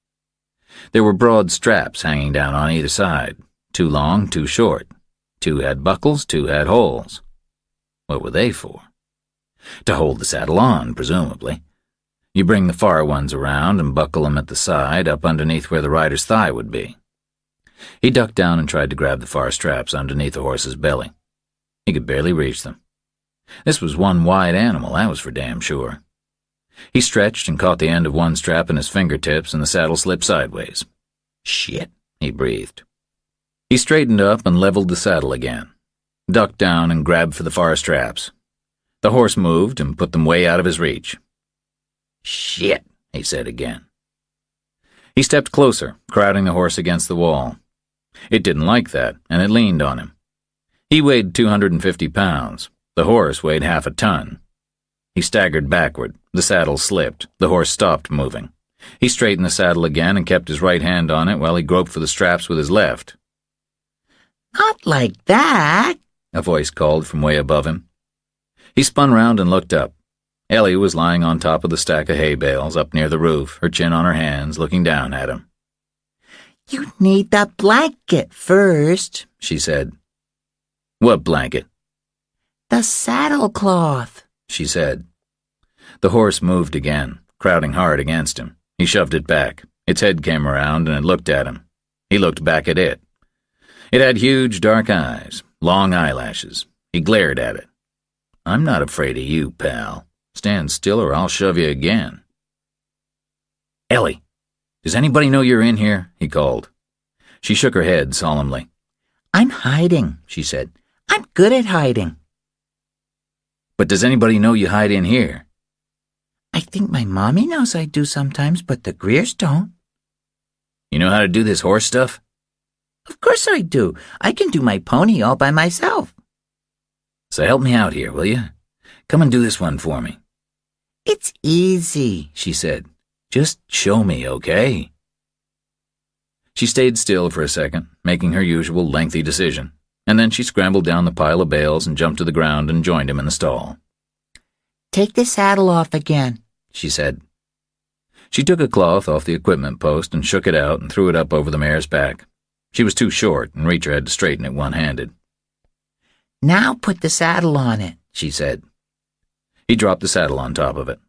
There were broad straps hanging down on either side. Two long, two short. Two had buckles, two had holes. What were they for? To hold the saddle on, presumably. You bring the far ones around and buckle them at the side, up underneath where the rider's thigh would be. He ducked down and tried to grab the far straps underneath the horse's belly. He could barely reach them. This was one wide animal, that was for damn sure. He stretched and caught the end of one strap in his fingertips, and the saddle slipped sideways. Shit, he breathed. He straightened up and leveled the saddle again, ducked down and grabbed for the far straps. The horse moved and put them way out of his reach. Shit, he said again. He stepped closer, crowding the horse against the wall. It didn't like that, and it leaned on him. He weighed 250 pounds. The horse weighed half a ton. He staggered backward. The saddle slipped. The horse stopped moving. He straightened the saddle again and kept his right hand on it while he groped for the straps with his left. Not like that, a voice called from way above him. He spun round and looked up. Ellie was lying on top of the stack of hay bales up near the roof, her chin on her hands, looking down at him. You need the blanket first, she said. What blanket? The saddlecloth, she said. The horse moved again, crowding hard against him. He shoved it back. Its head came around and it looked at him. He looked back at it. It had huge dark eyes, long eyelashes. He glared at it. I'm not afraid of you, pal. Stand still or I'll shove you again. Ellie, does anybody know you're in here? He called. She shook her head solemnly. I'm hiding, she said. I'm good at hiding. But does anybody know you hide in here? I think my mommy knows I do sometimes, but the Greers don't. You know how to do this horse stuff? Of course I do. I can do my pony all by myself. So help me out here, will you? Come and do this one for me. It's easy, she said. Just show me, okay? She stayed still for a second, making her usual lengthy decision, and then she scrambled down the pile of bales and jumped to the ground and joined him in the stall. Take the saddle off again, she said. She took a cloth off the equipment post and shook it out and threw it up over the mare's back. She was too short, and Reacher had to straighten it one-handed. Now put the saddle on it, she said. He dropped the saddle on top of it.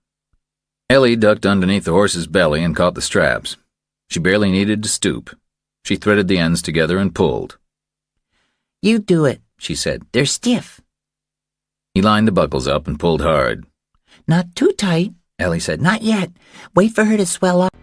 Ellie ducked underneath the horse's belly and caught the straps. She barely needed to stoop. She threaded the ends together and pulled. You do it, she said. They're stiff. He lined the buckles up and pulled hard. Not too tight, Ellie said. Not yet. Wait for her to swell up.